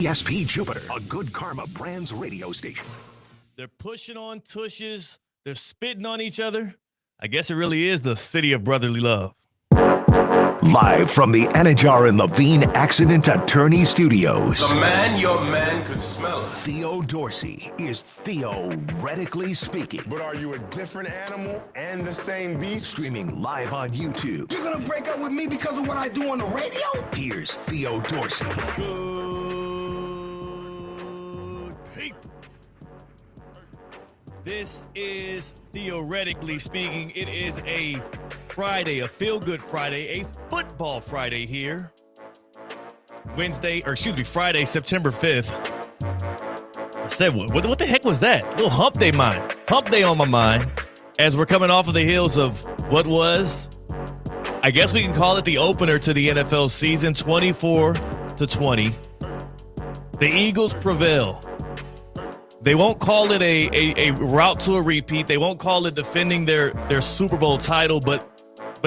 ESP Jupiter, a Good Karma Brands radio station. They're pushing on tushes. They're spitting on each other. I guess it really is the city of brotherly love. Live from the Anajar and Levine Accident Attorney Studios. The man your man could smell. Theo Dorsey is theoretically speaking. But are you a different animal and the same beast? Streaming live on YouTube. You're gonna break up with me because of what I do on the radio? Here's Theo Dorsey. Good people. This is Theoretically Speaking. It is a Friday, a feel-good Friday, a football Friday here. Friday, September 5th. I said, what the heck was that? A little hump day on my mind as we're coming off of the heels of what was, I guess we can call it the opener to the NFL season, 24-20. The Eagles prevail. They won't call it a route to a repeat. They won't call it defending their Super Bowl title, but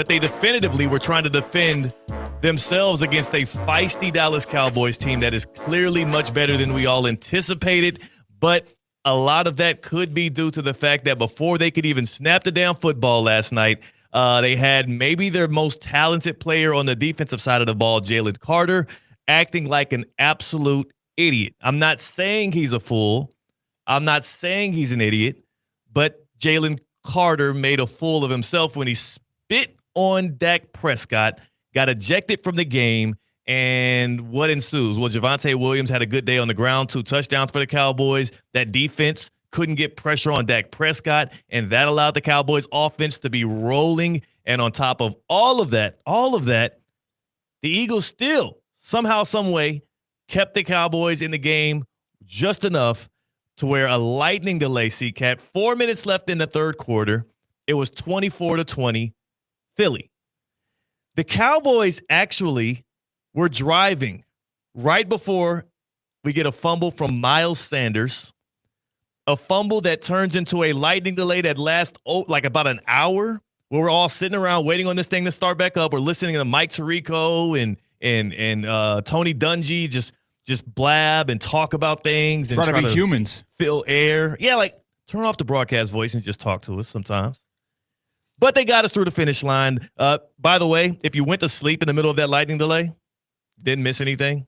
they definitively were trying to defend themselves against a feisty Dallas Cowboys team that is clearly much better than we all anticipated. But a lot of that could be due to the fact that before they could even snap the damn football last night, they had maybe their most talented player on the defensive side of the ball, Jalen Carter, acting like an absolute idiot. I'm not saying he's a fool. I'm not saying he's an idiot, but Jalen Carter made a fool of himself when he spit on Dak Prescott, got ejected from the game, and what ensues? Well, Javonte Williams had a good day on the ground, 2 touchdowns for the Cowboys. That defense couldn't get pressure on Dak Prescott, and that allowed the Cowboys offense to be rolling. And on top of all of that, the Eagles still somehow, some way kept the Cowboys in the game just enough to where a lightning delay, CCAT, 4 minutes left in the third quarter. It was 24-20, Philly. The Cowboys actually were driving right before we get a fumble from Miles Sanders, a fumble that turns into a lightning delay that lasts like about an hour, where we're all sitting around waiting on this thing to start back up. We're listening to Mike Tirico and Tony Dungy just blab and talk about things and try to be humans, fill air. Yeah, like turn off the broadcast voice and just talk to us sometimes. But they got us through the finish line. By the way, if you went to sleep in the middle of that lightning delay, didn't miss anything.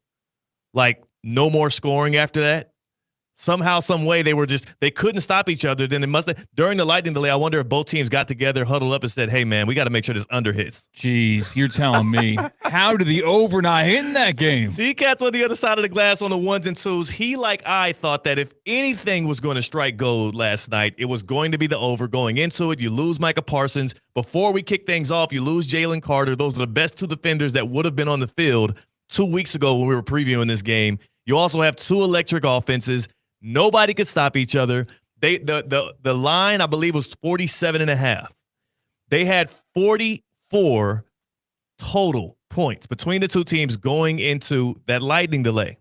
Like no more scoring after that. Somehow, some way, they couldn't stop each other. Then it must have, during the lightning delay, I wonder if both teams got together, huddled up, and said, hey, man, we got to make sure this under hits. Jeez, you're telling me. How did the over not hit in that game? C-Cat's on the other side of the glass on the ones and twos. He, like I, thought that if anything was going to strike gold last night, it was going to be the over. Going into it, you lose Micah Parsons. Before we kick things off, you lose Jalen Carter. Those are the best 2 defenders that would have been on the field 2 weeks ago when we were previewing this game. You also have 2 electric offenses. Nobody could stop each other. The line, I believe, was 47.5. They had 44 total points between the 2 teams going into that lightning delay.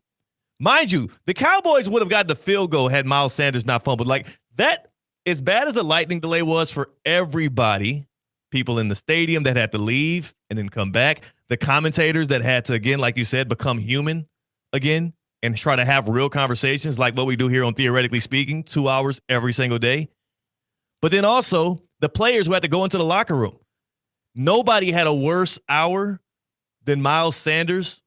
Mind you, the Cowboys would have got the field goal had Miles Sanders not fumbled. Like that, as bad as the lightning delay was for everybody, people in the stadium that had to leave and then come back, the commentators that had to, again, like you said, become human again, and try to have real conversations like what we do here on Theoretically Speaking, 2 hours every single day. But then also the players who had to go into the locker room. Nobody had a worse hour than Miles Sanders,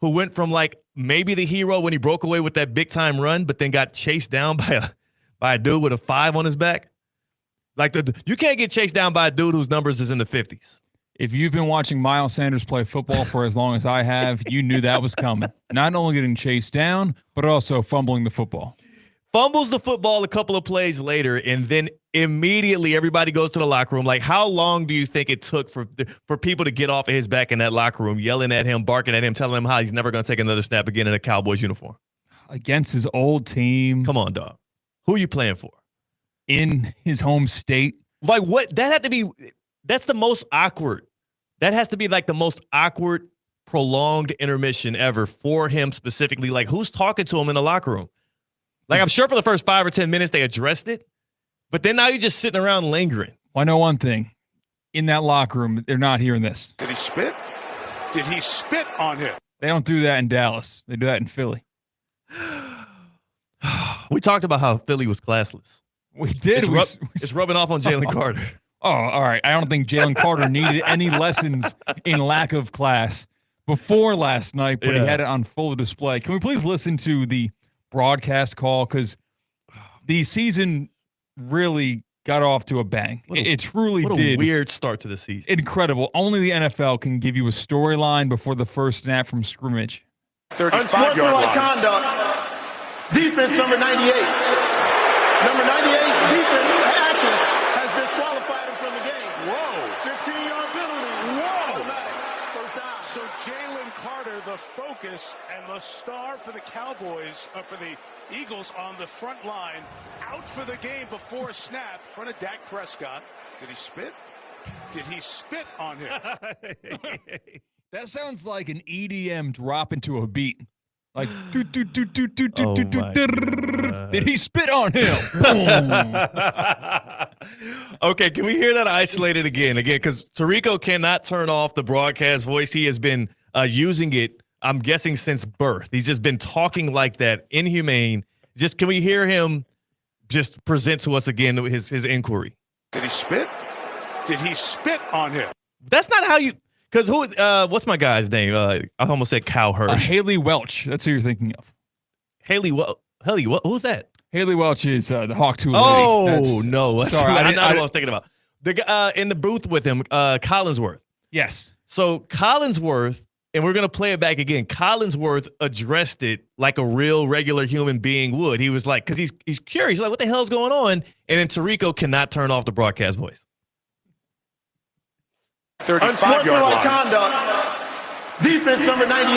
who went from like maybe the hero when he broke away with that big time run, but then got chased down by a dude with a 5 on his back. Like you can't get chased down by a dude whose numbers is in the 50s. If you've been watching Miles Sanders play football for as long as I have, you knew that was coming. Not only getting chased down, but also fumbling the football. Fumbles the football a couple of plays later, and then immediately everybody goes to the locker room. Like, how long do you think it took for people to get off of his back in that locker room, yelling at him, barking at him, telling him how he's never going to take another snap again in a Cowboys uniform? Against his old team. Come on, dog. Who are you playing for? In his home state. Like, what? That had to be – that's the most awkward. That has to be like the most awkward, prolonged intermission ever for him specifically. Like, who's talking to him in the locker room? Like, I'm sure for the first 5 or 10 minutes they addressed it, but then now you're just sitting around lingering. Well, I know one thing. In that locker room, they're not hearing this. Did he spit? Did he spit on him? They don't do that in Dallas. They do that in Philly. We talked about how Philly was classless. We did. It's rubbing off on Jalen Carter. Oh, all right. I don't think Jalen Carter needed any lessons in lack of class before last night, but he had it on full display. Can we please listen to the broadcast call? Because the season really got off to a bang. It truly what did. A weird start to the season. Incredible. Only the NFL can give you a storyline before the first snap from scrimmage. 35-yard line. Conduct. Defense number 98. Number 98 defense actions has disqualified him from the game. Whoa. 15-yard penalty. Whoa. Automatic. First down. So Jalen Carter, the focus and the star for the Cowboys, for the Eagles on the front line, out for the game before a snap in front of Dak Prescott. Did he spit? Did he spit on him? That sounds like an EDM drop into a beat. Like, did he spit on him? Okay, can we hear that isolated again? Because Tirico cannot turn off the broadcast voice. He has been using it, I'm guessing, since birth. He's just been talking like that, inhumane. Just can we hear him just present to us again his inquiry? Did he spit? Did he spit on him? That's not how you. Because what's my guy's name? I almost said Cowherd. Haley Welch. That's who you're thinking of. Haley, who's that? Haley Welch is the Hawk 2 lady. Oh, no. Sorry, I not what I was thinking about. The guy in the booth with him, Collinsworth. Yes. So Collinsworth, and we're going to play it back again. Collinsworth addressed it like a real regular human being would. He was like, because he's curious. He's like, what the hell's going on? And then Tirico cannot turn off the broadcast voice. 35-yard line. Conduct. Defense number 98.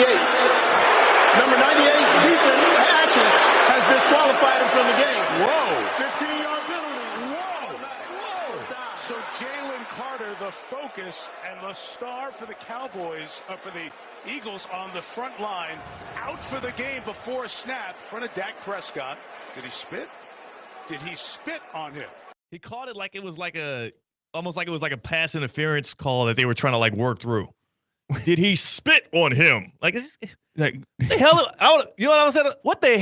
Number 98 defense actions has disqualified him from the game. Whoa. 15-yard penalty. Whoa. So Jalen Carter, the focus and the star for the Cowboys, for the Eagles on the front line, out for the game before a snap in front of Dak Prescott. Did he spit? Did he spit on him? He called it like it was almost like it was like a pass interference call that they were trying to work through. Did he spit on him? Like the hell? You know what I was saying? What the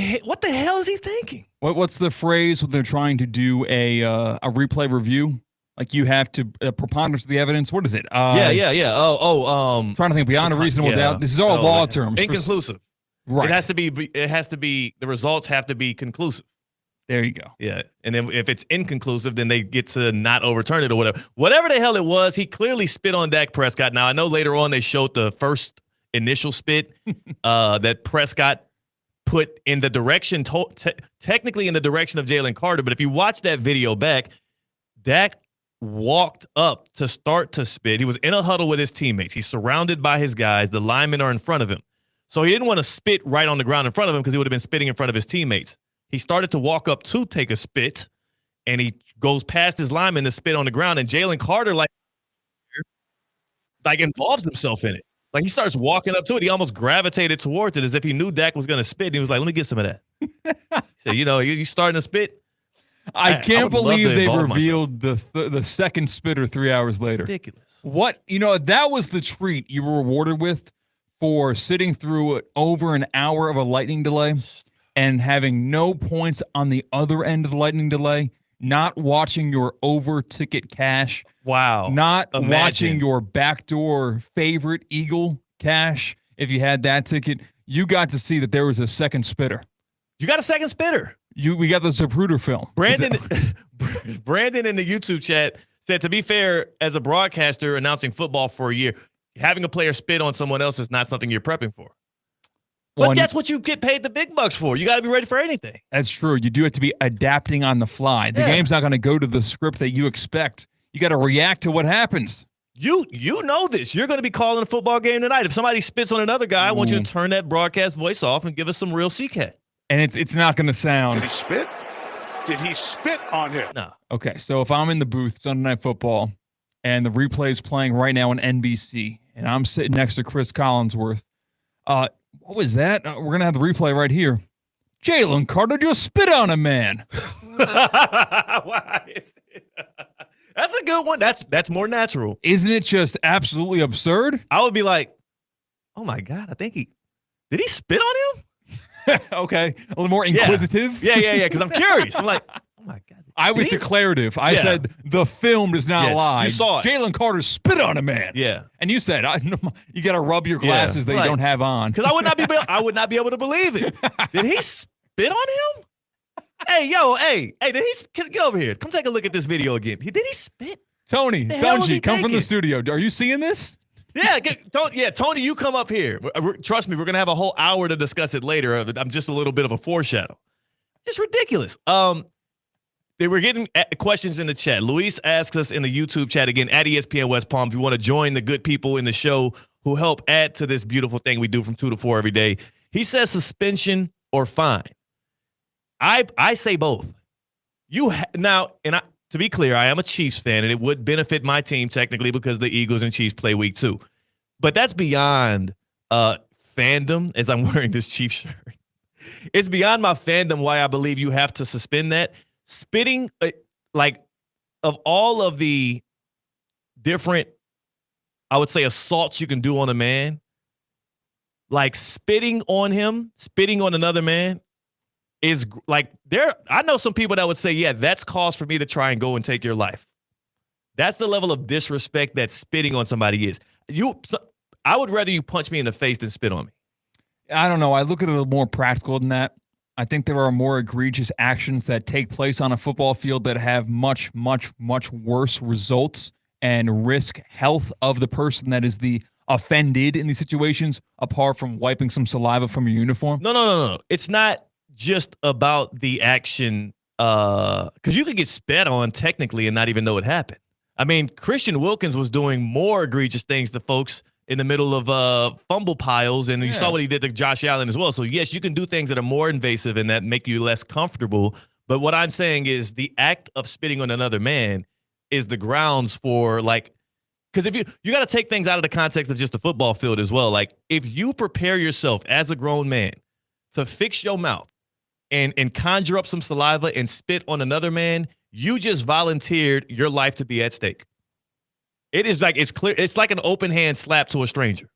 hell is he thinking? What's the phrase when they're trying to do a replay review? Like you have to preponderance of the evidence. What is it? Yeah. Trying to think beyond a reasonable doubt. This is all law terms. Inconclusive. Right. It has to be. The results have to be conclusive. There you go. Yeah, and then if it's inconclusive, then they get to not overturn it or whatever. Whatever the hell it was, he clearly spit on Dak Prescott. Now, I know later on they showed the first initial spit that Prescott put in the direction, technically in the direction of Jalen Carter. But if you watch that video back, Dak walked up to start to spit. He was in a huddle with his teammates. He's surrounded by his guys. The linemen are in front of him. So he didn't want to spit right on the ground in front of him because he would have been spitting in front of his teammates. He started to walk up to take a spit, and he goes past his lineman to spit on the ground, and Jalen Carter like involves himself in it. Like he starts walking up to it. He almost gravitated towards it as if he knew Dak was going to spit. And he was like, let me get some of that. He said, you starting to spit? I can't believe they revealed the second spitter 3 hours later. Ridiculous. What? That was the treat you were rewarded with for sitting through over an hour of a lightning delay and having no points on the other end of the lightning delay, not watching your over ticket cash. Wow. Not watching your backdoor favorite Eagle cash. If you had that ticket, you got to see that there was a second spitter. You got a second spitter. We got the Zapruder film. Brandon in the YouTube chat said, to be fair, as a broadcaster announcing football for a year, having a player spit on someone else is not something you're prepping for. But that's what you get paid the big bucks for. You got to be ready for anything. That's true. You do have to be adapting on the fly. The game's not going to go to the script that you expect. You got to react to what happens. You know this. You're going to be calling a football game tonight. If somebody spits on another guy, I want you to turn that broadcast voice off and give us some real CCAT. And it's not going to sound. Did he spit? Did he spit on him? No. Okay, so if I'm in the booth Sunday Night Football and the replay is playing right now on NBC and I'm sitting next to Chris Collinsworth, what was that? We're going to have the replay right here. Jalen Carter just spit on a man. Why is it? That's a good one. That's more natural. Isn't it just absolutely absurd? I would be like, oh my God, did he spit on him? Okay. A little more inquisitive. Yeah. Because I'm curious. I'm like, oh my God. I was declarative. I said the film does not lie. You saw it. Jalen Carter spit on a man. Yeah. And you said you got to rub your glasses that you don't have on. Because I would not be able to believe it. Did he spit on him? Hey, did he get over here? Come take a look at this video again. Did he spit? Tony, Dungy, come from the studio. Are you seeing this? Yeah, Tony, you come up here. Trust me, we're gonna have a whole hour to discuss it later. I'm just a little bit of a foreshadow. It's ridiculous. They were getting questions in the chat. Luis asks us in the YouTube chat again at ESPN West Palm if you want to join the good people in the show who help add to this beautiful thing we do from 2 to 4 every day. He says suspension or fine. I say both. To be clear, I am a Chiefs fan, and it would benefit my team technically because the Eagles and Chiefs play week 2. But that's beyond fandom, as I'm wearing this Chiefs shirt. It's beyond my fandom why I believe you have to suspend that. Spitting, of all of the different, I would say, assaults you can do on a man, like spitting on another man is I know some people that would say, yeah, that's cause for me to try and go and take your life. That's the level of disrespect that spitting on somebody is. I would rather you punch me in the face than spit on me. I don't know. I look at it a little more practical than that. I think there are more egregious actions that take place on a football field that have much, much, much worse results and risk health of the person that is the offended in these situations, apart from wiping some saliva from your uniform. No. It's not just about the action, because you could get spat on technically and not even know it happened. I mean, Christian Wilkins was doing more egregious things to folks in the middle of fumble piles, and you saw what he did to Josh Allen as well. So, yes, you can do things that are more invasive and that make you less comfortable. But what I'm saying is the act of spitting on another man is the grounds for, because if you got to take things out of the context of just the football field as well. Like, if you prepare yourself as a grown man to fix your mouth and conjure up some saliva and spit on another man, you just volunteered your life to be at stake. It's clear. It's like an open hand slap to a stranger.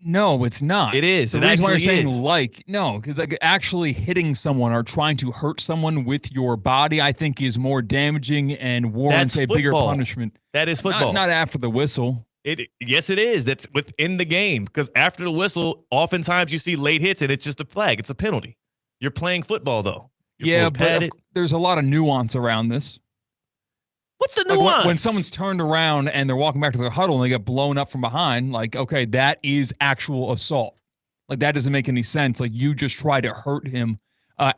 No, it's not. It is. The reason why you're saying no, because actually hitting someone or trying to hurt someone with your body, I think, is more damaging and warrants a bigger punishment. That is football. Not after the whistle. Yes, it is. That's within the game, because after the whistle, oftentimes you see late hits and it's just a flag. It's a penalty. You're playing football, though. But there's a lot of nuance around this. What's the nuance? When someone's turned around and they're walking back to their huddle and they get blown up from behind, okay, that is actual assault. That doesn't make any sense. You just try to hurt him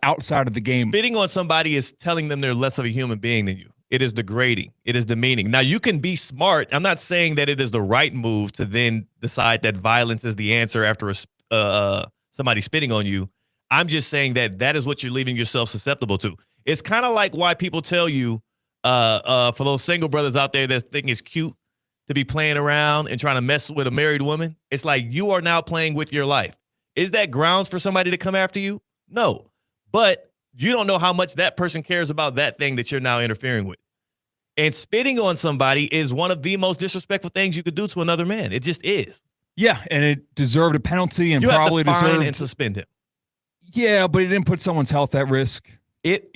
outside of the game. Spitting on somebody is telling them they're less of a human being than you. It is degrading. It is demeaning. Now, you can be smart. I'm not saying that it is the right move to then decide that violence is the answer after somebody spitting on you. I'm just saying that is what you're leaving yourself susceptible to. It's kind of like why people tell you, for those single brothers out there that think it's cute to be playing around and trying to mess with a married woman, it's like you are now playing with your life. Is that grounds for somebody to come after you? No. But you don't know how much that person cares about that thing that you're now interfering with. And spitting on somebody is one of the most disrespectful things you could do to another man. It just is. Yeah, and it deserved a penalty and probably deserved. You have to fine deserved and suspend him. Yeah, but it didn't put someone's health at risk. It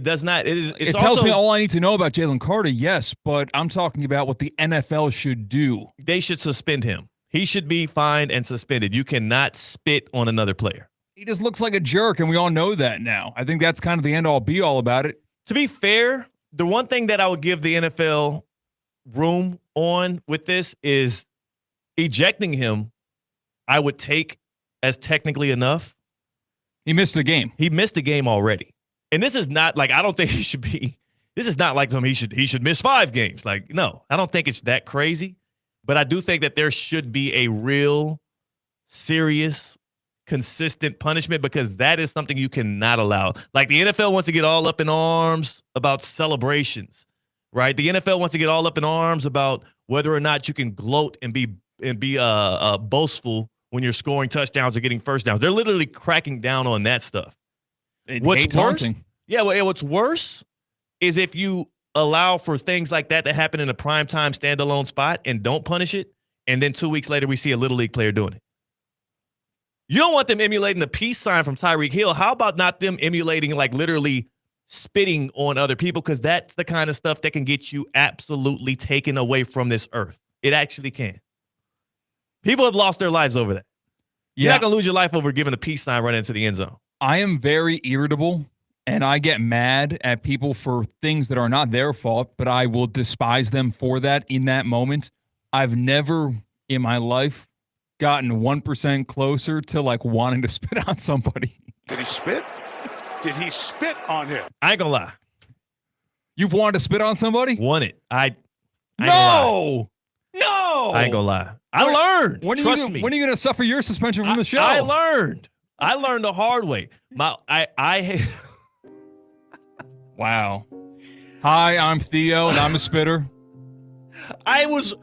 does not. It tells me all I need to know about Jalen Carter, yes, but I'm talking about what the NFL should do. They should suspend him. He should be fined and suspended. You cannot spit on another player. He just looks like a jerk, and we all know that now. I think that's kind of the end-all, be-all about it. To be fair, the one thing that I would give the NFL room on with this is ejecting him, I would take as technically enough. He missed a game. He missed a game already. And this is not I don't think he should be, this is not like something he should miss 5 games. No, I don't think it's that crazy. But I do think that there should be a real serious, consistent punishment, because that is something you cannot allow. The NFL wants to get all up in arms about celebrations, right? The NFL wants to get all up in arms about whether or not you can gloat and be boastful when you're scoring touchdowns or getting first downs. They're literally cracking down on that stuff. What's worse? Yeah, what's worse is if you allow for things like that to happen in a primetime standalone spot and don't punish it, and then 2 weeks later we see a Little League player doing it. You don't want them emulating the peace sign from Tyreek Hill. How about not them emulating, like, literally spitting on other people? Because that's the kind of stuff that can get you absolutely taken away from this earth. It actually can. People have lost their lives over that. You're not going to lose your life over giving a peace sign right into the end zone. I am very irritable, and I get mad at people for things that are not their fault, but I will despise them for that in that moment. I've never in my life gotten 1% closer to like wanting to spit on somebody. Did he spit? Did he spit on him? I ain't gonna lie. You've wanted to spit on somebody? Want it. I No! I ain't gonna lie. I learned. Trust me. When are you going to suffer your suspension from the show? I learned. I learned the hard way. Wow. Hi, I'm Theo, and I'm a spitter. I was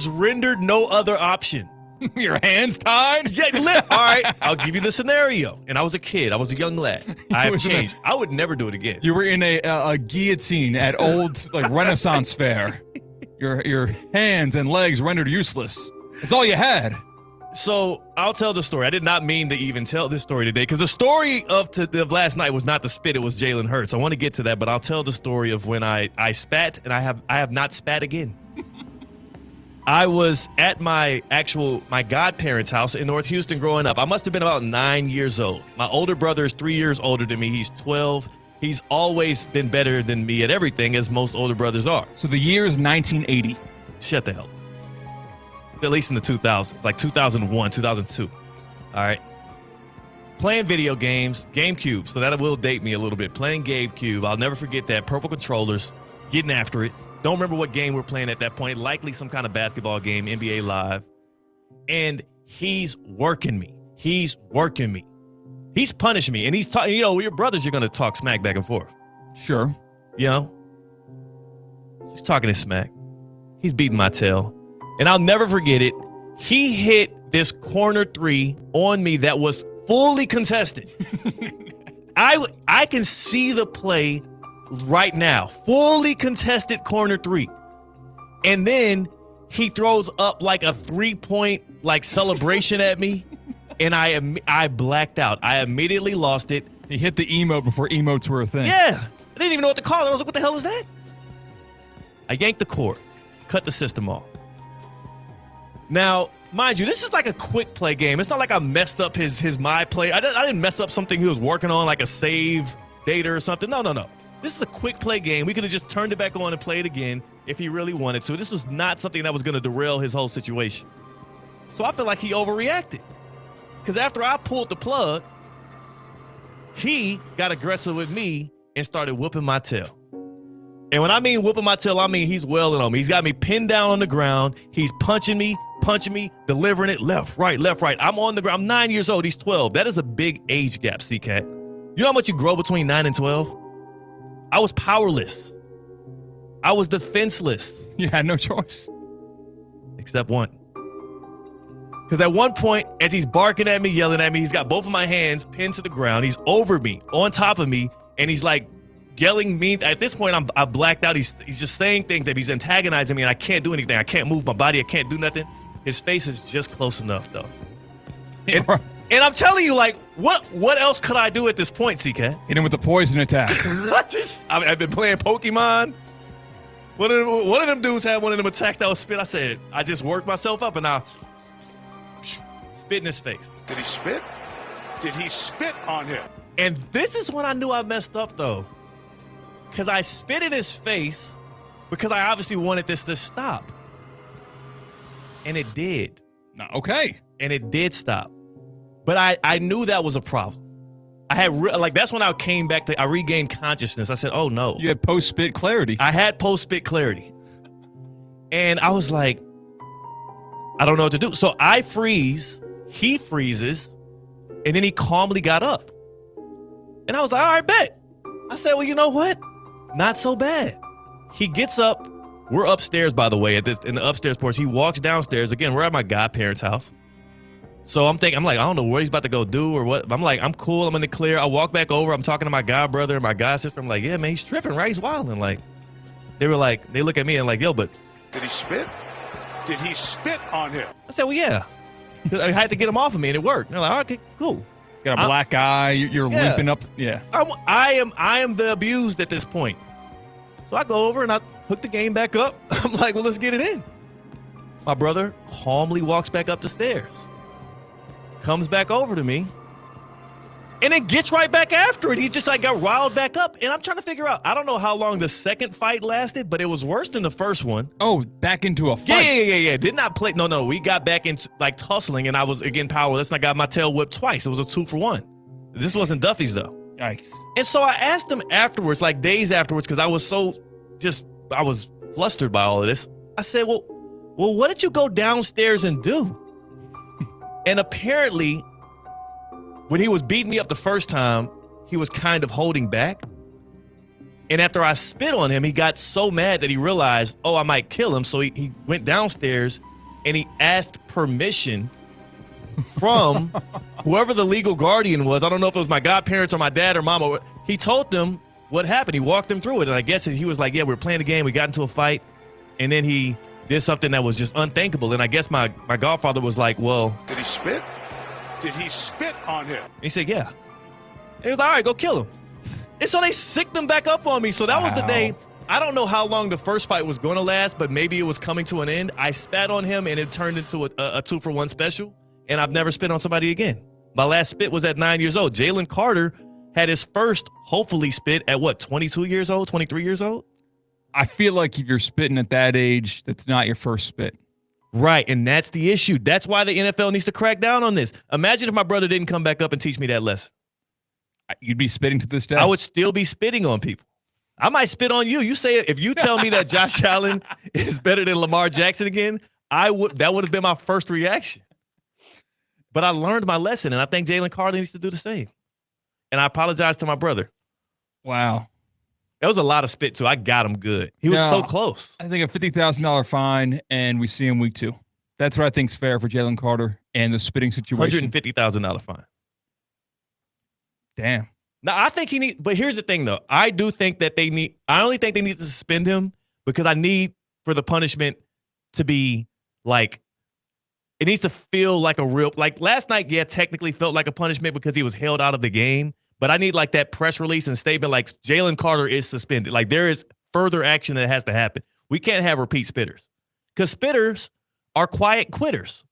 rendered no other option. Your hands tied? Yeah, all right. I'll give you the scenario. And I was a kid. I was a young lad. I have changed. I would never do it again. You were in a guillotine at old like Renaissance fair. Your hands and legs rendered useless. It's all you had. So I'll tell the story. I did not mean to even tell this story today because the story of last night was not the spit. It was Jalen Hurts. I want to get to that, but I'll tell the story of when I spat and I have not spat again. I was at my godparents' house in North Houston growing up. I must have been about 9 years old. My older brother is 3 years older than me. He's 12. He's always been better than me at everything, as most older brothers are. So the year is 1980. Shut the hell up. At least in the 2000s, like 2001, 2002. All right. Playing video games, GameCube, so that will date me a little bit. Playing GameCube, I'll never forget that. Purple controllers, getting after it. Don't remember what game we're playing at that point. Likely some kind of basketball game, NBA Live. And he's working me. He's punishing me. And he's talking, with your brothers, you're going to talk smack back and forth. Sure. He's talking his smack. He's beating my tail. And I'll never forget it. He hit this corner three on me that was fully contested. I can see the play right now. Fully contested corner three. And then he throws up like a 3-point like celebration at me. And I blacked out. I immediately lost it. He hit the emote before emotes were a thing. Yeah. I didn't even know what to call it. I was like, what the hell is that? I yanked the cord. Cut the system off. Now, mind you, this is like a quick play game. It's not like I messed up his my play. I didn't mess up something he was working on, like a save data or something. No. This is a quick play game. We could have just turned it back on and played again if he really wanted to. This was not something that was going to derail his whole situation. So I feel like he overreacted. Because after I pulled the plug, he got aggressive with me and started whooping my tail. And when I mean whooping my tail, I mean he's wailing on me. He's got me pinned down on the ground. He's punching me, delivering it left, right. I'm on the ground. I'm 9 years old. He's 12. That is a big age gap, C-Cat. You know how much you grow between 9 and 12? I was powerless. I was defenseless. You had no choice. Except one. Because at one point, as he's barking at me, yelling at me, he's got both of my hands pinned to the ground. He's over me, on top of me, and he's like yelling me. At this point, I blacked out. He's just saying things that he's antagonizing me, and I can't do anything. I can't move my body. I can't do nothing. His face is just close enough, though. And I'm telling you, like, what else could I do at this point, CK? Hit him with the poison attack. I've been playing Pokemon. One of them dudes had one of them attacks that was spit. I said, I just worked myself up, and I spit in his face. Did he spit? Did he spit on him? And this is when I knew I messed up, though. Because I spit in his face because I obviously wanted this to stop. And it did. Okay. And it did stop. But I knew that was a problem. I had that's when I came back I regained consciousness. I said, oh no. You had post-spit clarity. I had post-spit clarity. And I was like, I don't know what to do. So I freeze, he freezes, and then he calmly got up. And I was like, all right, bet. I said, well, you know what? Not so bad. He gets up. We're upstairs, by the way, in the upstairs porch. He walks downstairs. Again, we're at my godparents' house. So I'm like, I don't know what he's about to go do or what. I'm like, I'm cool. I'm in the clear. I walk back over. I'm talking to my god brother and my god sister. I'm like, yeah, man, he's tripping, right? He's wilding. Like, they look at me and like, yo, but. Did he spit? Did he spit on him? I said, well, yeah. I had to get him off of me, and it worked. They're like, okay, cool. Got a black eye. You're limping up. Yeah. I am the abused at this point. So I go over and I hook the game back up. I'm like, well, let's get it in. My brother calmly walks back up the stairs, comes back over to me, and then gets right back after it. He just like got riled back up. And I'm trying to figure out, I don't know how long the second fight lasted, but it was worse than the first one. Oh, back into a fight. Yeah. Did not play. No. We got back into like tussling, and I was again powerless, and I got my tail whipped twice. It was a 2-for-1. This wasn't Duffy's though. Yikes. And so I asked him afterwards, like days afterwards, because I was I was flustered by all of this. I said, well, what did you go downstairs and do? And apparently, when he was beating me up the first time, he was kind of holding back. And after I spit on him, he got so mad that he realized, oh, I might kill him. So he went downstairs and he asked permission from whoever the legal guardian was. I don't know if it was my godparents or my dad or mama. He told them what happened. He walked them through it. And I guess he was like, yeah, we were playing a game. We got into a fight. And then he did something that was just unthinkable. And I guess my godfather was like, well. Did he spit? Did he spit on him? He said, yeah. And he was like, all right, go kill him. And so they sicked him back up on me. So that was the day. I don't know how long the first fight was going to last, but maybe it was coming to an end. I spat on him, and it turned into a 2-for-1 special, and I've never spit on somebody again. My last spit was at 9 years old. Jalen Carter had his first, hopefully, spit at, 22 years old, 23 years old? I feel like if you're spitting at that age, that's not your first spit. Right, and that's the issue. That's why the NFL needs to crack down on this. Imagine if my brother didn't come back up and teach me that lesson. You'd be spitting to this day. I would still be spitting on people. I might spit on you. You say it. If you tell me that Josh Allen is better than Lamar Jackson again, that would have been my first reaction. But I learned my lesson, and I think Jalen Carter needs to do the same. And I apologize to my brother. Wow. That was a lot of spit, too. I got him good. He was so close. I think a $50,000 fine, and we see him week 2. That's what I think is fair for Jalen Carter and the spitting situation. $150,000 fine. Damn. Now, I think but here's the thing, though. I only think they need to suspend him because I need for the punishment to be like, it needs to feel like a real, like last night, yeah, technically felt like a punishment because he was held out of the game. But I need like that press release and statement like Jalen Carter is suspended. Like there is further action that has to happen. We can't have repeat spitters because spitters are quiet quitters.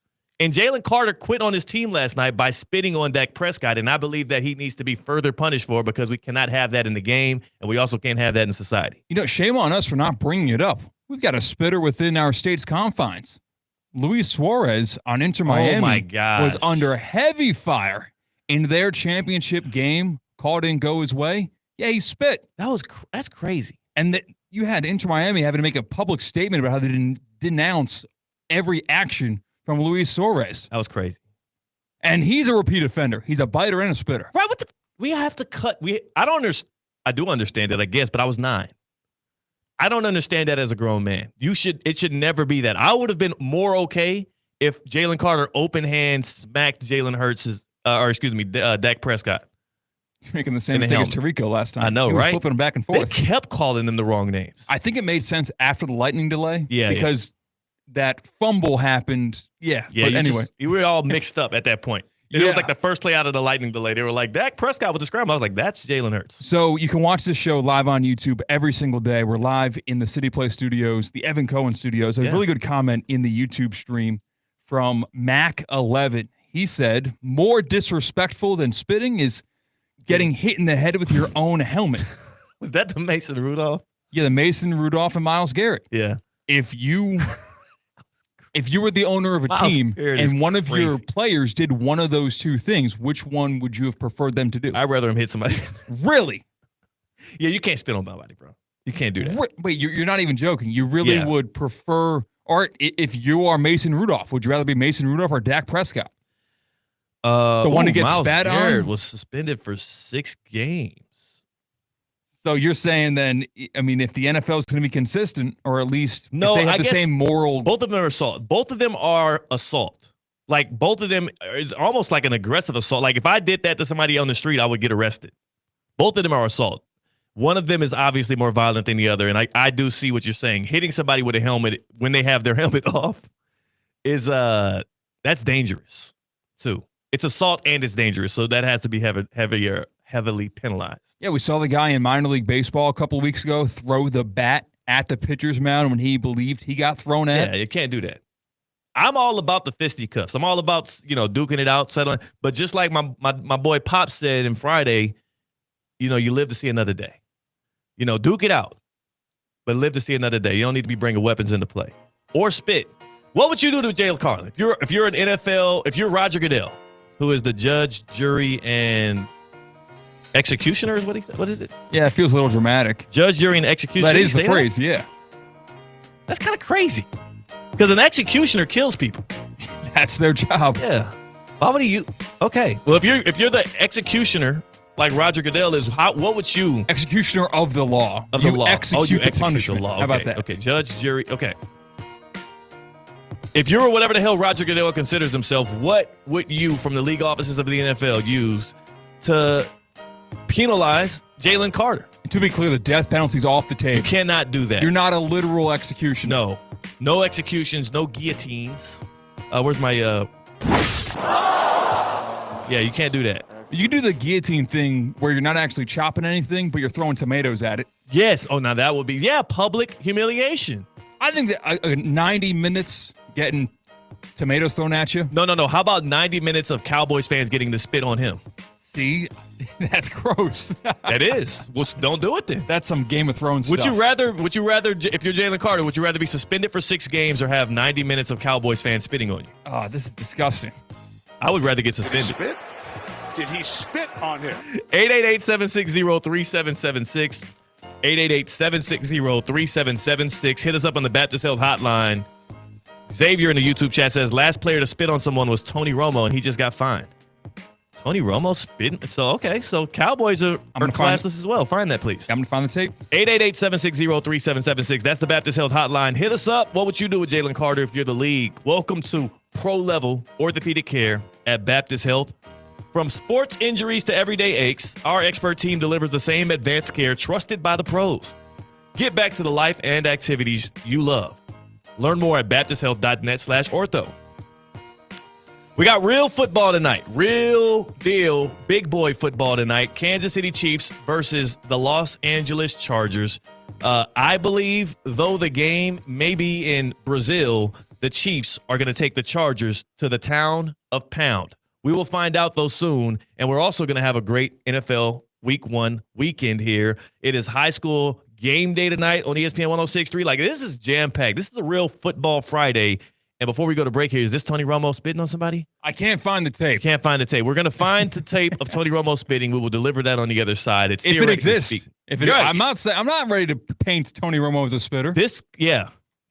And Jalen Carter quit on his team last night by spitting on Dak Prescott. And I believe that he needs to be further punished for it because we cannot have that in the game. And we also can't have that in society. You know, shame on us for not bringing it up. We've got a spitter within our state's confines. Luis Suarez on Inter Miami was under heavy fire in their championship game. Call didn't go his way. Yeah, he spit. That's crazy. And you had Inter Miami having to make a public statement about how they didn't denounce every action from Luis Suarez. That was crazy. And he's a repeat offender. He's a biter and a spitter. Right? We have to cut. I do understand it, I guess, but I was 9. I don't understand that as a grown man. It should never be that. I would have been more okay if Jalen Carter open hand smacked Dak Prescott. You're making the same mistake as Tirico last time. I know, he was right? Flipping them back and forth. They kept calling them the wrong names. I think it made sense after the lightning delay. Yeah, because that fumble happened. Yeah. Yeah. But anyway, you were all mixed up at that point. It was like the first play out of the lightning delay. They were like, Dak Prescott with the scramble. I was like, that's Jalen Hurts. So you can watch this show live on YouTube every single day. We're live in the City Play Studios, the Evan Cohen Studios. There's a really good comment in the YouTube stream from Mac11. He said, more disrespectful than spitting is getting hit in the head with your own helmet. Was that the Mason Rudolph? Yeah, the Mason Rudolph and Myles Garrett. Yeah. If you were the owner of a team and one of your players did one of those two things, which one would you have preferred them to do? I'd rather him hit somebody. Really? Yeah, you can't spit on nobody, bro. You can't do that. Wait, you're not even joking. You really would prefer, or if you are Mason Rudolph, would you rather be Mason Rudolph or Dak Prescott? The one to get spat on was suspended for 6 games. So you're saying then, I mean, if the NFL is going to be consistent, or at least if they have the same moral. Both of them are assault. Both of them are assault. Like both of them is almost like an aggressive assault. Like if I did that to somebody on the street, I would get arrested. Both of them are assault. One of them is obviously more violent than the other. And I do see what you're saying. Hitting somebody with a helmet when they have their helmet off is That's dangerous, too. It's assault and it's dangerous, so that has to be heavily penalized. Yeah, we saw the guy in minor league baseball a couple of weeks ago throw the bat at the pitcher's mound when he believed he got thrown at. Yeah, you can't do that. I'm all about the fisticuffs. I'm all about, duking it out, settling. But just like my boy Pop said in Friday, you live to see another day. Duke it out, but live to see another day. You don't need to be bringing weapons into play or spit. What would you do to Jalen Carter? If you're an NFL, if you're Roger Goodell, who is the judge, jury, and executioner is what he said. What is it? Yeah, it feels a little dramatic. Judge, jury, and executioner. That is the phrase, yeah. That's kind of crazy. Because an executioner kills people. That's their job. Yeah. Why would he? Okay. Well, if you're the executioner, like Roger Goodell is, what would you? Executioner of the law. Of the law. Execute you the execute punishment. the law. Okay. How about that? Okay. Judge, jury. Okay. If you're whatever the hell Roger Goodell considers himself, what would you, from the league offices of the NFL, use to penalize Jalen Carter? To be clear, the death penalty's off the table. You cannot do that. You're not a literal executioner. No executions, no guillotines. Where's my Yeah, you can't do that. You do the guillotine thing where you're not actually chopping anything, but you're throwing tomatoes at it. Yes. Oh, now that would be, public humiliation. I think that 90 minutes getting tomatoes thrown at you. No. How about 90 minutes of Cowboys fans getting to spit on him? See, that's gross. That is. Well, don't do it then. That's some Game of Thrones stuff. Would you rather, if you're Jalen Carter, would you rather be suspended for 6 games or have 90 minutes of Cowboys fans spitting on you? Oh, this is disgusting. I would rather get suspended. Did he spit on him? 888-760-3776. 888-760-3776. Hit us up on the Baptist Health Hotline. Xavier in the YouTube chat says, last player to spit on someone was Tony Romo, and he just got fined. Tony Romo spitting? So Cowboys are classless as well. Find that, please. I'm going to find the tape. 888-760-3776. That's the Baptist Health Hotline. Hit us up. What would you do with Jalen Carter if you're the league? Welcome to pro-level orthopedic care at Baptist Health. From sports injuries to everyday aches, our expert team delivers the same advanced care trusted by the pros. Get back to the life and activities you love. Learn more at baptisthealth.net/ortho. We got real football tonight. Real deal, big boy football tonight. Kansas City Chiefs versus the Los Angeles Chargers. I believe, though the game may be in Brazil, the Chiefs are going to take the Chargers to the town of Pound. We will find out, though, soon. And we're also going to have a great NFL Week 1 weekend here. It is high school game day tonight on ESPN 106.3. Like, this is jam-packed. This is a real football Friday. And before we go to break here, is this Tony Romo spitting on somebody? I can't find the tape. Can't find the tape. We're going to find the tape of Tony Romo spitting. We will deliver that on the other side. It's if it exists. If it, right. I'm not ready to paint Tony Romo as a spitter.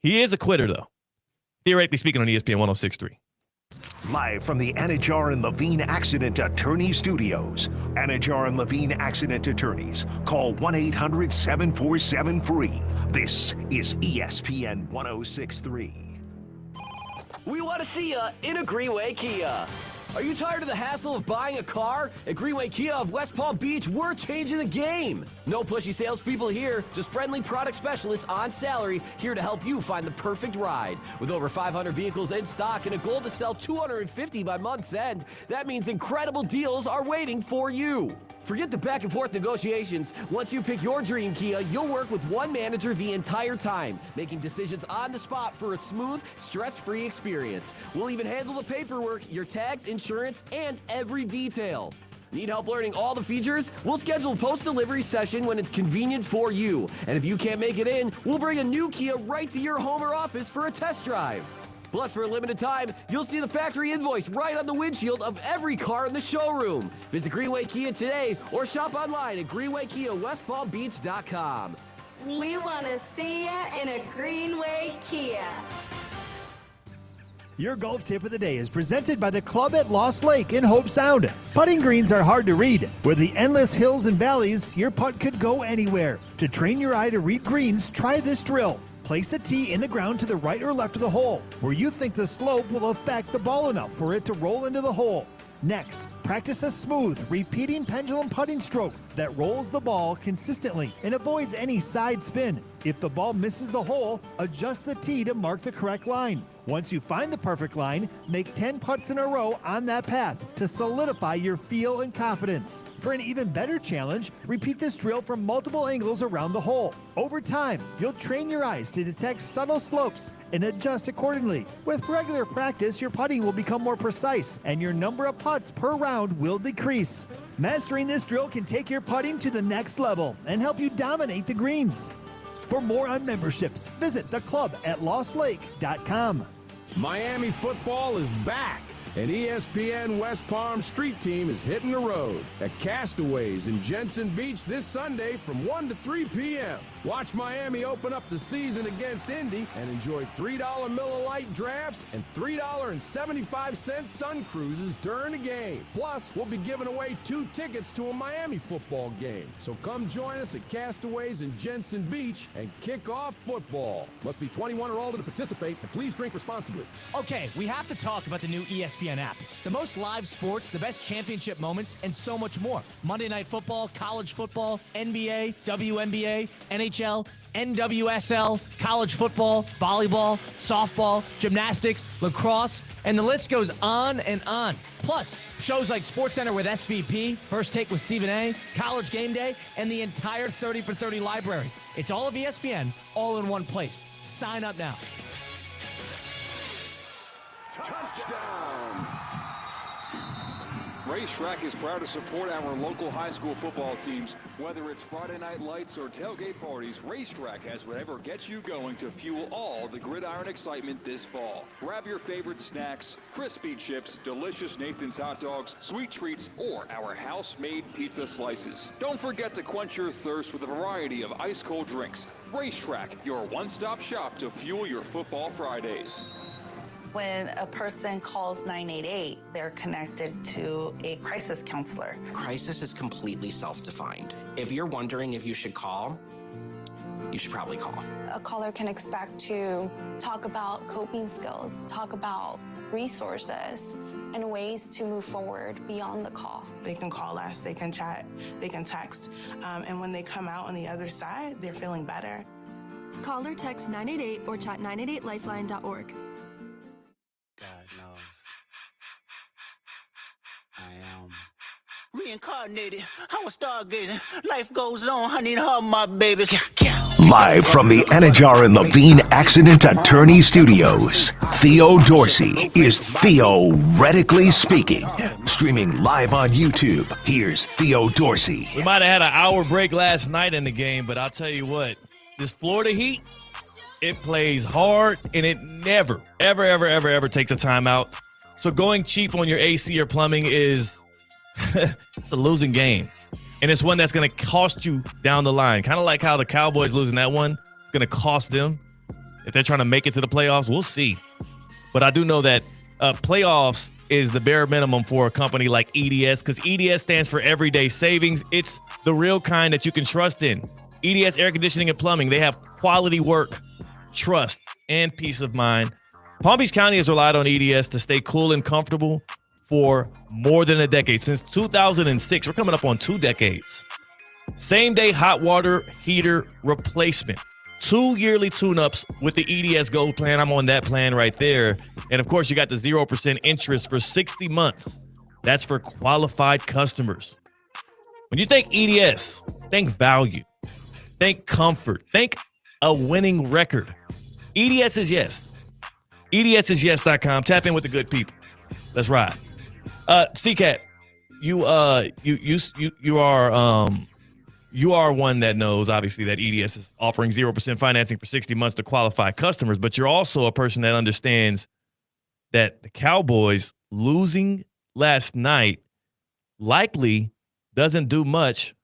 He is a quitter, though. Theoretically speaking, on ESPN 106.3. Live from the Anajar and Levine Accident Attorney Studios. Anajar and Levine Accident Attorneys. Call 1-800-747-FREE. This is ESPN 106.3. We want to see you in a Greenway Kia. Are you tired of the hassle of buying a car? At Greenway Kia of West Palm Beach, we're changing the game. No pushy salespeople here, just friendly product specialists on salary here to help you find the perfect ride. With over 500 vehicles in stock and a goal to sell 250 by month's end, that means incredible deals are waiting for you. Forget the back and forth negotiations. Once you pick your dream Kia, you'll work with one manager the entire time, making decisions on the spot for a smooth, stress-free experience. We'll even handle the paperwork, your tags, insurance, and every detail. Need help learning all the features? We'll schedule a post-delivery session when it's convenient for you. And if you can't make it in, we'll bring a new Kia right to your home or office for a test drive. Plus, for a limited time, you'll see the factory invoice right on the windshield of every car in the showroom. Visit Greenway Kia today or shop online at greenwaykiawestpalmbeach.com. We want to see you in a Greenway Kia. Your golf tip of the day is presented by the Club at Lost Lake in Hope Sound. Putting greens are hard to read. With the endless hills and valleys, your putt could go anywhere. To train your eye to read greens, try this drill. Place a tee in the ground to the right or left of the hole, where you think the slope will affect the ball enough for it to roll into the hole. Next, Practice a smooth, repeating pendulum putting stroke that rolls the ball consistently and avoids any side spin. If the ball misses the hole, adjust the tee to mark the correct line. Once you find the perfect line, make 10 putts in a row on that path to solidify your feel and confidence. For an even better challenge, repeat this drill from multiple angles around the hole. Over time, you'll train your eyes to detect subtle slopes and adjust accordingly. With regular practice, your putting will become more precise and your number of putts per round will decrease. Mastering this drill can take your putting to the next level and help you dominate the greens. For more on memberships, visit theclub@lostlake.com. Miami football is back, and ESPN West Palm Street Team is hitting the road at Castaways in Jensen Beach this Sunday from 1 to 3 p.m. Watch Miami open up the season against Indy and enjoy $3 Miller Lite drafts and $3.75 sun cruises during the game. Plus, we'll be giving away 2 tickets to a Miami football game. So come join us at Castaways in Jensen Beach and kick off football. Must be 21 or older to participate, and please drink responsibly. Okay, we have to talk about the new ESPN app. The most live sports, the best championship moments, and so much more. Monday Night Football, college football, NBA, WNBA, NHL, NWSL, college football, volleyball, softball, gymnastics, lacrosse, and the list goes on and on. Plus, shows like SportsCenter with SVP, First Take with Stephen A., College Game Day, and the entire 30 for 30 library. It's all of ESPN, all in one place. Sign up now. Racetrack is proud to support our local high school football teams. Whether it's Friday night lights or tailgate parties, Racetrack has whatever gets you going to fuel all the gridiron excitement this fall. Grab your favorite snacks, crispy chips, delicious Nathan's hot dogs, sweet treats, or our house-made pizza slices. Don't forget to quench your thirst with a variety of ice-cold drinks. Racetrack, your one-stop shop to fuel your football Fridays. When a person calls 988, they're connected to a crisis counselor. Crisis is completely self-defined. If you're wondering if you should call, you should probably call. A caller can expect to talk about coping skills, talk about resources, and ways to move forward beyond the call. They can call us, they can chat, they can text, and when they come out on the other side, they're feeling better. Call or text 988 or chat 988lifeline.org. God knows I am reincarnated. I was stargazing. Life goes on. I need her, my babies. Live from the Anajar and Levine Accident Attorney Studios, Theo Dorsey is theoretically speaking. Streaming live on YouTube, here's Theo Dorsey. We might have had an hour break last night in the game, but I'll tell you what, this Florida Heat, it plays hard, and it never, ever takes a timeout. So going cheap on your AC or plumbing is it's a losing game. And it's one that's going to cost you down the line. Kind of like how the Cowboys losing that one. It's going to cost them. If they're trying to make it to the playoffs, we'll see. But I do know that playoffs is the bare minimum for a company like EDS, because EDS stands for Everyday Savings. It's the real kind that you can trust in. EDS Air Conditioning and Plumbing, they have quality work, trust, and peace of mind. Palm Beach County has relied on EDS to stay cool and comfortable for more than a decade. Since 2006, we're coming up on 2 decades. Same-day hot water heater replacement. 2 yearly tune-ups with the EDS Gold plan. I'm on that plan right there. And, of course, you got the 0% interest for 60 months. That's for qualified customers. When you think EDS, think value. Think comfort. Think a winning record. EDS is yes. EDSisyes.com. Tap in with the good people. Let's ride. CCAT, you are one that knows obviously that EDS is offering 0% financing for 60 months to qualified customers, but you're also a person that understands that the Cowboys losing last night likely doesn't do much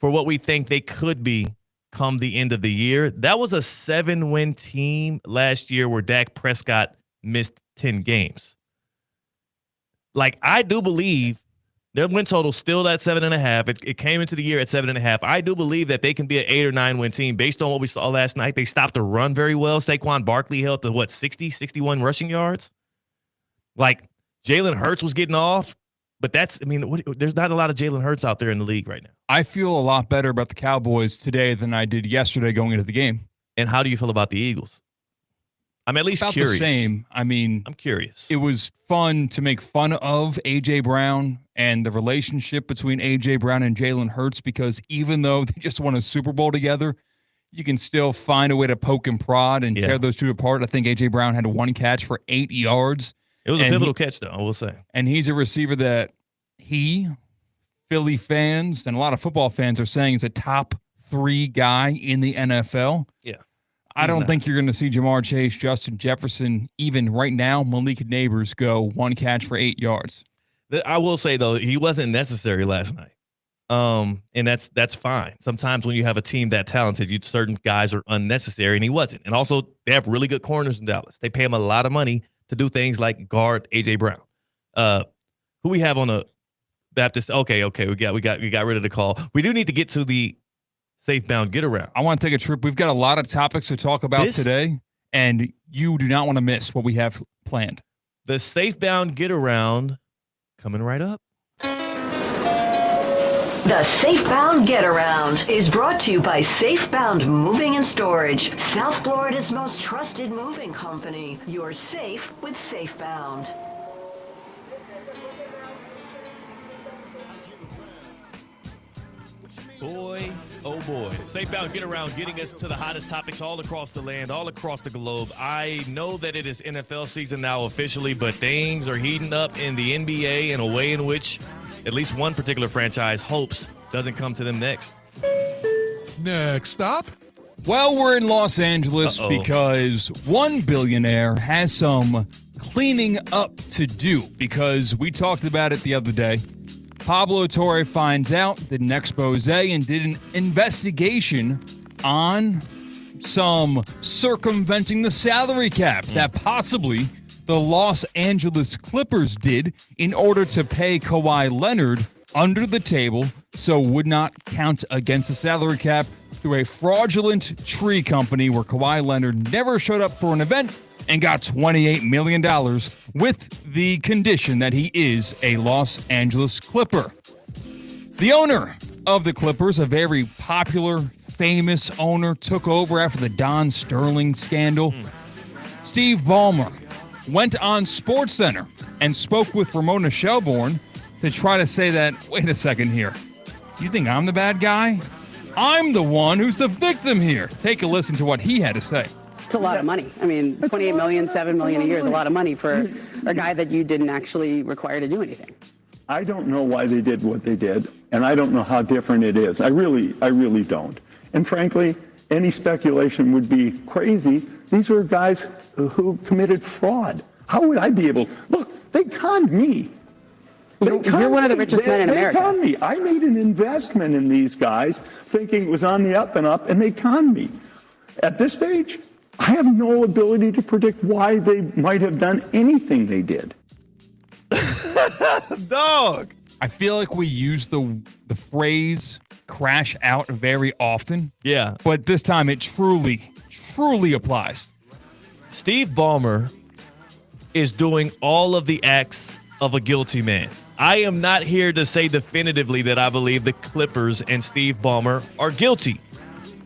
for what we think they could be come the end of the year. That was a 7-win team last year where Dak Prescott missed 10 games. Like, I do believe their win total still at 7.5. It came into the year at 7.5. I do believe that they can be an 8 or 9 win team based on what we saw last night. They stopped the run very well. Saquon Barkley held to 61 rushing yards. Like, Jalen Hurts was getting off. But there's not a lot of Jalen Hurts out there in the league right now. I feel a lot better about the Cowboys today than I did yesterday going into the game. And how do you feel about the Eagles? I'm at least About curious. the same. I mean, I'm curious. It was fun to make fun of A.J. Brown and the relationship between A.J. Brown and Jalen Hurts, because even though they just won a Super Bowl together, you can still find a way to poke and prod and tear those two apart. I think A.J. Brown had one catch for 8 yards. It was a pivotal catch, though, I will say. And he's a receiver that Philly fans, and a lot of football fans are saying is a top 3 guy in the NFL. Yeah. I don't think you're going to see Jamar Chase, Justin Jefferson, even right now, Malik Neighbors go one catch for 8 yards. I will say, though, he wasn't necessary last night. And that's fine. Sometimes when you have a team that talented, certain guys are unnecessary, and he wasn't. And also, they have really good corners in Dallas. They pay him a lot of money to do things like guard A.J. Brown. Who we have on the Baptist? Okay, we got rid of the call. We do need to get to the safe bound get around. I want to take a trip. We've got a lot of topics to talk about today, and you do not want to miss what we have planned. The safe bound get around coming right up. The Safebound Get Around is brought to you by Safebound Moving and Storage, South Florida's most trusted moving company. You're safe with Safebound. Boy, oh boy. Safebound Get Around getting us to the hottest topics all across the land, all across the globe. I know that it is NFL season now officially, but things are heating up in the NBA in a way in which at least one particular franchise hopes doesn't come to them next. Next stop. Well, we're in Los Angeles because one billionaire has some cleaning up to do, because we talked about it the other day. Pablo Torre finds out, did an expose, and did an investigation on some circumventing the salary cap that possibly the Los Angeles Clippers did in order to pay Kawhi Leonard under the table so would not count against the salary cap through a fraudulent tree company where Kawhi Leonard never showed up for an event and got $28 million with the condition that he is a Los Angeles Clipper. The owner of the Clippers, a very popular, famous owner, took over after the Don Sterling scandal. Steve Ballmer went on SportsCenter and spoke with Ramona Shelburne to try to say that, wait a second here, you think I'm the bad guy? I'm the one who's the victim here. Take a listen to what he had to say. It's a lot of money. I mean, $28 million, $7 million a year is a lot of money for a guy that you didn't actually require to do anything. I don't know why they did what they did, and I don't know how different it is. I really don't. And frankly, any speculation would be crazy. These were guys who committed fraud. How would I be able? Look, they conned me. You're one of the richest men in America. They conned me. I made an investment in these guys thinking it was on the up and up, and they conned me. At this stage, I have no ability to predict why they might have done anything they did. Dog. I feel like we use the phrase crash out very often. Yeah. But this time it truly applies. Steve Ballmer is doing all of the acts of a guilty man. I am not here to say definitively that I believe the Clippers and Steve Ballmer are guilty.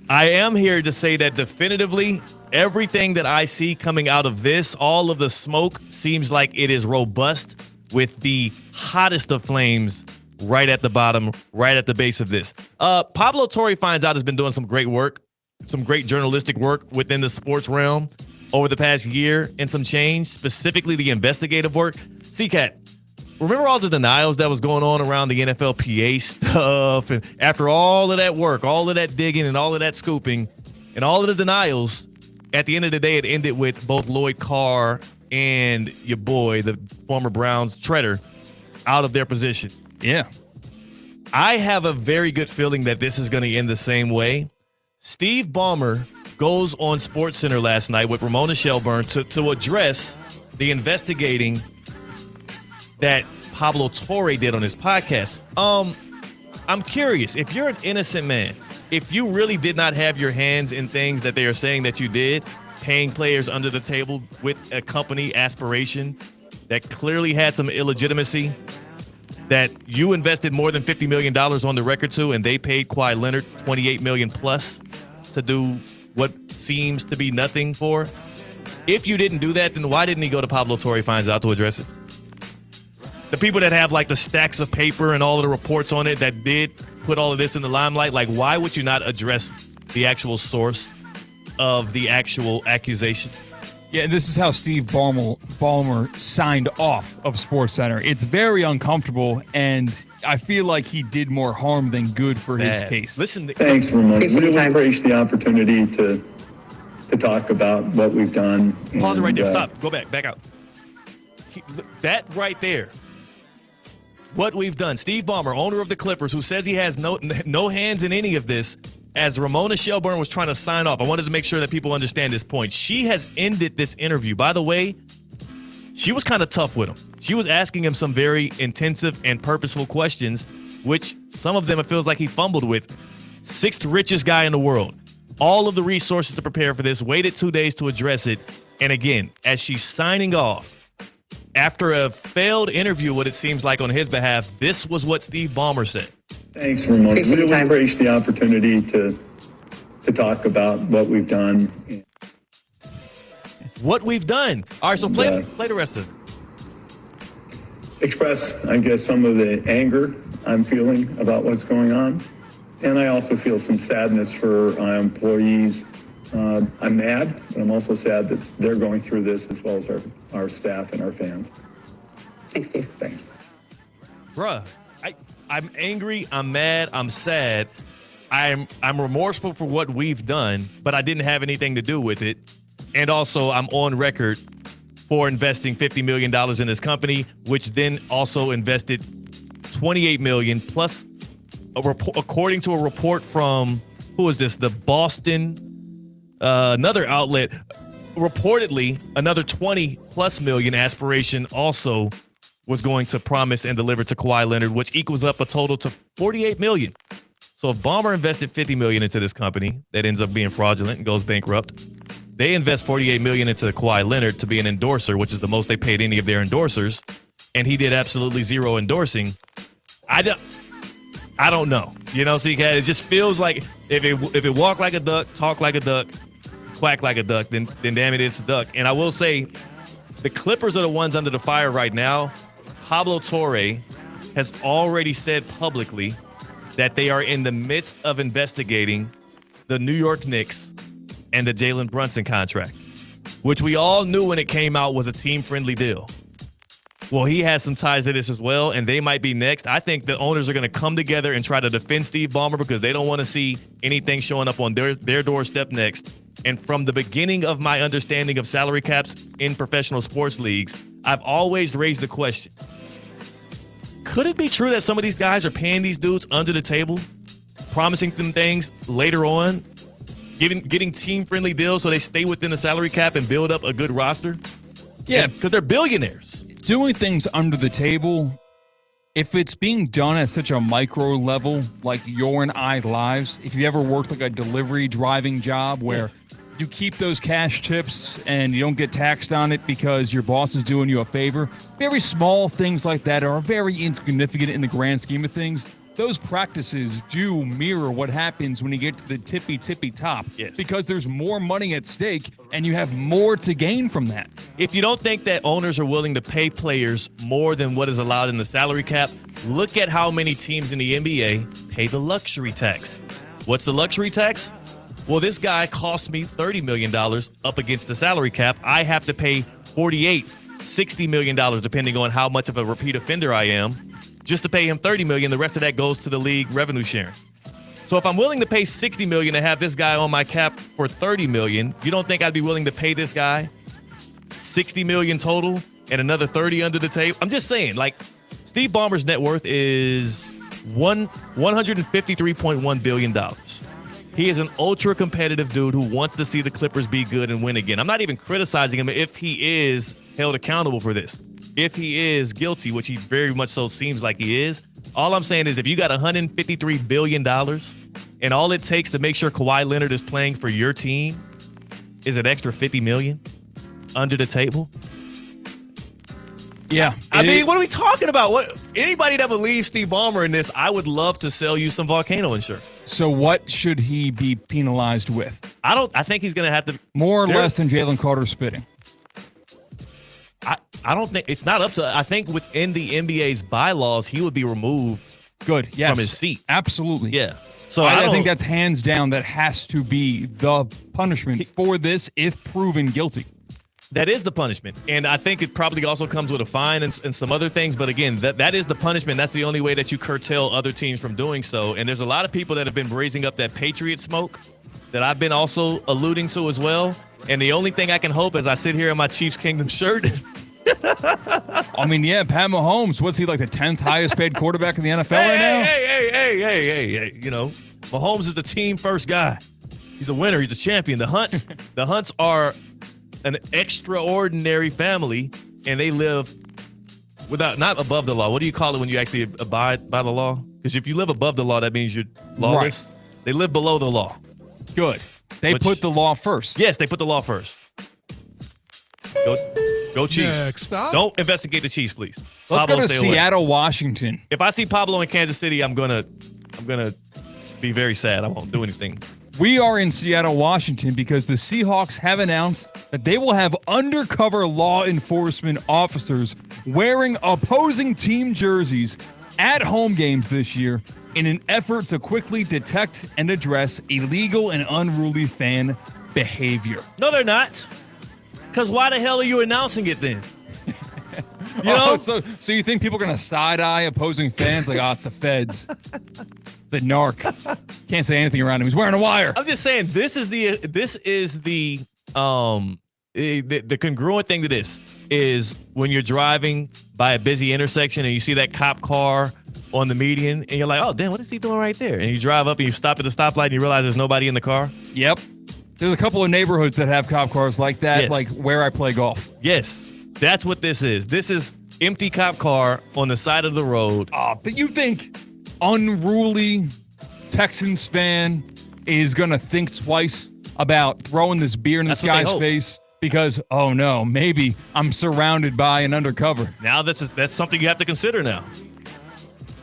I am here to say that definitively everything that I see coming out of this, all of the smoke, seems like it is robust with the hottest of flames right at the bottom, right at the base of this. Pablo Torre finds out has been doing some great work, some great journalistic work within the sports realm over the past year and some change, specifically the investigative work. C-Cat, remember all the denials that was going on around the NFLPA stuff? And after all of that work, all of that digging and all of that scooping and all of the denials, at the end of the day, it ended with both Lloyd Carr and your boy, the former Browns Treader, out of their position. Yeah. I have a very good feeling that this is going to end the same way. Steve Ballmer goes on SportsCenter last night with Ramona Shelburne to address the investigating that Pablo Torre did on his podcast. I'm curious, if you're an innocent man, if you really did not have your hands in things that they are saying that you did, paying players under the table with a company aspiration that clearly had some illegitimacy, that you invested more than $50 million on the record to, and they paid Kawhi Leonard $28 million plus to do what seems to be nothing for. If you didn't do that, then why didn't he go to Pablo Torre finds out to address it? The people that have like the stacks of paper and all of the reports on it that did put all of this in the limelight, like why would you not address the actual source of the actual accusation? Yeah, and this is how Steve Ballmer signed off of SportsCenter. It's very uncomfortable, and I feel like he did more harm than good for his case. Listen, Thanks, Ramon. Really appreciate the opportunity to talk about what we've done. Pause it right there. Stop. Go back out. That right there. What we've done. Steve Ballmer, owner of the Clippers, who says he has no hands in any of this, as Ramona Shelburne was trying to sign off. I wanted to make sure that people understand this point. She has ended this interview. By the way, she was kind of tough with him. She was asking him some very intensive and purposeful questions, which some of them it feels like he fumbled with. Sixth richest guy in the world. All of the resources to prepare for this. Waited 2 days to address it. And again, as she's signing off, after a failed interview, what it seems like on his behalf, this was what Steve Ballmer said. Thanks, Ramon. Really appreciate the opportunity to talk about what we've done. What we've done. All right, so play the rest of it. Express, I guess, some of the anger I'm feeling about what's going on. And I also feel some sadness for our employees. I'm mad, but I'm also sad that they're going through this as well as our staff and our fans. Thanks, Steve. Thanks. Bruh, I'm angry, I'm mad, I'm sad. I'm remorseful for what we've done, but I didn't have anything to do with it. And also, I'm on record for investing $50 million in this company, which then also invested $28 million plus, according to a report from, who is this? The Boston, another outlet, reportedly another 20 plus million aspiration also was going to promise and deliver to Kawhi Leonard, which equals up a total to $48 million. So if Ballmer invested $50 million into this company that ends up being fraudulent and goes bankrupt, they invest $48 million into Kawhi Leonard to be an endorser, which is the most they paid any of their endorsers, and he did absolutely zero endorsing. I don't know. You know, so it just feels like if it walk like a duck, talk like a duck, quack like a duck, then damn it, it's a duck. And I will say, the Clippers are the ones under the fire right now. Pablo Torre has already said publicly that they are in the midst of investigating the New York Knicks and the Jalen Brunson contract, which we all knew when it came out was a team-friendly deal. Well, he has some ties to this as well, and they might be next. I think the owners are going to come together and try to defend Steve Ballmer because they don't want to see anything showing up on their doorstep next. And from the beginning of my understanding of salary caps in professional sports leagues, I've always raised the question, could it be true that some of these guys are paying these dudes under the table, promising them things later on, getting team-friendly deals so they stay within the salary cap and build up a good roster? Yeah, because they're billionaires. Doing things under the table, if it's being done at such a micro level, like your and I lives, if you ever worked like a delivery driving job where you keep those cash tips and you don't get taxed on it because your boss is doing you a favor, very small things like that are very insignificant in the grand scheme of things. Those practices do mirror what happens when you get to the tippy top. Yes. Because there's more money at stake and you have more to gain from that. If you don't think that owners are willing to pay players more than what is allowed in the salary cap, look at how many teams in the NBA pay the luxury tax. What's the luxury tax? Well, this guy cost me $30 million up against the salary cap. I have to pay $60 million, depending on how much of a repeat offender I am. Just to pay him $30 million, the rest of that goes to the league revenue sharing. So if I'm willing to pay $60 million to have this guy on my cap for $30 million, you don't think I'd be willing to pay this guy $60 million total and another $30 under the table? I'm just saying, like, Steve Ballmer's net worth is $153.1 billion. He is an ultra competitive dude who wants to see the Clippers be good and win again. I'm not even criticizing him if he is held accountable for this. If he is guilty, which he very much so seems like he is, all I'm saying is if you got $153 billion and all it takes to make sure Kawhi Leonard is playing for your team is an extra $50 million under the table. Yeah. I mean, what are we talking about? anybody that believes Steve Ballmer in this, I would love to sell you some volcano insurance. So what should he be penalized with? I think he's going to have to. More or less than Jalen Carter spitting? I don't think it's not up to. I think within the NBA's bylaws, he would be removed. Good. Yes. From his seat. Absolutely. Yeah. So I think that's hands down. That has to be the punishment for this if proven guilty. That is the punishment. And I think it probably also comes with a fine and some other things. But again, that is the punishment. That's the only way that you curtail other teams from doing so. And there's a lot of people that have been raising up that Patriot smoke that I've been also alluding to as well. And the only thing I can hope as I sit here in my Chiefs Kingdom shirt. I mean, yeah, Pat Mahomes, what's he, like the 10th highest paid quarterback in the NFL right now? Hey. You know, Mahomes is the team first guy. He's a winner. He's a champion. The Hunts are an extraordinary family, and they live not above the law. What do you call it when you actually abide by the law? Because if you live above the law, that means you're lawless. Right. They live below the law. Good. They put the law first. Yes, they put the law first. Go Chiefs. Next stop. Don't investigate the Chiefs, please. Let's Pablo, go to Seattle, Washington. If I see Pablo in Kansas City, I'm gonna be very sad. I won't do anything. We are in Seattle, Washington, because the Seahawks have announced that they will have undercover law enforcement officers wearing opposing team jerseys at home games this year in an effort to quickly detect and address illegal and unruly fan behavior. No, they're not. Because why the hell are you announcing it then? You know? So you think people are going to side-eye opposing fans? Like, it's the feds. The narc. Can't say anything around him. He's wearing a wire. I'm just saying this is the congruent thing to this is when you're driving by a busy intersection and you see that cop car on the median and you're like, oh damn, what is he doing right there? And you drive up and you stop at the stoplight and you realize there's nobody in the car. Yep. There's a couple of neighborhoods that have cop cars like that, yes. Like where I play golf. Yes. That's what this is. This is empty cop car on the side of the road. But you think unruly Texans fan is going to think twice about throwing this beer in this guy's face because, oh no, maybe I'm surrounded by an undercover. Now that's something you have to consider now.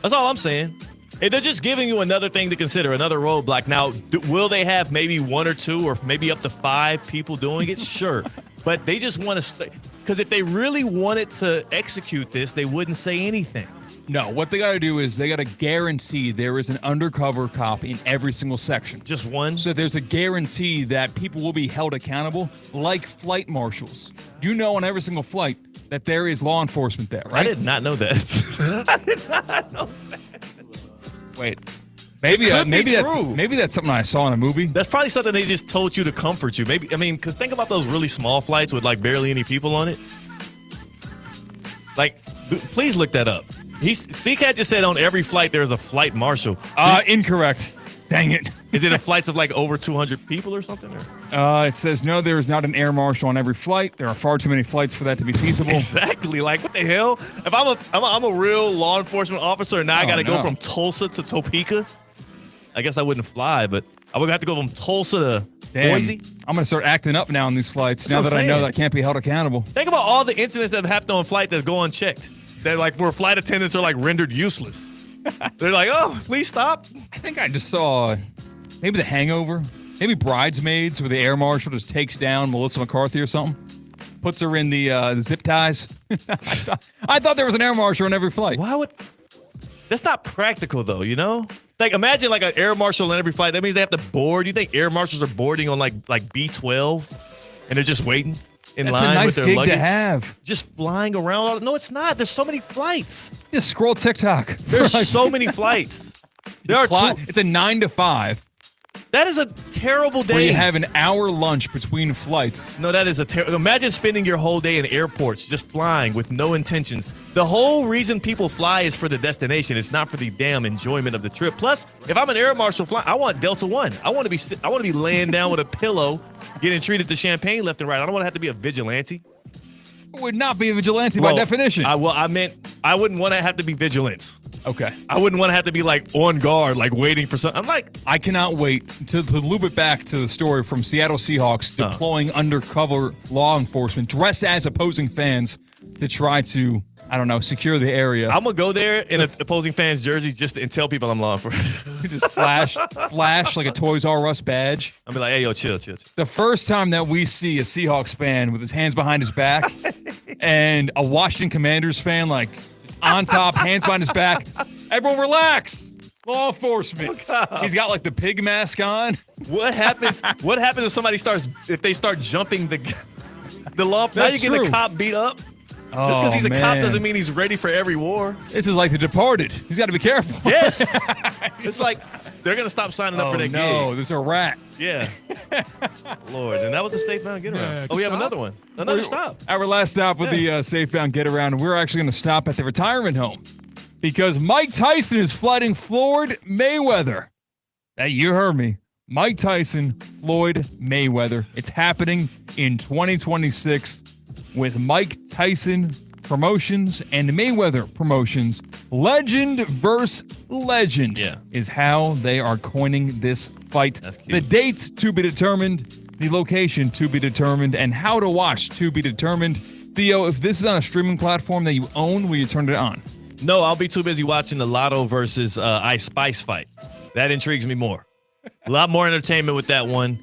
That's all I'm saying. They're just giving you another thing to consider, another roadblock. Now, will they have maybe one or two or maybe up to 5 people doing it? Sure. But they just want to stay. Because if they really wanted to execute this, they wouldn't say anything. No, what they got to do is they got to guarantee there is an undercover cop in every single section. Just one? So there's a guarantee that people will be held accountable like flight marshals. You know on every single flight that there is law enforcement there, right? I did not know that. I did not know that. Wait, maybe true. Maybe that's something I saw in a movie. That's probably something they just told you to comfort you. Maybe, I mean, because think about those really small flights with like barely any people on it. Like, please look that up. C-Cat just said on every flight there's a flight marshal. Incorrect. Dang it. Is it a flights of like over 200 people or something? It says no, there is not an air marshal on every flight. There are far too many flights for that to be feasible. Exactly. Like, what the hell? If I'm a real law enforcement officer and now I got to go from Tulsa to Topeka, I guess I wouldn't fly, but I would have to go from Tulsa to Boise. I'm going to start acting up now on these flights now that I know that I can't be held accountable. Think about all the incidents that have happened on flight that go unchecked. That like where flight attendants are like rendered useless. They're like, oh, please stop. I think I just saw maybe The Hangover, maybe Bridesmaids, where the air marshal just takes down Melissa McCarthy or something, puts her in the zip ties. I thought there was an air marshal on every flight. Why would? That's not practical though, you know? Like imagine like an air marshal on every flight. That means they have to board. You think air marshals are boarding on like B-12 and they're just waiting in line with their luggage? That's a nice gig to have. Just flying around. No, it's not. There's so many flights. Just scroll TikTok. There's so many flights. It's a 9 to 5. That is a terrible day. Where you have an hour lunch between flights. No, that is a terrible. Imagine spending your whole day in airports just flying with no intentions. The whole reason people fly is for the destination. It's not for the damn enjoyment of the trip. Plus, if I'm an air marshal flying, I want Delta One. I want to be laying down with a pillow, getting treated to champagne left and right. I don't want to have to be a vigilante. Would not be a vigilante by definition. I meant I wouldn't want to have to be vigilant. Okay. I wouldn't want to have to be like on guard, like waiting for something. I'm like, I cannot wait to loop it back to the story from Seattle Seahawks deploying undercover law enforcement dressed as opposing fans to try to I don't know, secure the area. I'm going to go there in an opposing fan's jersey and tell people I'm law enforcement. Just flash like a Toys R Us badge. I'll be like, hey, yo, chill. The first time that we see a Seahawks fan with his hands behind his back and a Washington Commanders fan, like, on top, hands behind his back, everyone relax. Law enforcement. He's got, like, the pig mask on. What happens if they start jumping the law? Now you get the cop beat up. Just because he's a cop doesn't mean he's ready for every war. This is like The Departed. He's got to be careful. Yes. It's like they're going to stop signing up for that gig. No, there's a rat. Yeah. Lord. And that was the Safe Bound Get Around. We have another one. Another stop. Our last stop with the Safe Bound Get Around. We're actually going to stop at the retirement home because Mike Tyson is fighting Floyd Mayweather. Hey, you heard me. Mike Tyson, Floyd Mayweather. It's happening in 2026. With Mike Tyson Promotions and Mayweather Promotions. Legend versus legend is how they are coining this fight. The date to be determined, the location to be determined, and how to watch to be determined. Theo, if this is on a streaming platform that you own, will you turn it on? No, I'll be too busy watching the Lotto versus Ice Spice fight. That intrigues me more. A lot more entertainment with that one.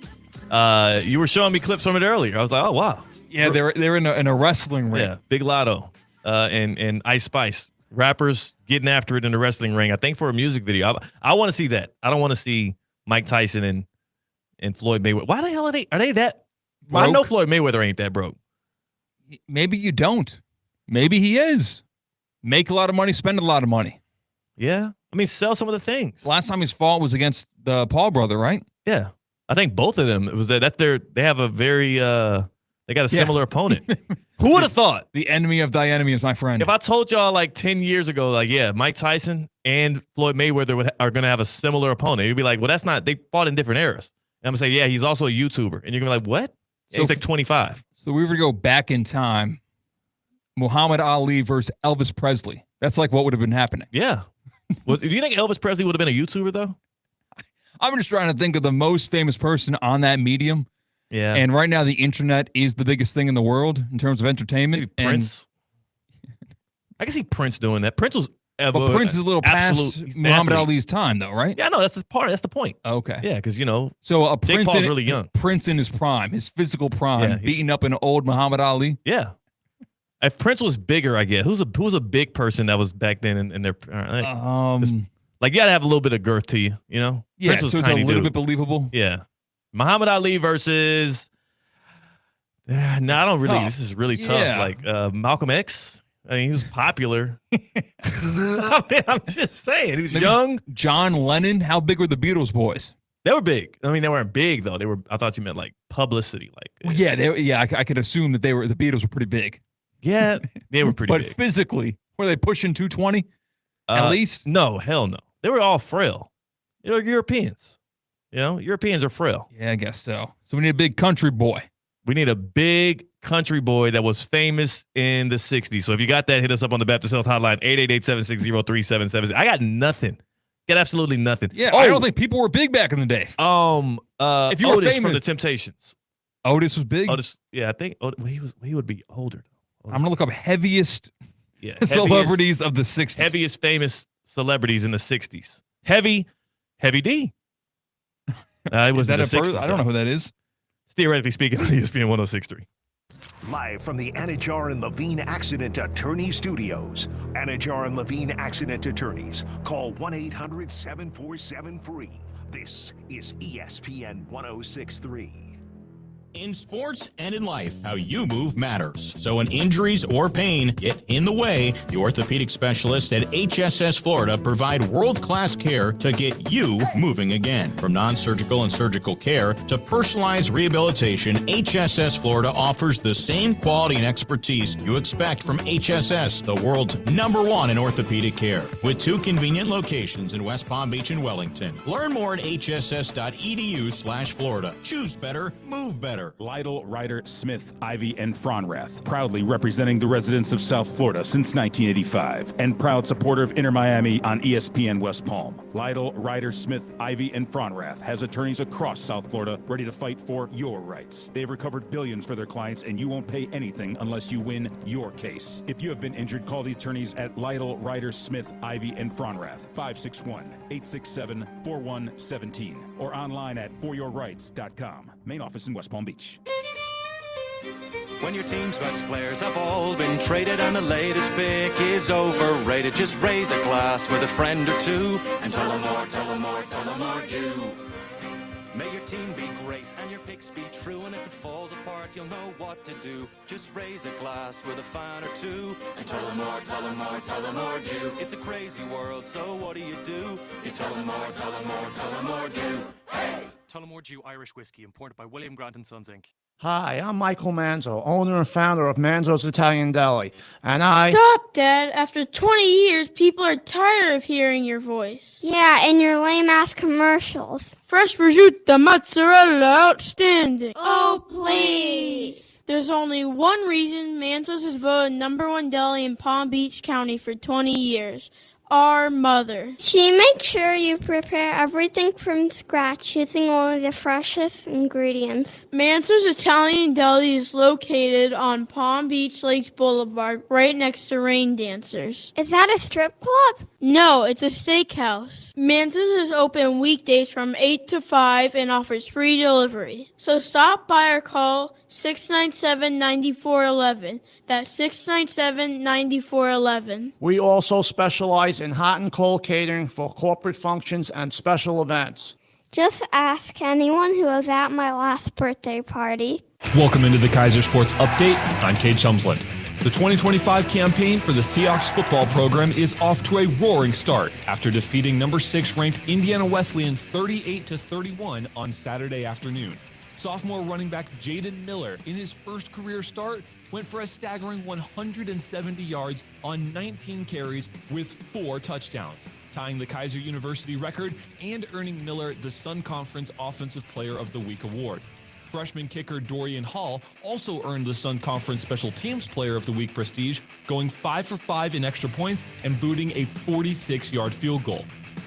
You were showing me clips from it earlier. I was like, oh, wow. Yeah, they're in a wrestling ring. Yeah, Big Lotto and Ice Spice. Rappers getting after it in the wrestling ring. I think for a music video. I want to see that. I don't want to see Mike Tyson and Floyd Mayweather. Why the hell are they that? Well, I know Floyd Mayweather ain't that broke. Maybe you don't. Maybe he is. Make a lot of money, spend a lot of money. Yeah. I mean, sell some of the things. Last time his fought was against the Paul brother, right? Yeah. I think both of them. It was they have a very they got a similar opponent. Who would have thought? The enemy of thy enemy is my friend. If I told y'all like 10 years ago, like, yeah, Mike Tyson and Floyd Mayweather are going to have a similar opponent, you'd be like, well, that's not, they fought in different eras. And I'm going to say, yeah, he's also a YouTuber. And you're going to be like, what? Yeah, he's like 25. So we were to go back in time, Muhammad Ali versus Elvis Presley. That's like what would have been happening. Yeah. Well, do you think Elvis Presley would have been a YouTuber, though? I'm just trying to think of the most famous person on that medium. Yeah. And right now, the internet is the biggest thing in the world in terms of entertainment. Maybe Prince. I can see Prince doing that. Prince was but Prince is a little past Muhammad Ali's time, though, right? Yeah, no, that's the part. That's the point. Okay. Yeah, because, you know, so Jake Paul's really young. Prince in his prime, his physical prime, beating up an old Muhammad Ali. Yeah. If Prince was bigger, I guess. Who's a big person that was back then in their like you gotta have a little bit of girth to you, you know? Yeah, Prince was so it's a little bit believable. Yeah. Muhammad Ali versus I don't really this is really tough. Yeah. Like Malcolm X. I mean, he was popular. I mean, I'm just saying. He was young. John Lennon. How big were the Beatles boys? They were big. I mean, they weren't big though. They were. I thought you meant like publicity. Like, well, yeah, I could assume that the Beatles were pretty big. Yeah, they were pretty big. But physically, were they pushing 220 at least? No, hell no. They were all frail. You know, Europeans. You know, Europeans are frail. Yeah, I guess so. So we need a big country boy. We need a big country boy that was famous in the 60s. So if you got that, hit us up on the Baptist Health Hotline, 888-760-3776. I got nothing. Got absolutely nothing. Yeah, I don't think people were big back in the day. If you Otis from the Temptations. Otis was big? Otis, yeah, I think he would be older. I'm going to look up heaviest celebrities of the 60s. Heaviest famous celebrities in the 60s. Heavy D. It was in the 60s. I don't know who that is. Theoretically speaking, on ESPN 106.3. Live from the Anajar and Levine Accident Attorney Studios. Anajar and Levine Accident Attorneys. Call 1-800-747-FREE. This is ESPN 106.3. In sports and in life, how you move matters. So when injuries or pain get in the way, the orthopedic specialists at HSS Florida provide world-class care to get you moving again. From non-surgical and surgical care to personalized rehabilitation, HSS Florida offers the same quality and expertise you expect from HSS, the world's #1 in orthopedic care. With 2 convenient locations in West Palm Beach and Wellington. Learn more at hss.edu/Florida. Choose better, move better. better. Lytle, Ryder, Smith, Ivy, and Fronrath. Proudly representing the residents of South Florida since 1985. And proud supporter of Inter Miami on ESPN West Palm. Lytle, Ryder, Smith, Ivy, and Fronrath has attorneys across South Florida ready to fight for your rights. They've recovered billions for their clients, and you won't pay anything unless you win your case. If you have been injured, call the attorneys at Lytle, Ryder, Smith, Ivy, and Fronrath. 561-867-4117 or online at foryourrights.com. Main office in West Palm Beach. When your team's best players have all been traded and the latest pick is overrated, just raise a glass with a friend or two and tell them more, tell them more, tell them more do. May your team be great and your picks be true, and if it falls apart, you'll know what to do. Just raise a glass with a fan or two and tell them more, tell them more, tell them more do. It's a crazy world, so what do? You tell them more, tell them more, tell them more do. Hey! Tullamore Dew Irish Whiskey, imported by William Grant & Sons, Inc. Hi, I'm Michael Manzo, owner and founder of Manzo's Italian Deli, and I... Stop, Dad. After 20 years, people are tired of hearing your voice. Yeah, and your lame-ass commercials. Fresh prosciutto, mozzarella, outstanding. Oh, please. There's only one reason Manzo's is voted #1 deli in Palm Beach County for 20 years. Our mother. She makes sure you prepare everything from scratch using only the freshest ingredients. Manzo's Italian Deli is located on Palm Beach Lakes Boulevard, right next to Rain Dancers. Is that a strip club? No, it's a steakhouse. Manzo's is open weekdays from 8 to 5 and offers free delivery. So stop by or call 697-9411. That's 697-9411. We also specialize in hot and cold catering for corporate functions and special events. Just ask anyone who was at my last birthday party. Welcome into the Kaiser Sports Update. I'm Kate Chumsland. The 2025 campaign for the Seahawks football program is off to a roaring start after defeating number 6 ranked Indiana Wesleyan 38-31 on Saturday afternoon. Sophomore running back Jaden Miller, in his first career start, went for a staggering 170 yards on 19 carries with 4 touchdowns, tying the Kaiser University record and earning Miller the Sun Conference Offensive Player of the Week award. Freshman kicker Dorian Hall also earned the Sun Conference Special Teams Player of the Week prestige, going 5 for 5 in extra points and booting a 46-yard field goal.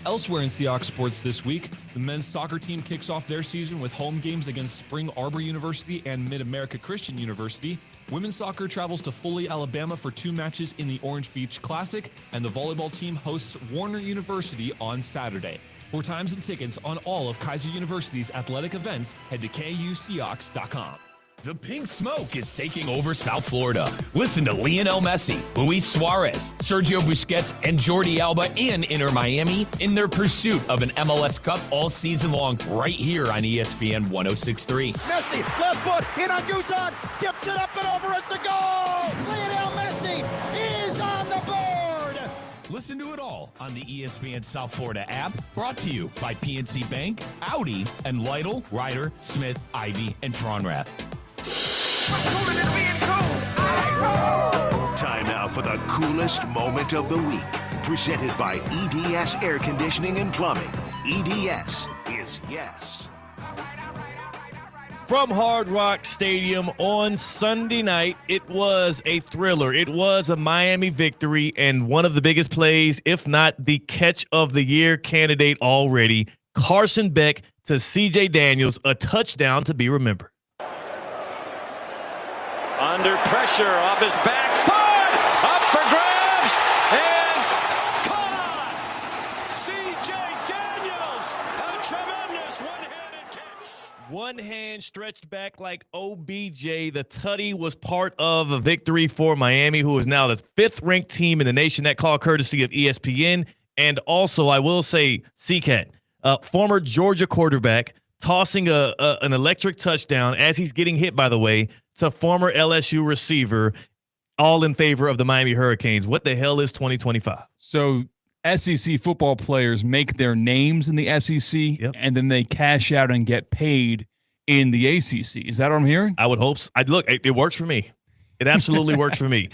Elsewhere in Seahawks sports this week, the men's soccer team kicks off their season with home games against Spring Arbor University and Mid-America Christian University. Women's soccer travels to Foley, Alabama for 2 matches in the Orange Beach Classic, and the volleyball team hosts Warner University on Saturday. For times and tickets on all of Kaiser University's athletic events, head to KUSeahawks.com. The pink smoke is taking over South Florida. Listen to Lionel Messi, Luis Suarez, Sergio Busquets, and Jordi Alba and Inter Miami in their pursuit of an MLS Cup all season long right here on ESPN 106.3. Messi, left foot, in on Guzan, tipped it up and over, it's a goal! Lionel Messi is on the board! Listen to it all on the ESPN South Florida app, brought to you by PNC Bank, Audi, and Lytle, Ryder, Smith, Ivy, and Fronrath. Time now for the coolest moment of the week. Presented by EDS Air Conditioning and Plumbing. EDS is yes. From Hard Rock Stadium on Sunday night, it was a thriller. It was a Miami victory and one of the biggest plays, if not the catch of the year candidate already. Carson Beck to CJ Daniels, a touchdown to be remembered. Under pressure, off his back foot, up for grabs, and caught! C.J. Daniels, a tremendous one-handed catch. One hand stretched back like OBJ. The tutty was part of a victory for Miami, who is now the 5th-ranked team in the nation. That call courtesy of ESPN. And also, I will say, C-Cat, former Georgia quarterback, tossing an electric touchdown as he's getting hit, by the way, to former LSU receiver, all in favor of the Miami Hurricanes. What the hell is 2025? So SEC football players make their names in the SEC, and then they cash out and get paid in the ACC. Is that what I'm hearing? I would hope so. Look, it works for me. It absolutely works for me.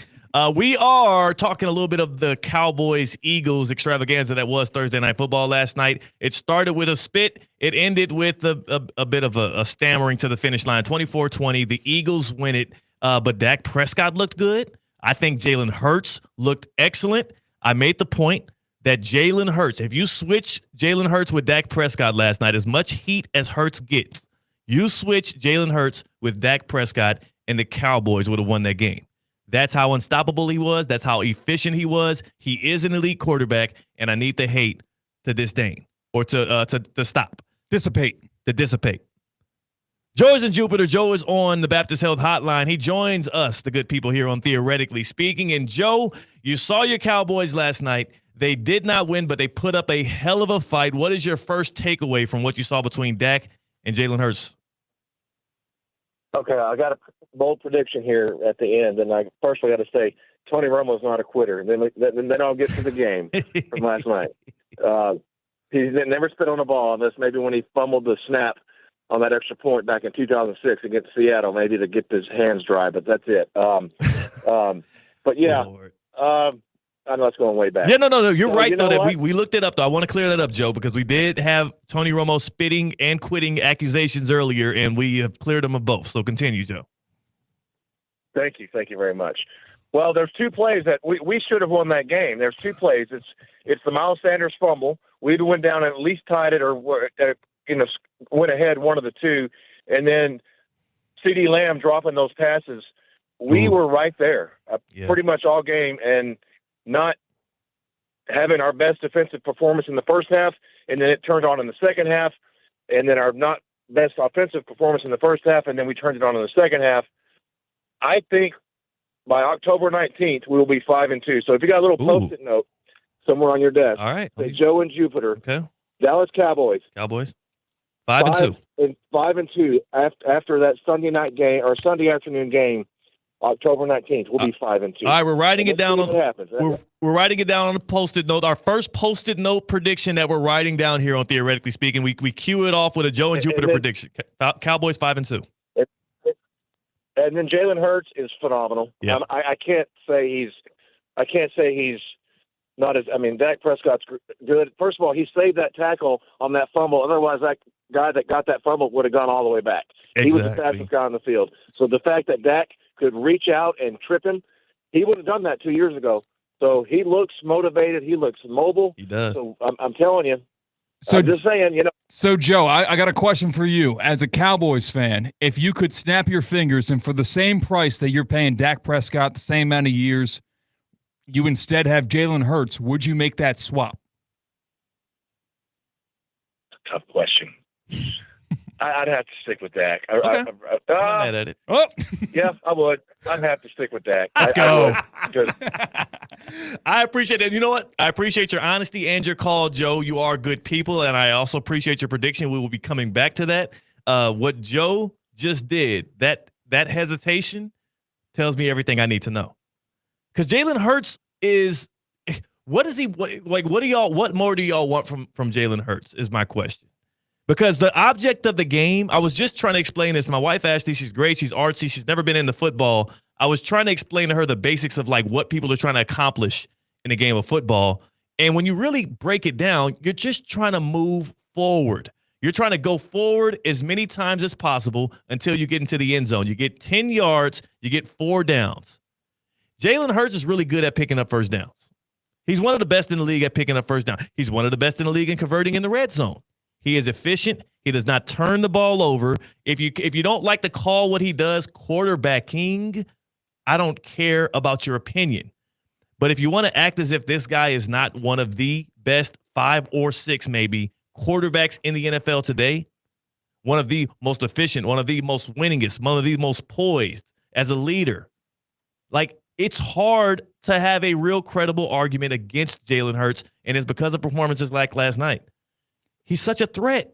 We are talking a little bit of the Cowboys-Eagles extravaganza that was Thursday Night Football last night. It started with a spit. It ended with a bit of a stammering to the finish line. 24-20. The Eagles win it, but Dak Prescott looked good. I think Jalen Hurts looked excellent. I made the point that Jalen Hurts, if you switch Jalen Hurts with Dak Prescott last night, as much heat as Hurts gets, you switch Jalen Hurts with Dak Prescott, and the Cowboys would have won that game. That's how unstoppable he was. That's how efficient he was. He is an elite quarterback, and I need the hate to disdain or to stop. Dissipate. To dissipate. Joe is in Jupiter. Joe is on the Baptist Health Hotline. He joins us, the good people here on Theoretically Speaking. And Joe, you saw your Cowboys last night. They did not win, but they put up a hell of a fight. What is your first takeaway from what you saw between Dak and Jalen Hurts? Okay, I got a bold prediction here at the end, and I got to say Tony Romo's not a quitter. Then I'll get to the game from last night. He never spit on the ball, unless maybe when he fumbled the snap on that extra point back in 2006 against Seattle, maybe to get his hands dry, but that's it. But yeah, I know it's going way back. Yeah, no. You're right, you though, know that what? we looked it up, though. I want to clear that up, Joe, because we did have Tony Romo spitting and quitting accusations earlier, and we have cleared them of both. So continue, Joe. Thank you very much. Well, there's two plays that we should have won that game. There's two plays. It's the Miles Sanders fumble. We'd went down and at least tied it or went ahead one of the two, and then CeeDee Lamb dropping those passes. We were right there pretty much all game, and not having our best defensive performance in the first half, and then it turned on in the second half, and then our not best offensive performance in the first half, and then we turned it on in the second half. I think by October 19th, we will be 5-2. So if you got a little post-it note somewhere on your desk, all right, say Joe and Jupiter, okay, Dallas Cowboys, 5-2, 5-2 after that Sunday night game or Sunday afternoon game. October 19th, we'll be 5-2. All right, we're writing it down. We're writing it down on a Post-it note. Our first Post-it note prediction that we're writing down here on Theoretically Speaking. We cue it off with a Joe and Jupiter prediction. Cowboys 5-2. And then Jalen Hurts is phenomenal. Yeah. I can't say he's not as. I mean, Dak Prescott's good. First of all, he saved that tackle on that fumble. Otherwise, that guy that got that fumble would have gone all the way back. He was the fastest guy on the field. So the fact that Dak could reach out and trip him, he would have done that 2 years ago. So he looks motivated. He looks mobile. He does. So I'm telling you. So I'm just saying, So, Joe, I got a question for you. As a Cowboys fan, if you could snap your fingers and for the same price that you're paying Dak Prescott, the same amount of years, you instead have Jalen Hurts, would you make that swap? Tough question. I'd have to stick with Dak. I'm not mad at it. Oh, yeah, I would. I'd have to stick with Dak. Let's go. I appreciate it. You know what? I appreciate your honesty and your call, Joe. You are good people, and I also appreciate your prediction. We will be coming back to that. What Joe just did, that hesitation tells me everything I need to know. Because Jalen Hurts is – what more do y'all want from Jalen Hurts is my question. Because the object of the game, I was just trying to explain this. My wife, Ashley, she's great. She's artsy. She's never been into football. I was trying to explain to her the basics of like what people are trying to accomplish in a game of football. And when you really break it down, you're just trying to move forward. You're trying to go forward as many times as possible until you get into the end zone. You get 10 yards, you get 4 downs. Jalen Hurts is really good at picking up first downs. He's one of the best in the league at picking up first down. He's one of the best in the league in converting in the red zone. He is efficient. He does not turn the ball over. If you don't like to call what he does quarterbacking, I don't care about your opinion. But if you want to act as if this guy is not one of the best 5 or 6 maybe quarterbacks in the NFL today, one of the most efficient, one of the most winningest, one of the most poised as a leader, like it's hard to have a real credible argument against Jalen Hurts, and it's because of performances like last night. He's such a threat.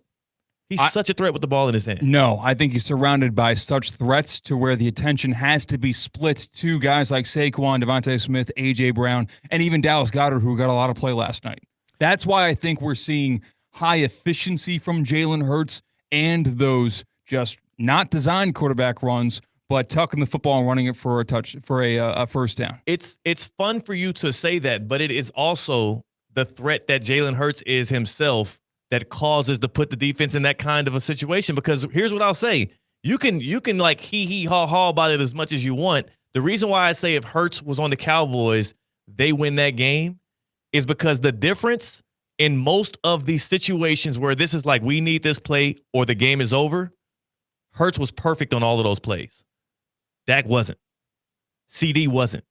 He's such a threat with the ball in his hand. No, I think he's surrounded by such threats to where the attention has to be split to guys like Saquon, Devontae Smith, A.J. Brown, and even Dallas Goedert, who got a lot of play last night. That's why I think we're seeing high efficiency from Jalen Hurts and those just not designed quarterback runs, but tucking the football and running it for a first down. It's fun for you to say that, but it is also the threat that Jalen Hurts is himself that causes to put the defense in that kind of a situation. Because here's what I'll say. You can like hee haw haw about it as much as you want. The reason why I say if Hurts was on the Cowboys, they win that game is because the difference in most of these situations where this is like we need this play or the game is over, Hurts was perfect on all of those plays. Dak wasn't. CD wasn't.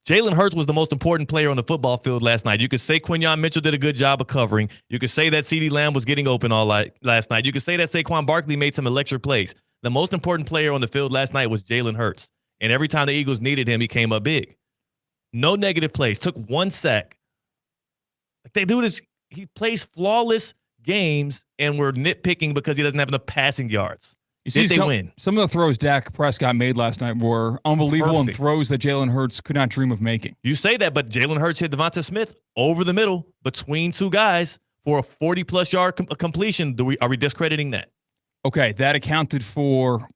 Jalen Hurts was the most important player on the football field last night. You could say Quinyon Mitchell did a good job of covering. You could say that CeeDee Lamb was getting open all last night. You could say that Saquon Barkley made some electric plays. The most important player on the field last night was Jalen Hurts. And every time the Eagles needed him, he came up big. No negative plays. Took one sack. Like they do this. He plays flawless games, and we're nitpicking because he doesn't have enough passing yards. Did they win? Some of the throws Dak Prescott made last night were unbelievable and Perfect. throws that Jalen Hurts could not dream of making. You say that, but Jalen Hurts hit Devonta Smith over the middle between two guys for a 40-plus yard completion. Are we discrediting that? Okay, that accounted for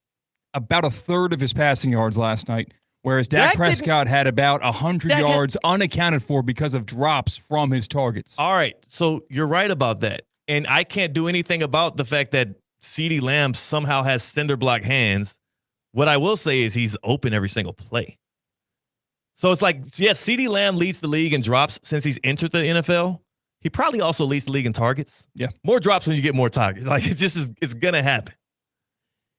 about a third of his passing yards last night, whereas Dak Prescott had about 100 yards unaccounted for because of drops from his targets. All right, so you're right about that. And I can't do anything about the fact that CeeDee Lamb somehow has cinder block hands. What I will say is he's open every single play. So it's like, yes, CeeDee Lamb leads the league in drops since he's entered the NFL. He probably also leads the league in targets. Yeah. More drops when you get more targets. Like it's going to happen.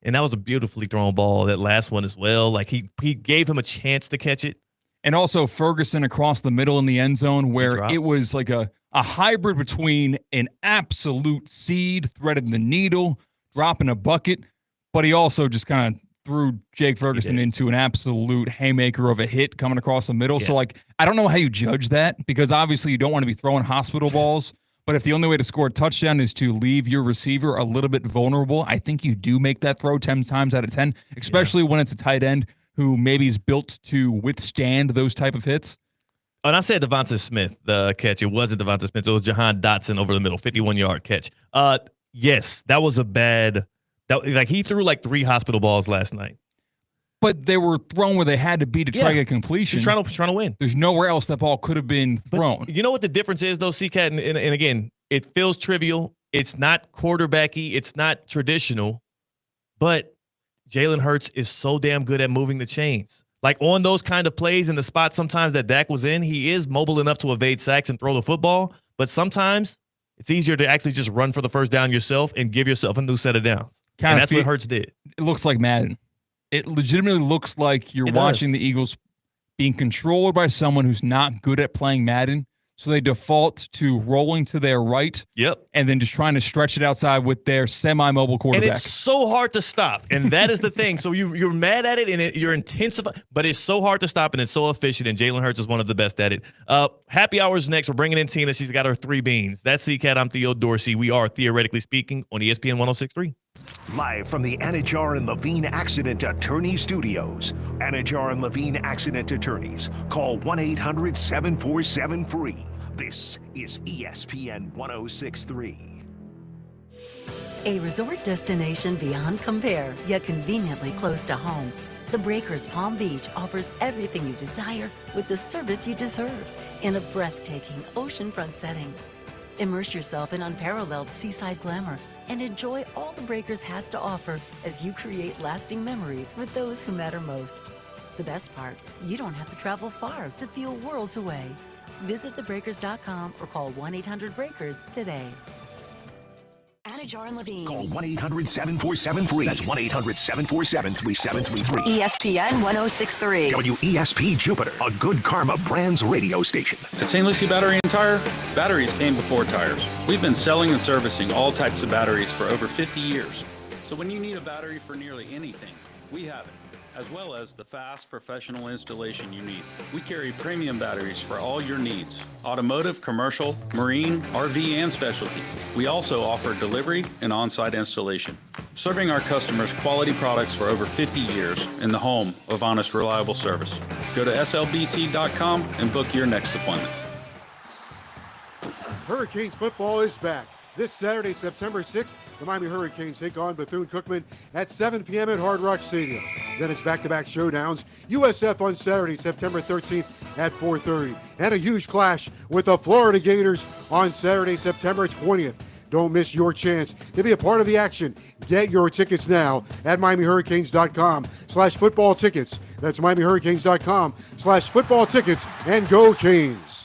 And that was a beautifully thrown ball, that last one as well. Like he gave him a chance to catch it. And also Ferguson across the middle in the end zone where it was like a hybrid between an absolute seed, threading the needle, dropping a bucket, but he also just kind of threw Jake Ferguson into an absolute haymaker of a hit coming across the middle. Yeah. So, like, I don't know how you judge that because obviously you don't want to be throwing hospital balls, but if the only way to score a touchdown is to leave your receiver a little bit vulnerable, I think you do make that throw 10 times out of 10, especially when it's a tight end who maybe is built to withstand those type of hits. And I said Devonta Smith, the catch. It wasn't Devonta Smith. It was Jahan Dotson over the middle, 51-yard catch. Yes, that was a bad like he threw like 3 hospital balls last night. But they were thrown where they had to be to try to get completion. He's trying to win. There's nowhere else that ball could have been thrown. But you know what the difference is, though, C-Cat? And again, it feels trivial. It's not quarterbacky. It's not traditional. But Jalen Hurts is so damn good at moving the chains. Like on those kind of plays in the spot sometimes that Dak was in, he is mobile enough to evade sacks and throw the football. But sometimes it's easier to actually just run for the first down yourself and give yourself a new set of downs. And that's what Hurts did. It looks like Madden. It legitimately looks like you're watching the Eagles being controlled by someone who's not good at playing Madden. So they default to rolling to their right. Yep. And then just trying to stretch it outside with their semi-mobile quarterback. And it's so hard to stop. And that is the thing. So you're mad at it and you're intensifying, but it's so hard to stop and it's so efficient. And Jalen Hurts is one of the best at it. Happy hours next. We're bringing in Tina. She's got her 3 beans. That's C-Cat. I'm Theo Dorsey. We are Theoretically Speaking on ESPN 106.3. Live from the Anajar and Levine Accident Attorney Studios. Anajar and Levine Accident Attorneys. Call 1-800-747-FREE. This is ESPN 106.3. A resort destination beyond compare, yet conveniently close to home. The Breakers Palm Beach offers everything you desire with the service you deserve in a breathtaking oceanfront setting. Immerse yourself in unparalleled seaside glamour and enjoy all the Breakers has to offer as you create lasting memories with those who matter most. The best part, you don't have to travel far to feel worlds away. Visit thebreakers.com or call 1-800-BREAKERS today. Anajar and Levine. Call 1-800-747-FREE. That's 1-800-747-3733. ESPN 106.3. WESP Jupiter, a Good Karma Brands radio station. At St. Lucie Battery and Tire, batteries came before tires. We've been selling and servicing all types of batteries for over 50 years. So when you need a battery for nearly anything, we have it, as well as the fast professional installation you need. We carry premium batteries for all your needs: automotive, commercial, marine, RV, and specialty. We also offer delivery and on-site installation, serving our customers quality products for over 50 years in the home of honest, reliable service. Go to slbt.com and book your next appointment. Hurricanes football is back. This Saturday, September 6th, the Miami Hurricanes take on Bethune-Cookman at 7 p.m. at Hard Rock Stadium. Then it's back-to-back showdowns. USF on Saturday, September 13th at 4:30. And a huge clash with the Florida Gators on Saturday, September 20th. Don't miss your chance to be a part of the action. Get your tickets now at MiamiHurricanes.com/football tickets. That's MiamiHurricanes.com/football tickets, and go Canes.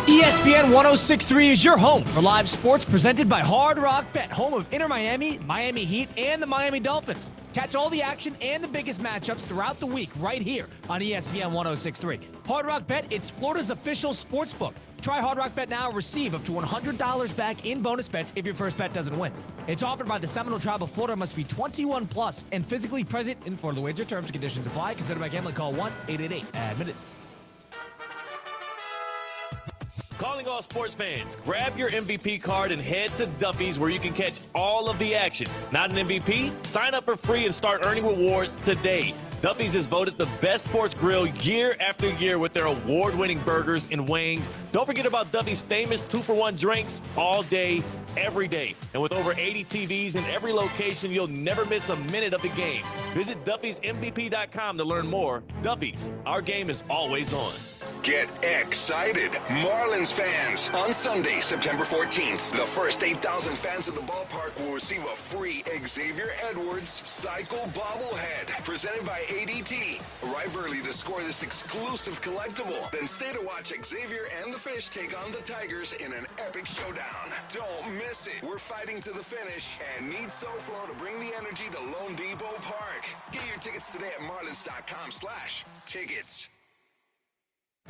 ESPN 106.3 is your home for live sports presented by Hard Rock Bet, home of Inter Miami, Miami Heat, and the Miami Dolphins. Catch all the action and the biggest matchups throughout the week right here on ESPN 106.3. Hard Rock Bet, it's Florida's official sports book. Try Hard Rock Bet now and receive up to $100 back in bonus bets if your first bet doesn't win. It's offered by the Seminole Tribe of Florida, must be 21 plus and physically present in Florida. Wager terms and conditions apply. Considered by gambling. Call 1-888-ADMITTED. Calling all sports fans, grab your MVP card and head to Duffy's where you can catch all of the action. Not an MVP? Sign up for free and start earning rewards today. Duffy's is voted the best sports grill year after year with their award-winning burgers and wings. Don't forget about Duffy's famous 2-for-1 drinks all day, every day. And with over 80 TVs in every location, you'll never miss a minute of the game. Visit Duffy'sMVP.com to learn more. Duffy's, our game is always on. Get excited, Marlins fans. On Sunday, September 14th, the first 8,000 fans of the ballpark will receive a free Xavier Edwards Cycle bobblehead presented by ADT. Arrive early to score this exclusive collectible. Then stay to watch Xavier and the Fish take on the Tigers in an epic showdown. Don't miss it. We're fighting to the finish and need SoFlo to bring the energy to Lone Depot Park. Get your tickets today at marlins.com/tickets.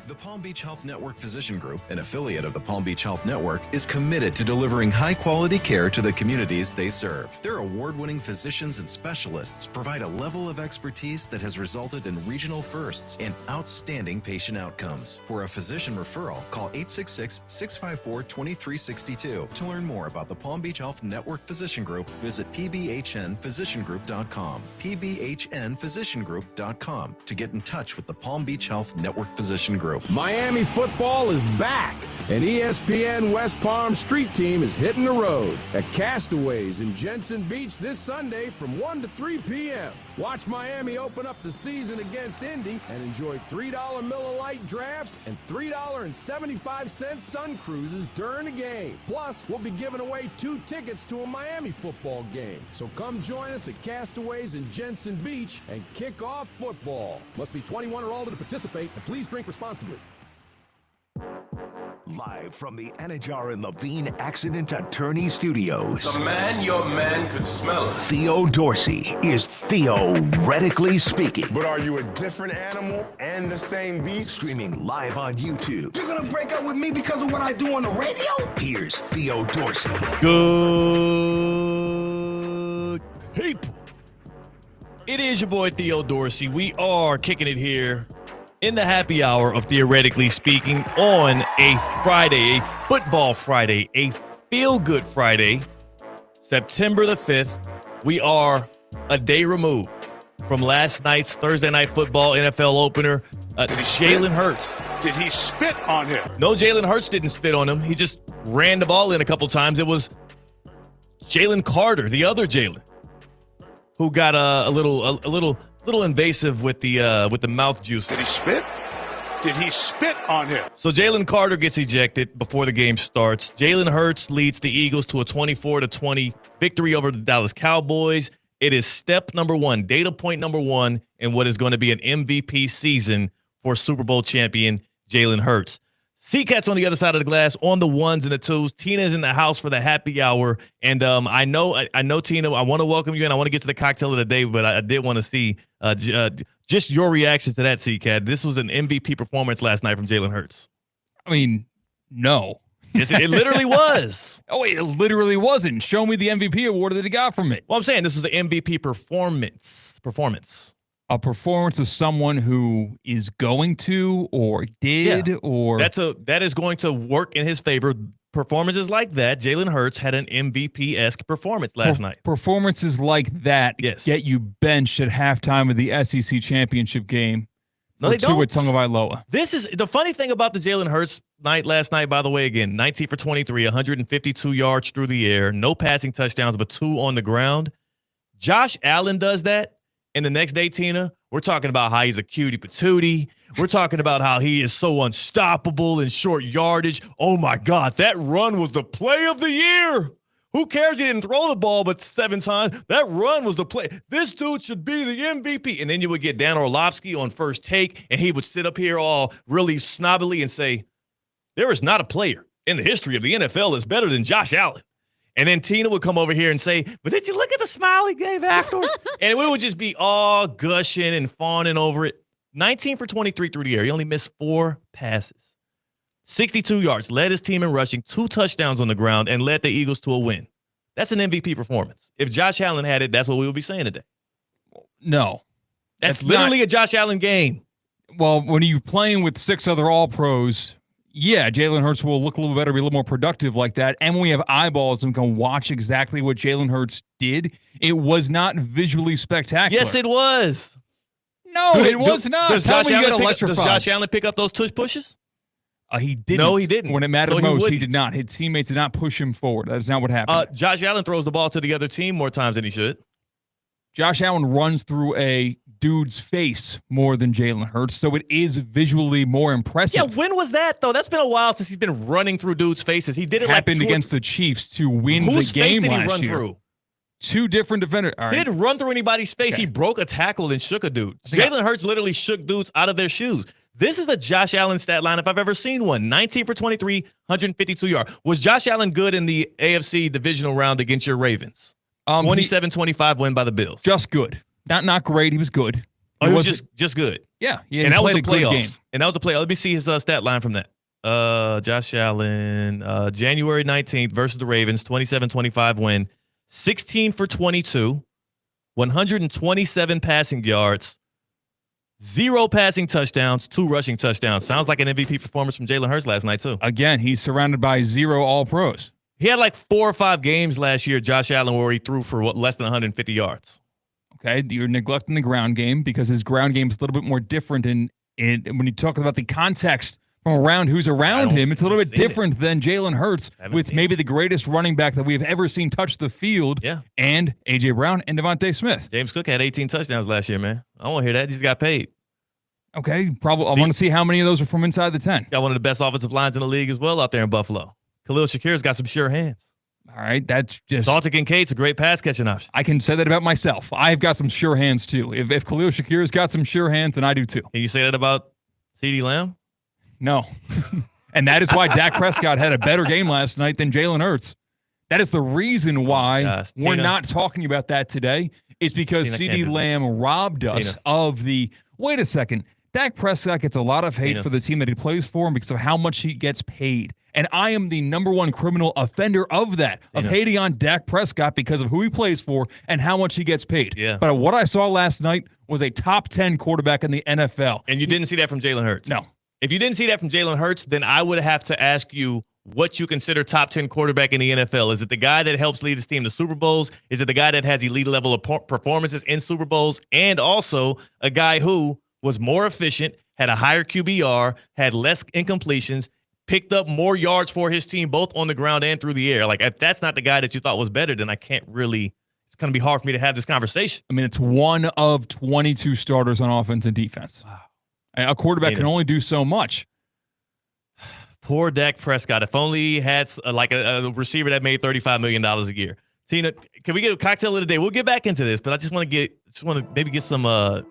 The Palm Beach Health Network Physician Group, an affiliate of the Palm Beach Health Network, is committed to delivering high-quality care to the communities they serve. Their award-winning physicians and specialists provide a level of expertise that has resulted in regional firsts and outstanding patient outcomes. For a physician referral, call 866-654-2362. To learn more about the Palm Beach Health Network Physician Group, visit pbhnphysiciangroup.com, pbhnphysiciangroup.com, to get in touch with the Palm Beach Health Network Physician Group. Miami football is back, and ESPN West Palm Street Team is hitting the road at Castaways in Jensen Beach this Sunday from 1 to 3 p.m. Watch Miami open up the season against Indy and enjoy $3 Miller Lite drafts and $3.75 Sun Cruises during the game. Plus, we'll be giving away 2 tickets to a Miami football game. So come join us at Castaways in Jensen Beach and kick off football. Must be 21 or older to participate, and please drink responsibly. Live from the Anajar and Levine Accident Attorney Studios. The man your man could smell it. Theo Dorsey is theoretically speaking. But are you a different animal and the same beast? Streaming live on YouTube. You're gonna break up with me because of what I do on the radio? Here's Theo Dorsey. Good people. It is your boy Theo Dorsey. We are kicking it here in the happy hour of Theoretically Speaking on a Friday, a football Friday, a feel-good Friday, September the 5th. We are a day removed from last night's Thursday Night Football NFL opener. Jalen Hurts. Did he spit on him? No, Jalen Hurts didn't spit on him. He just ran the ball in a couple times. It was Jalen Carter, the other Jalen, who got a little invasive with the mouth juice. Did he spit? Did he spit on him? So Jalen Carter gets ejected before the game starts. Jalen Hurts leads the Eagles to a 24-20 victory over the Dallas Cowboys. It is step number 1, data point number 1 in what is going to be an MVP season for Super Bowl champion Jalen Hurts. C-Cat's on the other side of the glass, on the ones and the twos. Tina's in the house for the happy hour. And I know, Tina, I want to welcome you, and I want to get to the cocktail of the day, but I did want to see just your reaction to that, C-Cat. This was an MVP performance last night from Jalen Hurts. I mean, no. Yes, it literally was. Oh, it literally wasn't. Show me the MVP award that he got from it. Well, I'm saying this was the MVP performance. A performance of someone who is going to or did or that is going to work in his favor. Performances like that, Jalen Hurts had an MVP-esque performance last night. Performances like that yes. Get you benched at halftime of the SEC championship game No, they don't. With Tagovailoa. This is the funny thing about the Jalen Hurts night last night, by the way, again, 19 for 23, 152 yards through the air, no passing touchdowns, but 2 on the ground. Josh Allen does that. And the next day, Tina, we're talking about how he's a cutie patootie. We're talking about how he is so unstoppable in short yardage. Oh, my God, that run was the play of the year. Who cares he didn't throw the ball but 7 times? That run was the play. This dude should be the MVP. And then you would get Dan Orlovsky on First Take, and he would sit up here all really snobbily and say, there is not a player in the history of the NFL that's better than Josh Allen. And then Tina would come over here and say, but did you look at the smile he gave afterwards? And we would just be all gushing and fawning over it. 19 for 23 through the air. He only missed 4 passes. 62 yards, led his team in rushing, 2 touchdowns on the ground, and led the Eagles to a win. That's an MVP performance. If Josh Allen had it, that's what we would be saying today. No. That's literally a Josh Allen game. Well, when you're playing with 6 other All-Pros, yeah, Jalen Hurts will look a little better, be a little more productive like that. And when we have eyeballs and can watch exactly what Jalen Hurts did, it was not visually spectacular. Yes, it was. No, it was not. Does Josh Allen pick up those tush pushes? He didn't. No, he didn't. When it mattered most, he did not. His teammates did not push him forward. That is not what happened. Josh Allen throws the ball to the other team more times than he should. Josh Allen runs through a dude's face more than Jalen Hurts, so it is visually more impressive. Yeah, when was that, though? That's been a while since he's been running through dudes' faces. He did it happened against the Chiefs to win the game last year. Through? 2 different defenders. All right. He didn't run through anybody's face. Okay. He broke a tackle and shook a dude. Jalen Hurts literally shook dudes out of their shoes. This is a Josh Allen stat line if I've ever seen one. 19 for 23, 152 yards. Was Josh Allen good in the AFC divisional round against your Ravens? 27-25 win by the Bills. Just good. Not great. He was good. He was just good. Yeah. And that was the playoffs. And that was the playoff. Let me see his stat line from that. Josh Allen, January 19th versus the Ravens, 27-25 win. 16 for 22, 127 passing yards, 0 passing touchdowns, 2 rushing touchdowns. Sounds like an MVP performance from Jalen Hurts last night, too. Again, he's surrounded by 0 All-Pros. He had like 4 or 5 games last year, Josh Allen, where he threw for less than 150 yards. Okay, you're neglecting the ground game because his ground game is a little bit more different. And when you talk about the context from around who's around him, it's a little bit different than Jalen Hurts with maybe the greatest running back that we've ever seen touch the field, and A.J. Brown and Devontae Smith. James Cook had 18 touchdowns last year, man. I don't want to hear that. He just got paid. Okay, probably. I want to see how many of those are from inside the 10. Got one of the best offensive lines in the league as well out there in Buffalo. Khalil Shakir's got some sure hands. All right, that's just... Dalton Kincaid's a great pass-catching option. I can say that about myself. I've got some sure hands, too. If Khalil Shakir's got some sure hands, then I do, too. Can you say that about CeeDee Lamb? No. And that is why Dak Prescott had a better game last night than Jalen Hurts. That is the reason why we're not talking about that today, is because CeeDee Lamb robbed us of the... Wait a second. Dak Prescott gets a lot of hate for the team that he plays for because of how much he gets paid. And I am the #1 criminal offender of that, of hating on Dak Prescott because of who he plays for and how much he gets paid. Yeah. But what I saw last night was a top 10 quarterback in the NFL. And you didn't see that from Jalen Hurts? No. If you didn't see that from Jalen Hurts, then I would have to ask you what you consider top 10 quarterback in the NFL. Is it the guy that helps lead his team to Super Bowls? Is it the guy that has elite level of performances in Super Bowls? And also a guy who was more efficient, had a higher QBR, had less incompletions, picked up more yards for his team, both on the ground and through the air. Like, if that's not the guy that you thought was better, then I can't really – it's going to be hard for me to have this conversation. I mean, it's one of 22 starters on offense and defense. Wow. A quarterback can only do so much. Poor Dak Prescott. If only he had a receiver that made $35 million a year. Tina, can we get a cocktail of the day? We'll get back into this, but I just want to maybe get some I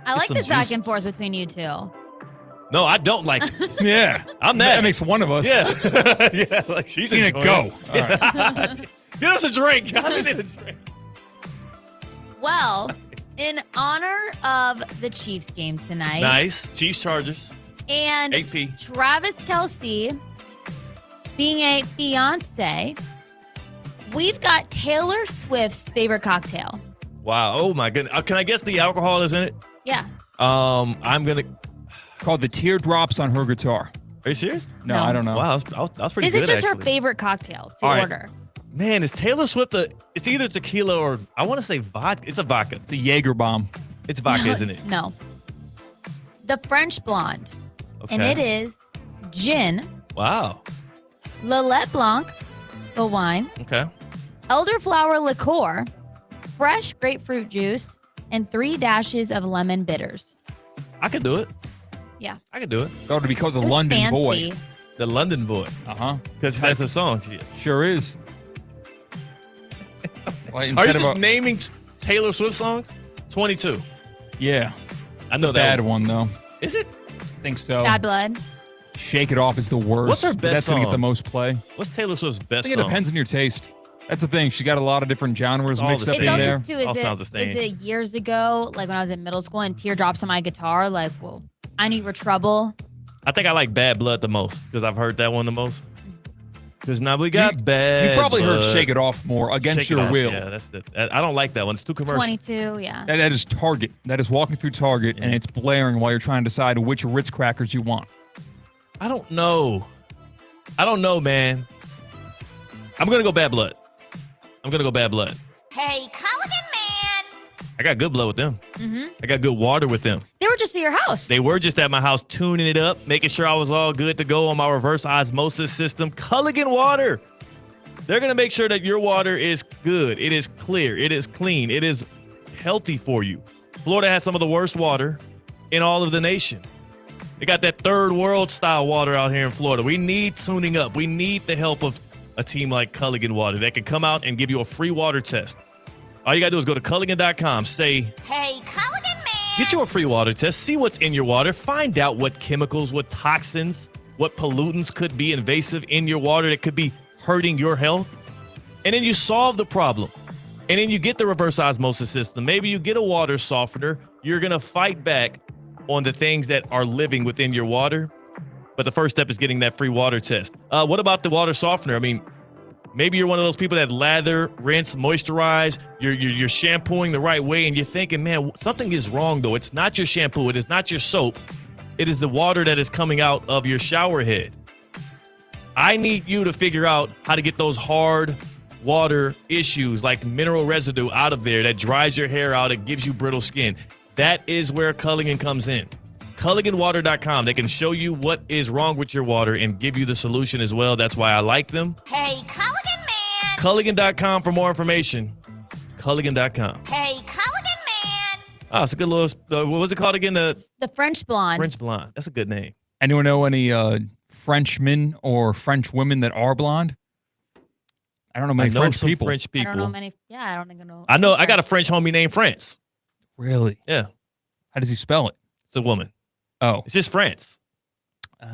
like this juices. back and forth between you two. No, I don't like it. Yeah. I'm mad. That makes one of us. Yeah. Yeah, like she's Tina, enjoying go. it. All right. Get us a drink. I need a drink. Well, in honor of the Chiefs game tonight. Nice. Chiefs Chargers. And AP. Travis Kelce being a fiance, we've got Taylor Swift's favorite cocktail. Wow. Oh my goodness. Can I guess the alcohol is in it? Yeah. I'm gonna called the teardrops on her guitar. Are you serious? No, I don't know. Wow, that was pretty Is good. it just actually. her favorite cocktail to All order? Man, is Taylor Swift it's either tequila or I want to say vodka. It's a vodka. The Jaeger bomb. It's vodka, isn't it? No. The French Blonde. And it is gin, Wow. Lillet Blanc, the wine, Okay. elderflower liqueur, fresh grapefruit juice, and 3 dashes of lemon bitters. I could do it. Yeah. I could do it. That would be called the It's London fancy. Boy. The London Boy. Uh-huh. Because that's a song. Yeah. Sure is. Well, Are you instead of just a- naming Taylor Swift songs? 22. Yeah. I know The that bad one, though. Is it? I think so. Bad Blood. Shake It Off is the worst. What's her but best That's going to get the song? most play. What's Taylor Swift's I best think it song? depends on your taste. That's the thing. She got a lot of different genres It's all mixed the up same. in It's there. also, too, All sounds the is same. it years ago, like when I was in middle school and teardrops on my guitar, like, whoa, I Knew You Were Trouble. I think I like Bad Blood the most because I've heard that one the most. Because now we got Bad You probably Blood. heard Shake It Off more, Against Shake It Your Off. Will. Yeah, I don't like that one. It's too commercial. 22, yeah. That is Target. That is walking through Target, and it's blaring while you're trying to decide which Ritz crackers you want. I don't know. I don't know, man. I'm going to go Bad Blood. Hey, Culligan Man. I got good blood with them. Mm-hmm. I got good water with them. They were just at your house. They were just at my house tuning it up, making sure I was all good to go on my reverse osmosis system. Culligan Water. They're going to make sure that your water is good. It is clear. It is clean. It is healthy for you. Florida has some of the worst water in all of the nation. They got that third world style water out here in Florida. We need tuning up. We need the help of a team like Culligan Water that can come out and give you a free water test. All you got to do is go to Culligan.com, say, Hey, Culligan Man. get you a free water test, see what's in your water, find out what chemicals, what toxins, what pollutants could be invasive in your water that could be hurting your health. And then you solve the problem. And then you get the reverse osmosis system. Maybe you get a water softener. You're going to fight back on the things that are living within your water. But the first step is getting that free water test. What about the water softener? I mean, maybe you're one of those people that lather, rinse, moisturize. You're shampooing the right way, and you're thinking, man, something is wrong, though. It's not your shampoo. It is not your soap. It is the water that is coming out of your shower head. I need you to figure out how to get those hard water issues like mineral residue out of there that dries your hair out. It gives you brittle skin. That is where Culligan comes in. CulliganWater.com. They can show you what is wrong with your water and give you the solution as well. That's why I like them. Hey, Culligan Man. Culligan.com for more information. Culligan.com. Hey, Culligan Man. Oh, it's a good little, what was it called again? The The French Blonde. French Blonde. That's a good name. Anyone know any Frenchmen or French women that are blonde? I don't know many I know French some people. French people. I don't know many. Yeah, I don't think I know. I know. I got a French homie named France. Really? Yeah. How does he spell it? It's a woman. Oh. It's just France. Oh.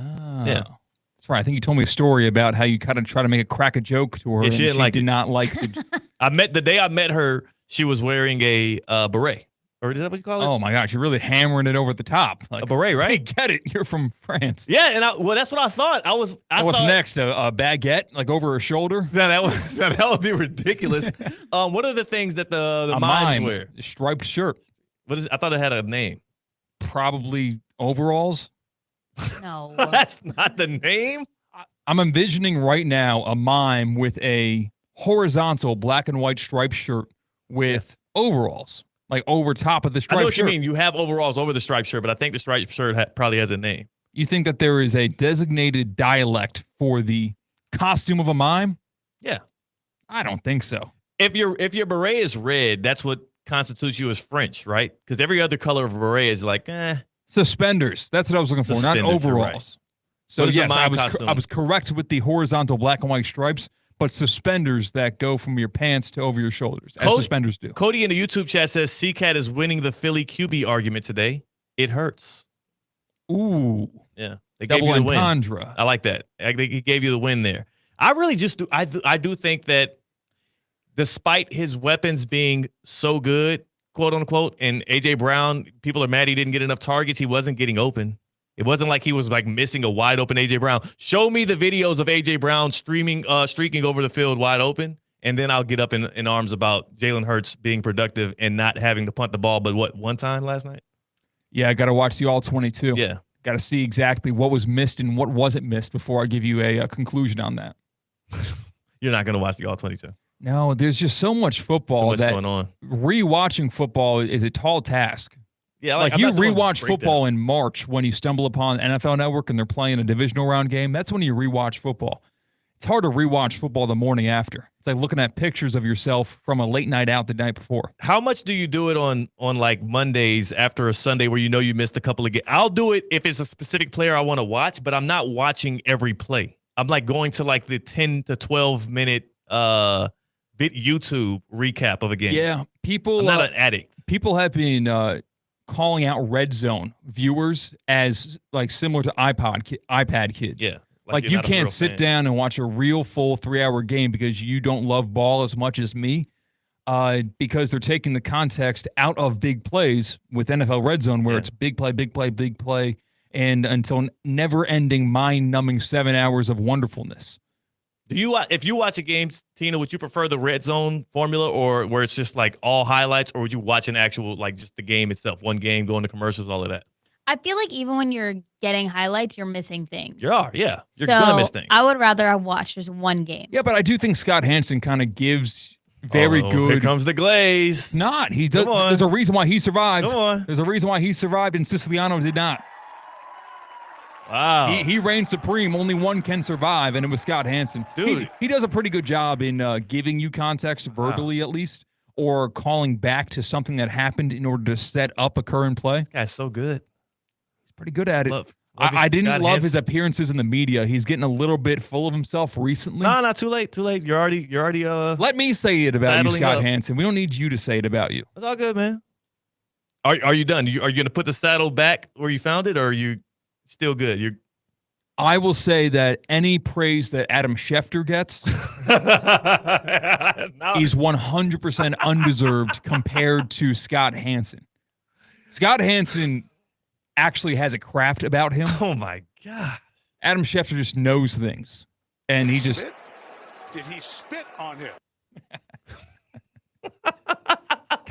Yeah. That's right. I think you told me a story about how you kind of try to make a crack a joke to her. Yeah, and she didn't like did it. not like the. The day I met her, she was wearing a beret. Or is that what you call it? Oh my gosh, you're really hammering it over the top. Like, a beret, right? Hey, get it. You're from France. Yeah, and that's what I thought. I So thought, what's next? A baguette, like over her shoulder? No, that would be ridiculous. What are the things that the A mimes mime, wear? a striped shirt. What is? I thought it had a name. Probably overalls. No. That's not the name. I'm envisioning right now a mime with a horizontal black and white striped shirt with overalls, like over top of the I striped know what shirt. you mean. You have overalls over the striped shirt, but I think the striped shirt probably has a name. You think that there is a designated dialect for the costume of a mime? Yeah. I don't think so. If your beret is red, that's what constitutes you as French, right? Because every other color of a beret is like, Suspenders. That's what I was looking for, not Suspenders, you're overalls. right. So What is a yes, mime costume? I was correct with the horizontal black and white stripes, but suspenders that go from your pants to over your shoulders, as suspenders do. Cody in the YouTube chat says CCAT is winning the Philly QB argument today. It hurts. Ooh. Yeah. They Double gave you the win. entendre. I like that. I think he gave you the win there. I really just do. I do think that despite his weapons being so good, quote unquote, and A.J. Brown, people are mad he didn't get enough targets. He wasn't getting open. It wasn't like he was like missing a wide open A.J. Brown. Show me the videos of A.J. Brown streaking over the field wide open, and then I'll get up in arms about Jalen Hurts being productive and not having to punt the ball. But one time last night? Yeah, I got to watch the all 22. Yeah. Got to see exactly what was missed and what wasn't missed before I give you a conclusion on that. You're not going to watch the all 22. No, there's just so much football So much that going on. rewatching football is a tall task. Yeah, like I'm you not doing rewatch breakdown. football in March when you stumble upon NFL Network and they're playing a divisional round game. That's when you rewatch football. It's hard to rewatch football the morning after. It's like looking at pictures of yourself from a late night out the night before. How much do you do it on like Mondays after a Sunday where you know you missed a couple of games? I'll do it if it's a specific player I want to watch, but I'm not watching every play. I'm like going to like the 10 to 12 minute YouTube recap of a game. Yeah, people. I'm not an addict. People have been calling out red zone viewers as like similar to iPad kids. Yeah. Like you're you not a can't real sit fan. down and watch a real full 3-hour game because you don't love ball as much as me. Because they're taking the context out of big plays with NFL Red Zone, where it's big play, big play, big play, and until never-ending, mind-numbing 7 hours of wonderfulness. If you watch a game, Tina, would you prefer the red zone formula or where it's just like all highlights, or would you watch an actual like just the game itself, one game, going to commercials, all of that? I feel like even when you're getting highlights, you're missing things. You're gonna miss things. I would rather have watched just one game. Yeah, but I do think Scott Hansen kind of gives very good. Here comes the glaze. Not. He does. Come on. There's a reason why he survived. Come on. There's a reason why he survived and Siciliano did not. Wow. He reigned supreme. Only one can survive, and it was Scott Hansen. Dude. He does a pretty good job in giving you context verbally, at least, or calling back to something that happened in order to set up a current play. This guy's so good. He's pretty good at it. Love I didn't Scott love his Hansen. appearances in the media. He's getting a little bit full of himself recently. No, not too late. Too late. You're already. Let me say it about you, Battling Scott up. Hansen. We don't need you to say it about you. It's all good, man. Are you done? Are you going to put the saddle back where you found it, or are you still good? I will say that any praise that Adam Schefter gets is 100% undeserved compared to Scott Hansen. Scott Hansen actually has a craft about him. Oh, my God. Adam Schefter just knows things. And he just... Did he spit on him?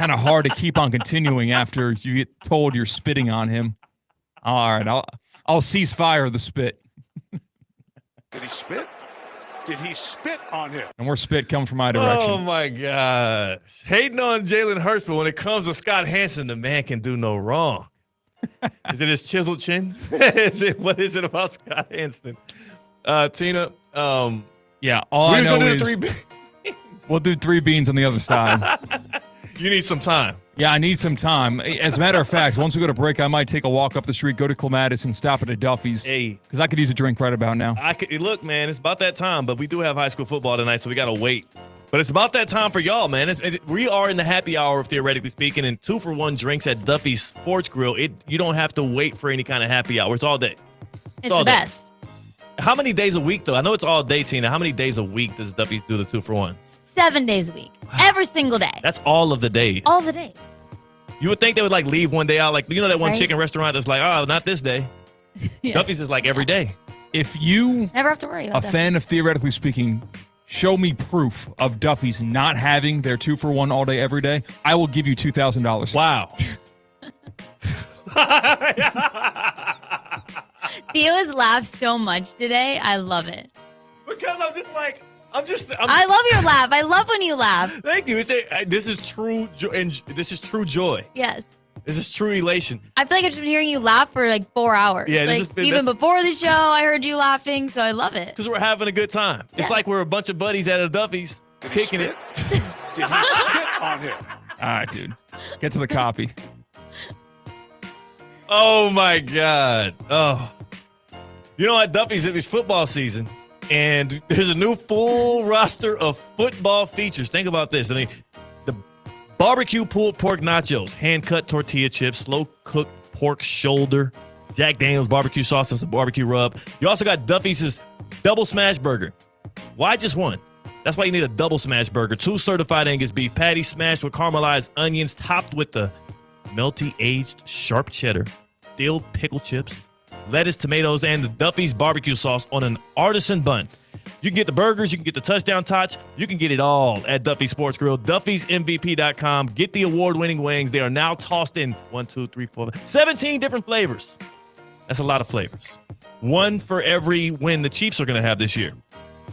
kind of hard to keep on continuing after you get told you're spitting on him. All right, I'll cease fire the spit. Did he spit? Did he spit on him? And more spit coming from my direction. Oh, my gosh. Hating on Jalen Hurts, but when it comes to Scott Hansen, the man can do no wrong. Is it his chiseled chin? What is it about Scott Hansen? Tina, yeah, all I know is three beans. We'll do 3 beans on the other side. You need some time. Yeah, I need some time. As a matter of fact, once we go to break, I might take a walk up the street, go to Clematis, and stop at a Duffy's. Hey. Because I could use a drink right about now. Look, man, it's about that time, but we do have high school football tonight, so we got to wait. But it's about that time for y'all, man. We are in the happy hour, theoretically speaking, and 2-for-1 drinks at Duffy's Sports Grill. You don't have to wait for any kind of happy hour. It's all day. It's the best. How many days a week, though? I know it's all day, Tina. How many days a week does Duffy's do the 2-for-1? 7 days a week. Every single day. That's all of the days. All the days. You would think they would like leave one day out, like that one Right. chicken restaurant that's like, oh, not this day. Yeah. Duffy's is like every day. If you, Never have to worry about a that. fan of Theoretically Speaking, show me proof of Duffy's not having their 2-for-1 all day, every day, I will give you $2,000. Wow. Theo has laughed so much today. I love it. Because I'm just like, I love your laugh. I love when you laugh. Thank you. This is true, and this is true joy. Yes. This is true elation. I feel like I've been hearing you laugh for like 4 hours. Yeah, this like, has been- even that's- before the show, I heard you laughing, so I love it. Because we're having a good time. It's like we're a bunch of buddies at a Duffy's kicking it. Did he spit on him? All right, dude. Get to the copy. Oh my God. Oh. You know what? Duffy's it's football season, and there's a new full roster of football features. Think about this. I mean, the barbecue pulled pork nachos, hand-cut tortilla chips, slow-cooked pork shoulder, Jack Daniels barbecue sauce as a barbecue rub. You also got Duffy's double smash burger. Why just one? That's why you need a double smash burger. 2 certified Angus beef patties smashed with caramelized onions, topped with the melty aged sharp cheddar, dill pickle chips, lettuce, tomatoes, and the Duffy's barbecue sauce on an artisan bun. You can get the burgers, you can get the touchdown tots, you can get it all at Duffy's Sports Grill, Duffy'sMVP.com. Get the award-winning wings. They are now tossed in 17 different flavors. That's a lot of flavors. One for every win the Chiefs are going to have this year.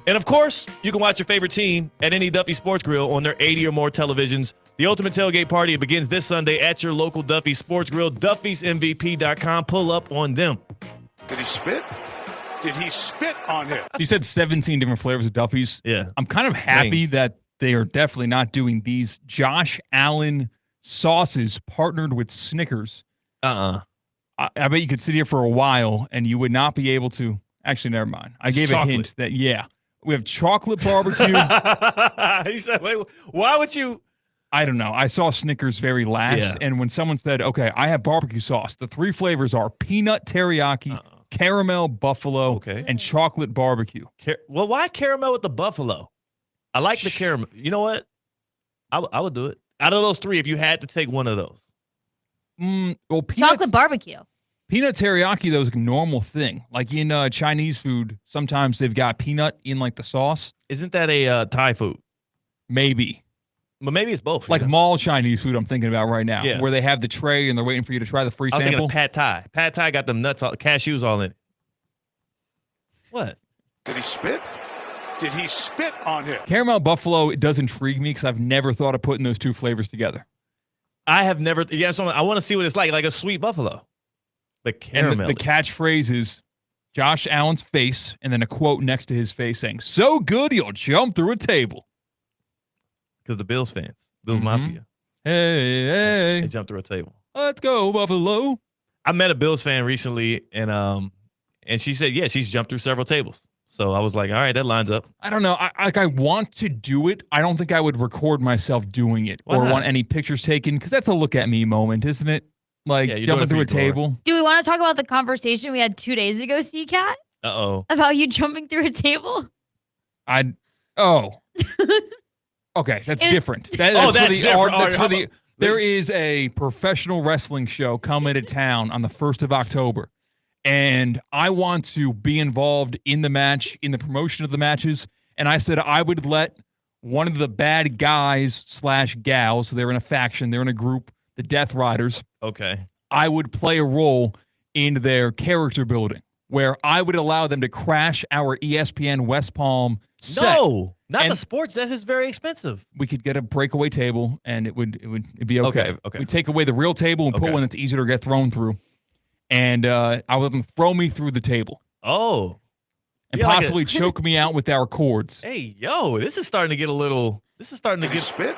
And, of course, you can watch your favorite team at any Duffy Sports Grill on their 80 or more televisions. The ultimate tailgate party begins this Sunday at your local Duffy Sports Grill. Duffy'sMVP.com. Pull up on them. Did he spit? Did he spit on him? You said 17 different flavors of Duffy's. Yeah. I'm kind of happy Wings. that they are definitely not doing these Josh Allen sauces partnered with Snickers. I bet you could sit here for a while and you would not be able to. Actually, never mind. I gave a hint that, we have chocolate barbecue. He said, wait, why would you? I don't know. I saw Snickers very last. And when someone said, okay, I have barbecue sauce, the 3 flavors are peanut teriyaki, caramel buffalo, and chocolate barbecue. Well, why caramel with the buffalo? I like the caramel. You know what? I would do it. Out of those 3, if you had to take one of those. Well, Chocolate barbecue. Peanut teriyaki, though, is a normal thing. Like in Chinese food, sometimes they've got peanut in like the sauce. Isn't that a Thai food? Maybe. But maybe it's both. Like mall Chinese food I'm thinking about right now, Yeah. where they have the tray and they're waiting for you to try the free I was sample. thinking of Pad Thai. Pad Thai got them nuts, cashews all in it. What? Did he spit? Did he spit on him? Caramel buffalo, it does intrigue me because I've never thought of putting those 2 flavors together. I have never. Yeah, so I want to see what it's like a sweet buffalo. The caramel. And the catchphrase is Josh Allen's face and then a quote next to his face saying, "So good he'll jump through a table." Because the Bills fans, Bills Mafia. Hey. They jumped through a table. Let's go, Buffalo. I met a Bills fan recently, and she said, yeah, she's jumped through several tables. So I was like, all right, that lines up. I don't know. I want to do it. I don't think I would record myself doing it or want any pictures taken because that's a look at me moment, isn't it? Like jumping through a table. Do we want to talk about the conversation we had 2 days ago, C-Cat? Uh-oh. About you jumping through a table? Okay, that's different. That's for the there is a professional wrestling show coming to town on the 1st of October. And I want to be involved in the match, in the promotion of the matches. And I said I would let one of the bad guys / gals, they're in a faction, they're in a group, the Death Riders. Okay. I would play a role in their character building where I would allow them to crash our ESPN West Palm set. No, not the sports. That's just very expensive. We could get a breakaway table and it'd be okay. Okay. We take away the real table and put one that's easier to get thrown through. And I would let them throw me through the table. Oh. And possibly choke me out with our cords. Hey, yo, this is starting to get a little. This is starting to get spit.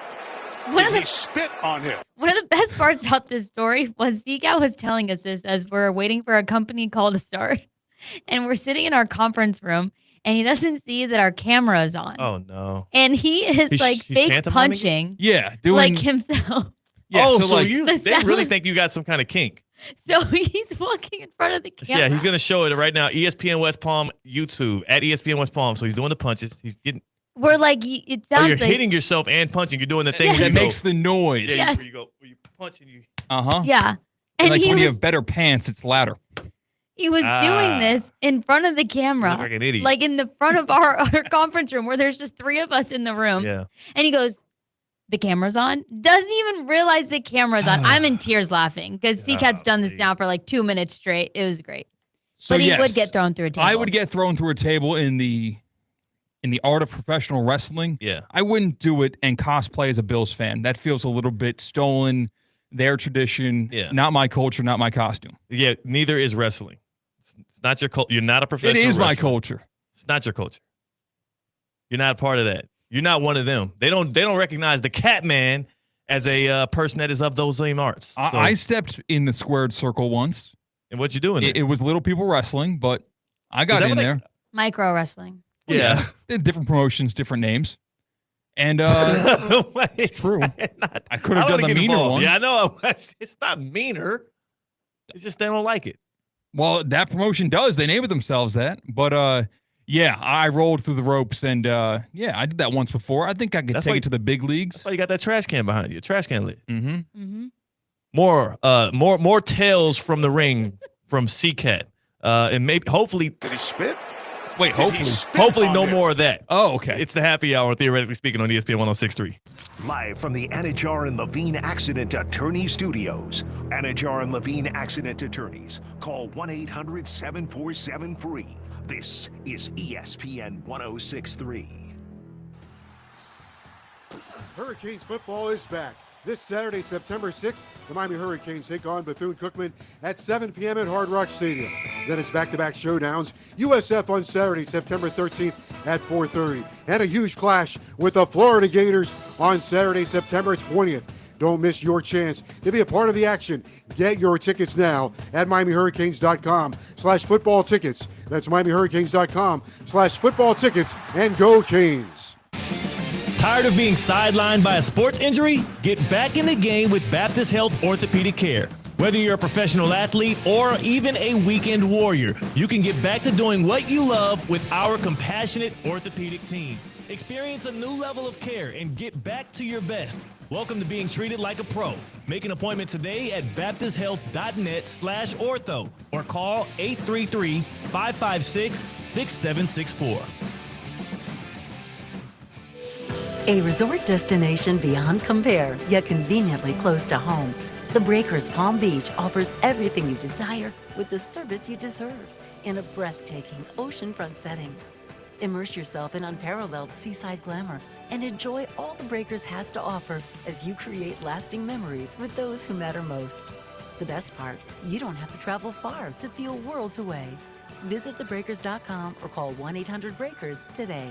Did he spit on him? One of the best parts about this story was Zika was telling us this as we're waiting for a company call to start. And we're sitting in our conference room, and he doesn't see that our camera is on. Oh, no. And he is He's fake pantomiming? punching. Yeah. Like himself. Yeah, oh, so so like- they really think you got some kind of kink. So he's walking in front of the camera. Yeah, he's going to show it right now. ESPN West Palm YouTube, at ESPN West Palm. So he's doing the punches. He's getting. We're like, it sounds you're like. hitting yourself and punching. You're doing the thing Yes. where you That go- makes the noise. Yeah, Yes. where you punch and you. Uh-huh. Yeah. And like he when you was, have better pants, it's louder. he was doing this in front of the camera. Look like an idiot. Like in the front of our conference room where there's just 3 of us in the room. Yeah. And he goes, the camera's on? Doesn't even realize the camera's on. I'm in tears laughing because C-Cat's done this now for like 2 minutes straight. It was great. So but he yes, would get thrown through a table. I would get thrown through a table in the art of professional wrestling. Yeah. I wouldn't do it and cosplay as a Bills fan. That feels a little bit stolen, their tradition, not my culture, not my costume. Yeah, neither is wrestling. It's not your culture. You're not a professional It is my wrestler. culture. It's not your culture. You're not a part of that. You're not one of them. They don't recognize the Catman as a person that is of those same arts. So, I stepped in the squared circle once. and what you doing? It was little people wrestling, but I got in there. Micro wrestling. Yeah. Different promotions, different names. And it's true. I could have done the meaner one. Yeah, I know. It's not meaner. It's just they don't like it. Well, that promotion does. They name it themselves that. But yeah, I rolled through the ropes and I did that once before. I think I could take it to the big leagues. That's why you got that trash can behind you. A trash can lid. Mm-hmm. More tales from the ring from C-Cat. And maybe hopefully Did he spit? wait, Did he hopefully spit on no him? more of that. Oh, okay. It's the happy hour, theoretically speaking, on ESPN 106.3. Live from the Anajar and Levine Accident Attorney Studios. Anajar and Levine Accident Attorneys. Call 1-800-747-FREE. This is ESPN 106.3. Hurricanes football is back. This Saturday, September 6th, the Miami Hurricanes take on Bethune-Cookman at 7 p.m. at Hard Rock Stadium. Then it's back-to-back showdowns. USF on Saturday, September 13th at 4:30. And a huge clash with the Florida Gators on Saturday, September 20th. Don't miss your chance to be a part of the action. Get your tickets now at MiamiHurricanes.com/football tickets. That's MiamiHurricanes.com/football tickets, and go Canes. Tired of being sidelined by a sports injury? Get back in the game with Baptist Health Orthopedic Care. Whether you're a professional athlete or even a weekend warrior, you can get back to doing what you love with our compassionate orthopedic team. Experience a new level of care and get back to your best. Welcome to being treated like a pro. Make an appointment today at baptisthealth.net/ortho or call 833-556-6764. A resort destination beyond compare, yet conveniently close to home. The Breakers Palm Beach offers everything you desire with the service you deserve in a breathtaking oceanfront setting. Immerse yourself in unparalleled seaside glamour and enjoy all the Breakers has to offer as you create lasting memories with those who matter most. The best part, you don't have to travel far to feel worlds away. Visit thebreakers.com or call 1-800-BREAKERS today.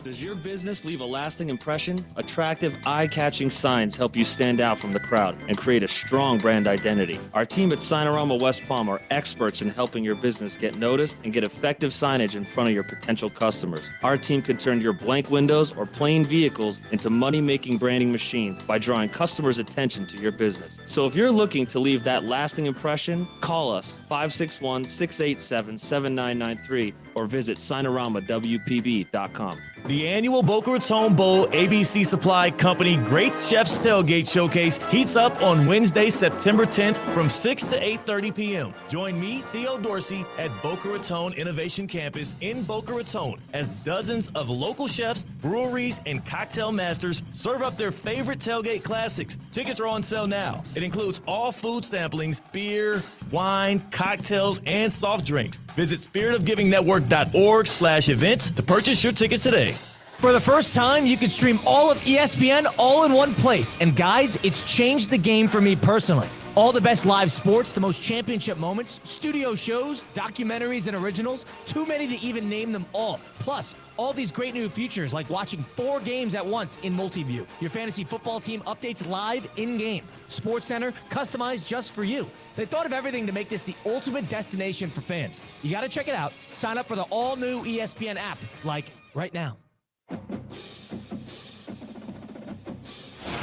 Does your business leave a lasting impression? Attractive, eye-catching signs help you stand out from the crowd and create a strong brand identity. Our team at Signorama West Palm are experts in helping your business get noticed and get effective signage in front of your potential customers. Our team can turn your blank windows or plain vehicles into money-making branding machines by drawing customers' attention to your business. So if you're looking to leave that lasting impression, call us 561-687-7993 or visit signoramawpb.com. The annual Boca Raton Bowl ABC Supply Company Great Chefs Tailgate Showcase heats up on Wednesday, September 10th from 6 to 8:30 p.m. Join me, Theo Dorsey, at Boca Raton Innovation Campus in Boca Raton as dozens of local chefs, breweries, and cocktail masters serve up their favorite tailgate classics. Tickets are on sale now. It includes all food samplings, beer, wine, cocktails, and soft drinks. Visit spiritofgivingnetwork.org/events to purchase your tickets today. For the first time, you can stream all of ESPN all in one place. And guys, it's changed the game for me personally. All the best live sports, the most championship moments, studio shows, documentaries, and originals. Too many to even name them all. Plus, all these great new features like watching 4 games at once in multi-view. Your fantasy football team updates live in-game. SportsCenter, customized just for you. They thought of everything to make this the ultimate destination for fans. You got to check it out. Sign up for the all-new ESPN app, like right now.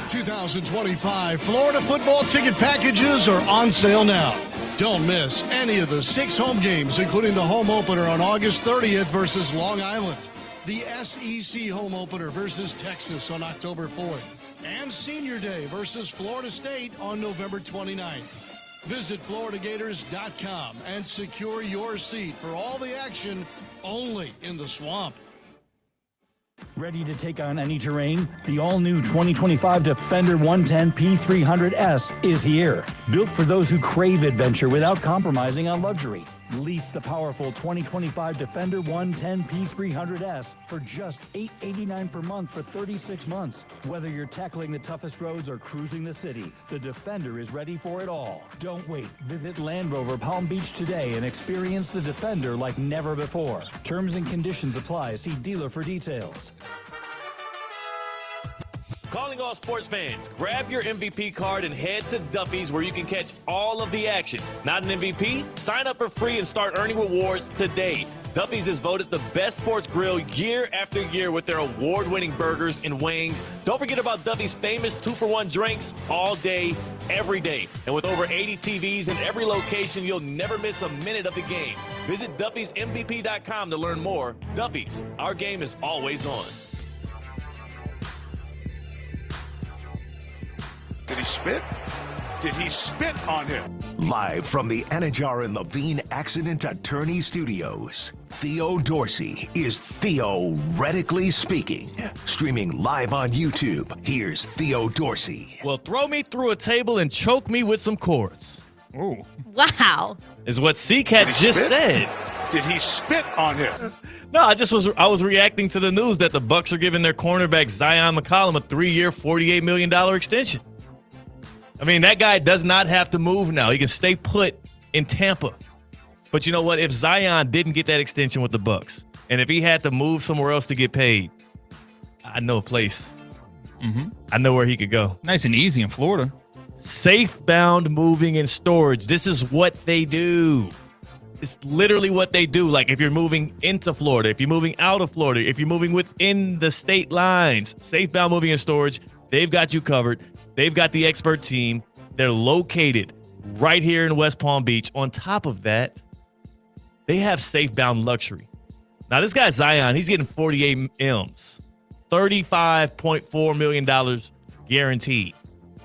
2025 Florida football ticket packages are on sale now. Don't miss any of the 6 home games, including the home opener on August 30th versus Long Island, the SEC home opener versus Texas on October 4th, and Senior Day versus Florida State on November 29th. Visit FloridaGators.com and secure your seat for all the action only in the Swamp. Ready to take on any terrain? The all-new 2025 Defender 110 P300S is here. Built for those who crave adventure without compromising on luxury. Lease the powerful 2025 Defender 110 P300S for just $889 per month for 36 months. Whether you're tackling the toughest roads or cruising the city, the Defender is ready for it all. Don't wait. Visit Land Rover Palm Beach today and experience the Defender like never before. Terms and conditions apply. See dealer for details. Calling all sports fans, grab your MVP card and head to Duffy's where you can catch all of the action. Not an MVP? Sign up for free and start earning rewards today. Duffy's is voted the best sports grill year after year with their award-winning burgers and wings. Don't forget about Duffy's famous 2-for-1 drinks all day, every day. And with over 80 TVs in every location, you'll never miss a minute of the game. Visit Duffy'sMVP.com to learn more. Duffy's, our game is always on. Did he spit? Did he spit on him? Live from the Anajar and Levine Accident Attorney Studios, Theo Dorsey is theoretically speaking. Streaming live on YouTube, here's Theo Dorsey. Well, throw me through a table and choke me with some chords. Ooh. Wow. Is what C-Cat just said. Did he spit on him? No, I was reacting to the news that the Bucs are giving their cornerback Zion McCollum a 3-year, $48 million extension. I mean, that guy does not have to move now. He can stay put in Tampa. But you know what? If Zion didn't get that extension with the Bucs, and if he had to move somewhere else to get paid, I know a place. Mm-hmm. I know where he could go. Nice and easy in Florida. Safe-bound moving and storage. This is what they do. It's literally what they do. Like if you're moving into Florida, if you're moving out of Florida, if you're moving within the state lines, Safe-bound moving and storage, they've got you covered. They've got the expert team. They're located right here in West Palm Beach. On top of that, they have Safe-bound luxury. Now, this guy Zion, he's getting 48 M's, $35.4 million guaranteed.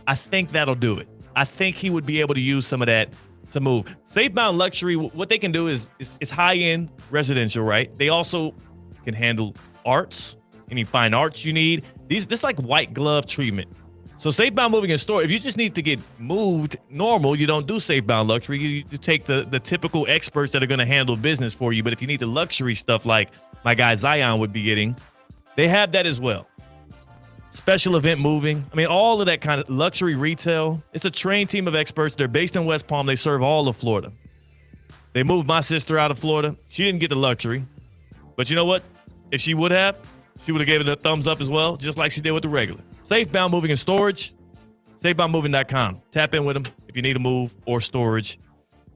I think that'll do it. I think he would be able to use some of that to move. Safe-bound luxury, what they can do is high-end residential, right? They also can handle arts, any fine arts you need. This like white glove treatment. So safe-bound moving and storage, if you just need to get moved normal, you don't do safe-bound luxury. You take the typical experts that are going to handle business for you. But if you need the luxury stuff like my guy Zion would be getting, they have that as well. Special event moving. I mean, all of that kind of luxury retail. It's a trained team of experts. They're based in West Palm. They serve all of Florida. They moved my sister out of Florida. She didn't get the luxury. But you know what? If she would have, she would have given it a thumbs up as well, just like she did with the regular. Safe-bound moving and storage. Safeboundmoving.com. Tap in with them if you need a move or storage.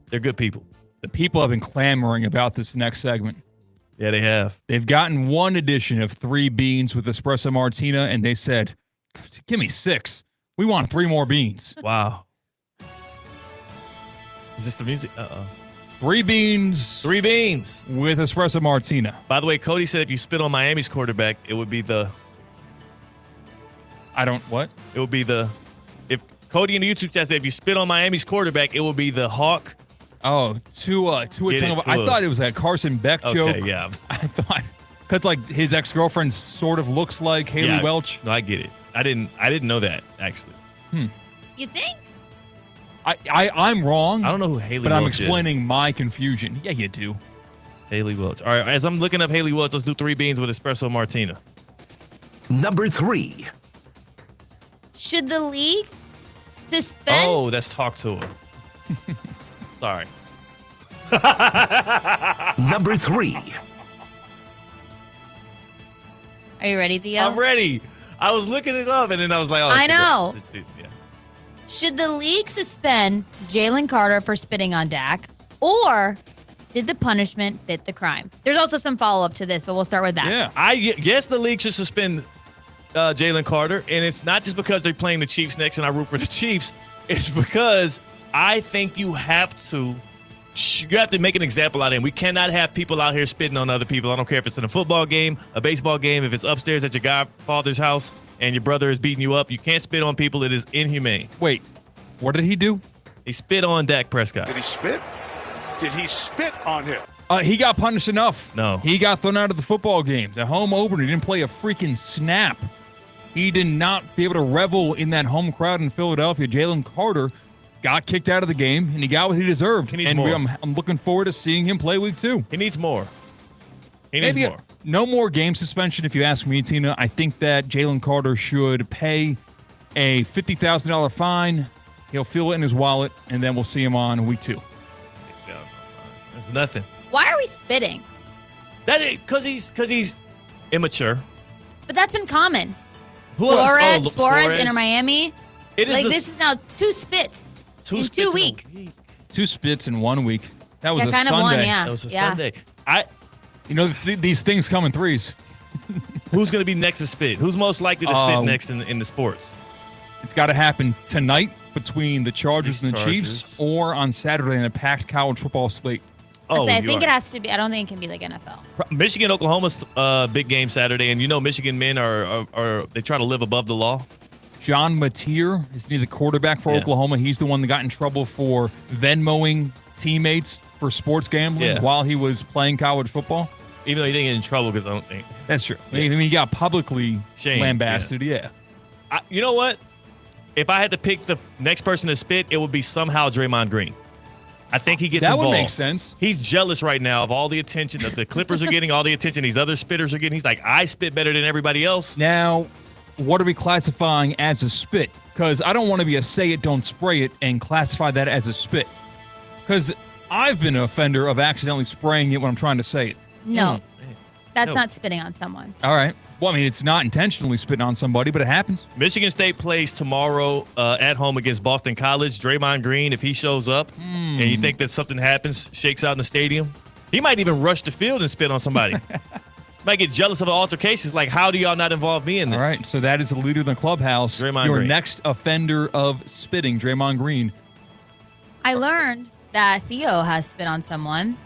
They're good people. The people have been clamoring about this next segment. Yeah, they have. They've gotten one edition of 3 beans with espresso martina, and they said, give me 6. We want 3 more beans. Wow. Is this the music? 3 beans. 3 beans. With espresso martina. By the way, Cody said if you spit on Miami's quarterback, it would be the... What? It would be the... If Cody in the YouTube chat said if you spit on Miami's quarterback, it would be the Hawk... Oh, I thought it was that Carson Beck joke. Okay, yeah. I thought, because like his ex-girlfriend sort of looks like Haley Welch. No, I get it. I didn't know that actually. You think? I'm wrong. I don't know who Haley Welch is. But I'm explaining my confusion. Yeah, you do. Haley Welch. All right, as I'm looking up Haley Welch, let's do 3 beans with espresso martina. Number 3. Should the league suspend? Oh, let's talk to her. Sorry. Number 3. Are you ready, Theo? I'm ready. I was looking it up and then I was like, oh, I know. Yeah. Should the league suspend Jalen Carter for spitting on Dak, or did the punishment fit the crime? There's also some follow-up to this, but we'll start with that. Yeah, I guess the league should suspend Jalen Carter, and it's not just because they're playing the Chiefs next and I root for the Chiefs. It's because I think you have to make an example out of him. We cannot have people out here spitting on other people. I don't care if it's in a football game, a baseball game, if it's upstairs at your godfather's house and your brother is beating you up. You can't spit on people. It is inhumane. Wait, what did he do? He spit on Dak Prescott. Did he spit? Did he spit on him? He got punished enough. No. He got thrown out of the football games. The home opener, he didn't play a freaking snap. He did not be able to revel in that home crowd in Philadelphia. Jalen Carter got kicked out of the game, and he got what he deserved. He needs more. I'm looking forward to seeing him play week 2. He needs more. He needs more. No more game suspension, if you ask me, Tina. I think that Jalen Carter should pay a $50,000 fine. He'll feel it in his wallet, and then we'll see him on week 2. There's nothing. Why are we spitting? That is because he's immature. But that's been common. Who else? Flores, Inter Miami. It is this is now 2 spits in 2 weeks. 2 spits in 1 week. That was a kind Sunday. of one, yeah. That was a Sunday. These things come in 3s. Who's going to be next to spit? Who's most likely to spit next in the sports? It's got to happen tonight between the Chargers and the Chiefs, or on Saturday in a packed college football slate. I think it has to be. I don't think it can be like NFL. Michigan, Oklahoma's big game Saturday, and Michigan men are they try to live above the law. John Mateer is the quarterback for Oklahoma. He's the one that got in trouble for Venmoing teammates for sports gambling while he was playing college football. Even though he didn't get in trouble, because I don't think that's true. I mean, he got publicly lambasted. Yeah. You know what? If I had to pick the next person to spit, it would be somehow Draymond Green. I think he gets that involved. Would make sense. He's jealous right now of all the attention that the Clippers are getting, all the attention these other spitters are getting. He's like, I spit better than everybody else. Now, what are we classifying as a spit? Because I don't want to be a say it, don't spray it and classify that as a spit. Because I've been an offender of accidentally spraying it when I'm trying to say it. No, that's not spitting on someone. All right. Well, I mean, it's not intentionally spitting on somebody, but it happens. Michigan State plays tomorrow at home against Boston College. Draymond Green, if he shows up and you think that something happens, shakes out in the stadium, he might even rush the field and spit on somebody. Might get jealous of the altercations. Like, how do y'all not involve me in this? All right, so that is the leader of the clubhouse. Draymond Your Green. next offender of spitting, Draymond Green. I learned that Theo has spit on someone.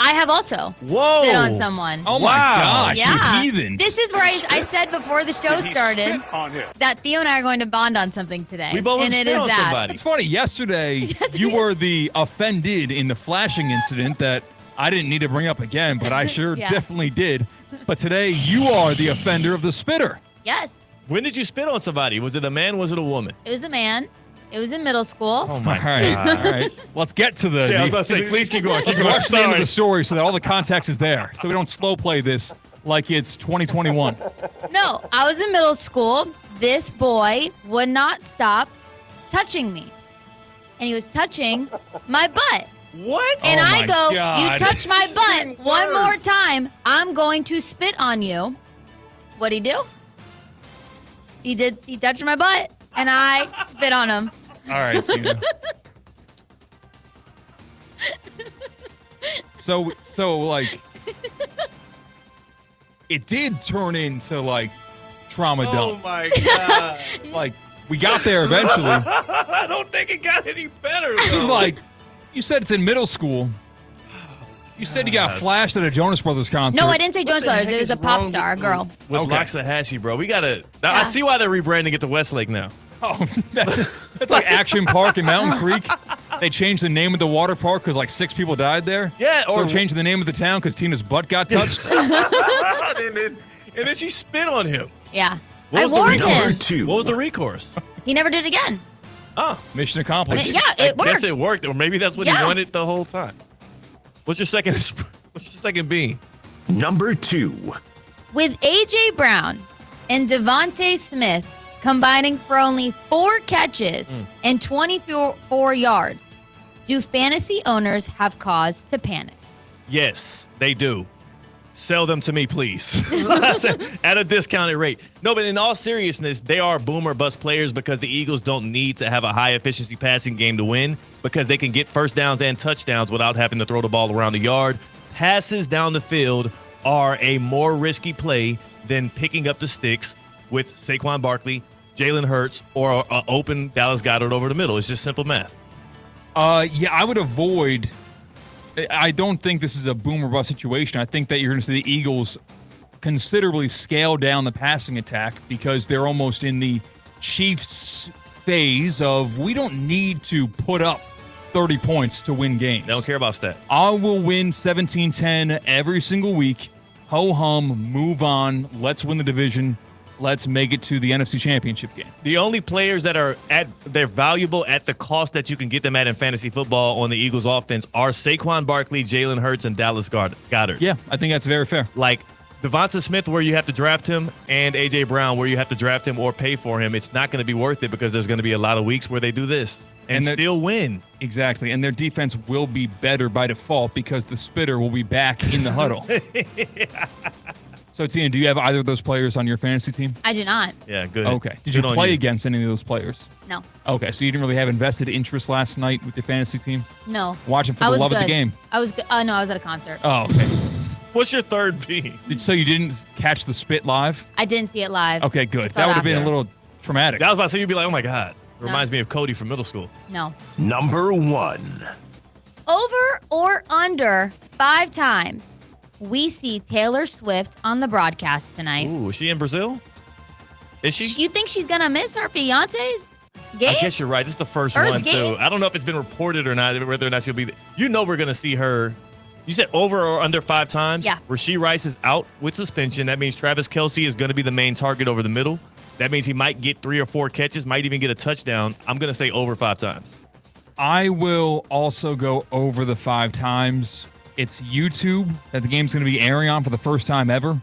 I have also Whoa. spit on someone. Oh, my gosh, Yeah. you heathen. This is where I said before the show started on him? that Theo and I are going to bond on something today. We both and spit it is on that. somebody. It's funny. Yesterday, you were the offended in the flashing incident that I didn't need to bring up again, but I sure Yeah. definitely did. But today, you are the offender of the spitter. Yes, When did you spit on somebody? Was it a man? Was it a woman? it was a man. It was in middle school. Oh, my All right, God. all right. Let's get to the. Yeah, I was about to say, please keep going. Keep Let's going. watch the end of Sorry. the story so that all the context is there, so we don't slow play this like it's 2021. No, I was in middle school. This boy would not stop touching me. And he was touching my butt. What? And Oh I my go, God. you touch my butt one more time, I'm going to spit on you. What'd he do? He touched my butt, and I spit on him. All right, Cena. So like, it did turn into like trauma Oh, dump. my God. Like, we got there eventually. I don't think it got any better. This is though. like, you said it's in middle school. You said you got flashed at a Jonas Brothers concert. No, I didn't say Jonas the Brothers. heck It was is a pop wrong star, a girl. With Okay. Loxahatchee, bro. We got to. I Yeah. see why they're rebranding it to Westlake now. Oh, it's like Action Park in Mountain Creek. They changed the name of the water park because like 6 people died there. Yeah, or They're changing the name of the town because Tina's butt got touched. and then she spit on him. Yeah. What I was the warned recourse? him. What was the recourse? He never did it again. Oh, Mission accomplished. Yeah, it I guess worked. it worked, or maybe that's what Yeah. he wanted the whole time. What's your second? What's your second bean? Number 2. With A.J. Brown and Devontae Smith combining for only 4 catches and 24 yards, do fantasy owners have cause to panic? Yes, they do. Sell them to me, please. At a discounted rate. No, but in all seriousness, they are boom or bust players because the Eagles don't need to have a high efficiency passing game to win because they can get first downs and touchdowns without having to throw the ball around the yard. Passes down the field are a more risky play than picking up the sticks with Saquon Barkley, Jalen Hurts, or an open Dallas Goedert over the middle. It's just simple math. Yeah, I would avoid. I don't think this is a boom or bust situation. I think that you're going to see the Eagles considerably scale down the passing attack because they're almost in the Chiefs phase of we don't need to put up 30 points to win games. They don't care about stats. I will win 17-10 every single week. Ho-hum, move on. Let's win the division. Let's make it to the NFC Championship game. The only players that are they're valuable at the cost that you can get them at in fantasy football on the Eagles offense are Saquon Barkley, Jalen Hurts, and Dallas Goedert. Yeah, I think that's very fair. Like Devonta Smith, where you have to draft him, and A.J. Brown, where you have to draft him or pay for him, it's not going to be worth it because there's going to be a lot of weeks where they do this and still win. Exactly, and their defense will be better by default because the spitter will be back in the huddle. So, Tina, do you have either of those players on your fantasy team? I do not. Yeah, good. Okay. Did Good you on play you. against any of those players? No. Okay, so you didn't really have invested interest last night with your fantasy team? No. Watching for I the was love of the good. game. I was good. No, I was at a concert. Oh, okay. What's your third bean? So you didn't catch the spit live? I didn't see it live. Okay, I good. saw That would have it been a after. little traumatic. I was about to say, you'd be like, oh my God. No. Reminds me of Cody from middle school. No. Number 1. Over or under 5 times we see Taylor Swift on the broadcast tonight. Ooh, is she in Brazil? Is she? You think she's going to miss her fiance's game? I guess you're right. This is the first First one, game? so I don't know if it's been reported or not, whether or not she'll be there. You know we're going to see her. You said over or under 5 times? Yeah. Rasheed Rice is out with suspension. That means Travis Kelce is going to be the main target over the middle. That means he might get 3 or 4 catches, might even get a touchdown. I'm going to say over 5 times. I will also go over the 5 times. It's YouTube that the game's going to be airing on for the first time ever.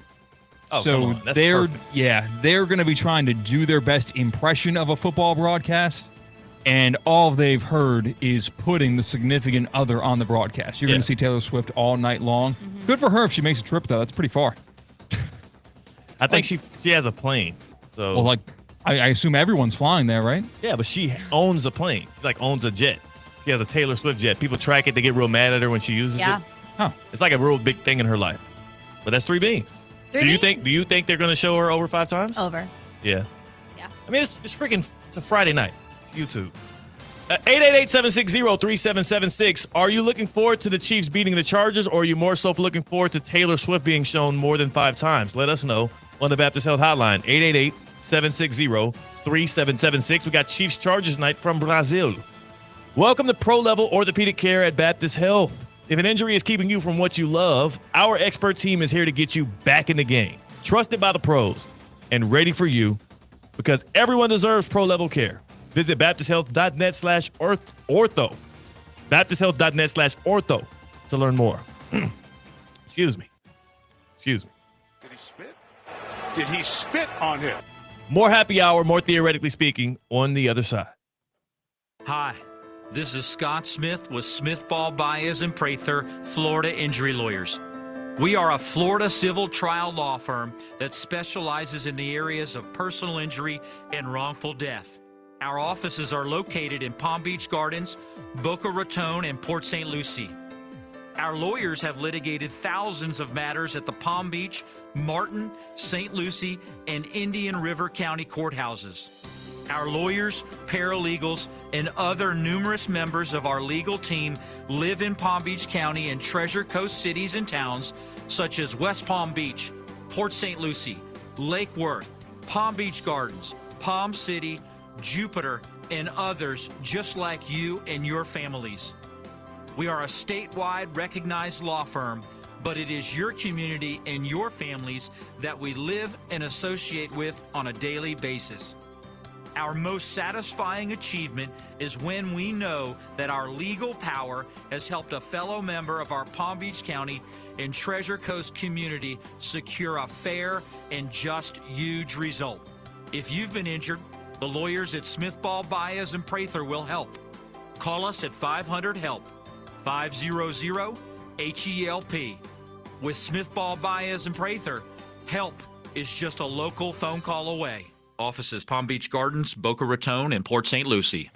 Oh, so come on. That's they're perfect. they're going to be trying to do their best impression of a football broadcast, and all they've heard is putting the significant other on the broadcast. You're going to see Taylor Swift all night long. Good for her if she makes a trip, though. That's pretty far. I think she has a plane. So Well, I assume everyone's flying there, right? yeah, but she owns a plane. She owns a jet. She has a Taylor Swift jet. People track it. They get real mad at her when she uses it. Huh. It's like a real big thing in her life. But that's 3 beans. Do you think they're going to show her over 5 times? Over. Yeah. Yeah. I mean, it's a Friday night. YouTube. 888-760-3776. Are you looking forward to the Chiefs beating the Chargers, or are you more so looking forward to Taylor Swift being shown more than 5 times? Let us know on the Baptist Health Hotline. 888-760-3776. We got Chiefs Chargers night from Brazil. Welcome to pro-level orthopedic care at Baptist Health. If an injury is keeping you from what you love, our expert team is here to get you back in the game. Trusted by the pros and ready for you, because everyone deserves pro-level care. Visit BaptistHealth.net/ortho. BaptistHealth.net/ortho to learn more. Excuse me. Did he spit? Did he spit on him? More happy hour, more theoretically speaking, on the other side. Hi, this is Scott Smith with Smith Ball Baez and Prather, Florida Injury Lawyers. We are a Florida civil trial law firm that specializes in the areas of personal injury and wrongful death. Our offices are located in Palm Beach Gardens, Boca Raton, and Port St. Lucie. Our lawyers have litigated thousands of matters at the Palm Beach, Martin, St. Lucie, and Indian River County courthouses. Our lawyers, paralegals, and other numerous members of our legal team live in Palm Beach County and Treasure Coast cities and towns such as West Palm Beach, Port St. Lucie, Lake Worth, Palm Beach Gardens, Palm City, Jupiter, and others just like you and your families. We are a statewide recognized law firm, but it is your community and your families that we live and associate with on a daily basis. Our most satisfying achievement is when we know that our legal power has helped a fellow member of our Palm Beach County and Treasure Coast community secure a fair and just huge result. If you've been injured, the lawyers at Smith Ball Baez and Prather will help. Call us at 500-HELP, 500-HELP. With Smith Ball Baez and Prather, help is just a local phone call away. Offices Palm Beach Gardens, Boca Raton, and Port St. Lucie.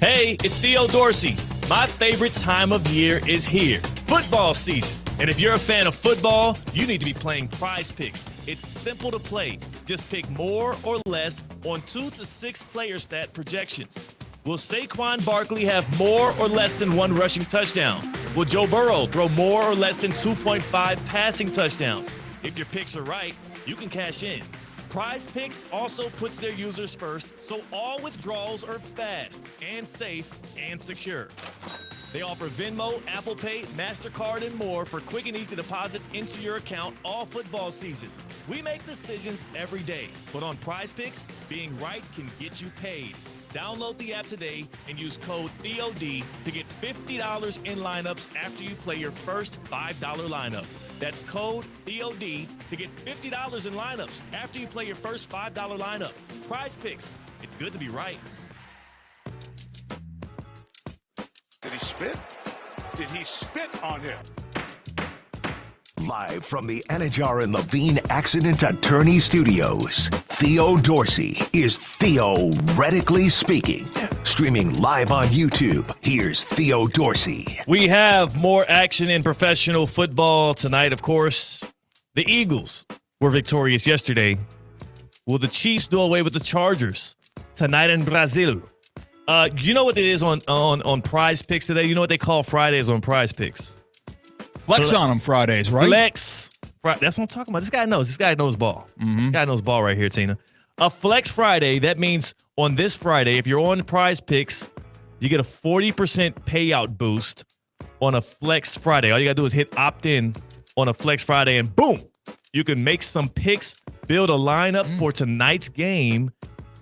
Hey, it's Theo Dorsey. My favorite time of year is here, football season. And if you're a fan of football, you need to be playing Prize Picks. It's simple to play. Just pick more or less on 2 to 6 player stat projections. Will Saquon Barkley have more or less than 1 rushing touchdown? Will Joe Burrow throw more or less than 2.5 passing touchdowns? If your picks are right, you can cash in. Prize Picks also puts their users first, so all withdrawals are fast and safe and secure. They offer Venmo, Apple Pay, MasterCard, and more for quick and easy deposits into your account all football season. We make decisions every day, but on Prize Picks, being right can get you paid. Download the app today and use code THEOD to get $50 in lineups after you play your first $5 lineup. That's code THEOD to get $50 in lineups after you play your first $5 lineup. Prize Picks. It's good to be right. Did he spit? Did he spit on him? Live from the Anajar and Levine Accident Attorney Studios, Theo Dorsey is theoretically speaking. Streaming live on YouTube, here's Theo Dorsey. We have more action in professional football tonight, of course. The Eagles were victorious yesterday. Will the Chiefs do away with the Chargers tonight in Brazil? You know what it is on Prize Picks today? You know what they call Fridays on Prize Picks? Flex on them Fridays, right? Flex. That's what I'm talking about. This guy knows. This guy knows ball. This guy knows ball right here, Tina. A Flex Friday, that means on this Friday, if you're on Prize Picks, you get a 40% payout boost on a Flex Friday. All you got to do is hit opt-in on a Flex Friday, and boom, you can make some picks, build a lineup for tonight's game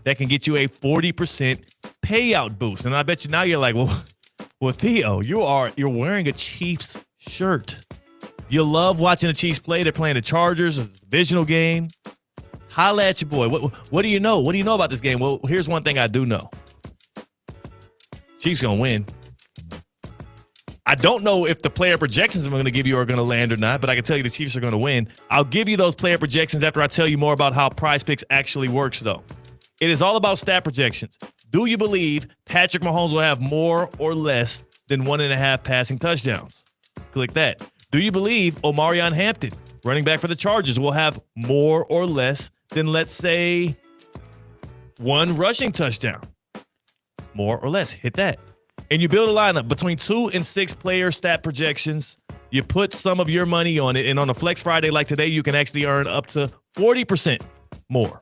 that can get you a 40% payout boost. And I bet you now you're like, well, Theo, you're wearing a Chiefs shirt. You love watching the Chiefs play. They're playing the Chargers, a divisional game. Holla at your boy. What do you know? What do you know about this game? Well, here's one thing I do know. Chiefs going to win. I don't know if the player projections I'm going to give you are going to land or not, but I can tell you the Chiefs are going to win. I'll give you those player projections after I tell you more about how Prize Picks actually works, though. It is all about stat projections. Do you believe Patrick Mahomes will have more or less than 1.5 passing touchdowns? Click that. Do you believe Omarion Hampton, running back for the Chargers, will have more or less than, let's say, 1 rushing touchdown? More or less. Hit that. And you build a lineup between 2 and 6 player stat projections. You put some of your money on it. And on a Flex Friday like today, you can actually earn up to 40% more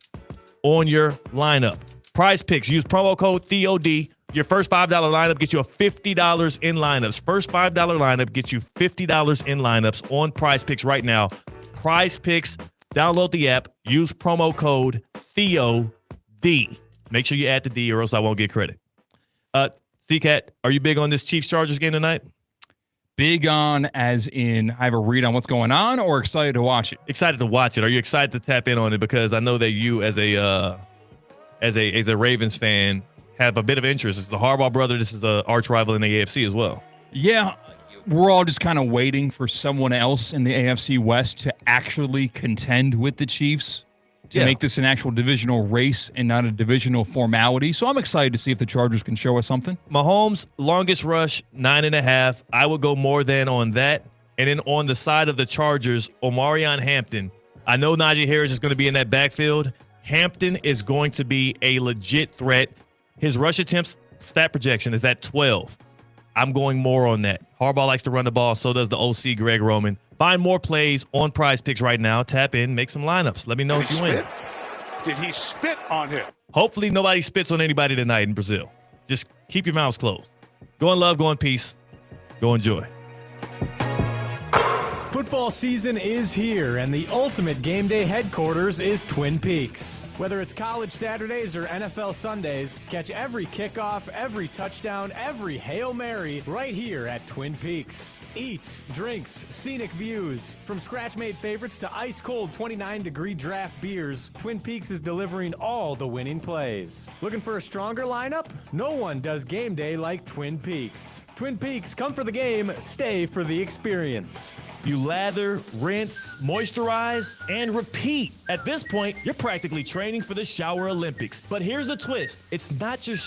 on your lineup. Prize Picks. Use promo code THEOD. Your first $5 lineup gets you a $50 in lineups. First $5 lineup gets you $50 in lineups on Prize Picks right now. Prize Picks. Download the app. Use promo code THEOD. Make sure you add the D or else I won't get credit. C-Cat, are you big on this Chiefs-Chargers game tonight? Big on as in I have a read on what's going on or excited to watch it? Excited to watch it. Are you excited to tap in on it? Because I know that you as a Ravens fan have a bit of interest. It's the Harbaugh brother. This is an arch rival in the AFC as well. Yeah, we're all just kind of waiting for someone else in the AFC West to actually contend with the Chiefs to make this an actual divisional race and not a divisional formality. So I'm excited to see if the Chargers can show us something. Mahomes, longest rush, 9.5. I would go more than on that. And then on the side of the Chargers, Omarion Hampton. I know Najee Harris is going to be in that backfield. Hampton is going to be a legit threat. His rush attempts stat projection is at 12. I'm going more on that. Harbaugh likes to run the ball. So does the OC, Greg Roman. Find more plays on Prize Picks right now. Tap in, make some lineups. Let me know if you win. Did he spit on him? Hopefully nobody spits on anybody tonight in Brazil. Just keep your mouths closed. Go in love, go in peace. Go enjoy. Football season is here, and the ultimate game day headquarters is Twin Peaks. Whether it's college Saturdays or NFL Sundays, catch every kickoff, every touchdown, every Hail Mary right here at Twin Peaks. Eats, drinks, scenic views. From scratch-made favorites to ice-cold 29-degree draft beers, Twin Peaks is delivering all the winning plays. Looking for a stronger lineup? No one does game day like Twin Peaks. Twin Peaks, come for the game, stay for the experience. You lather, rinse, moisturize, and repeat. At this point, you're practically training for the Shower Olympics. But here's the twist. It's not just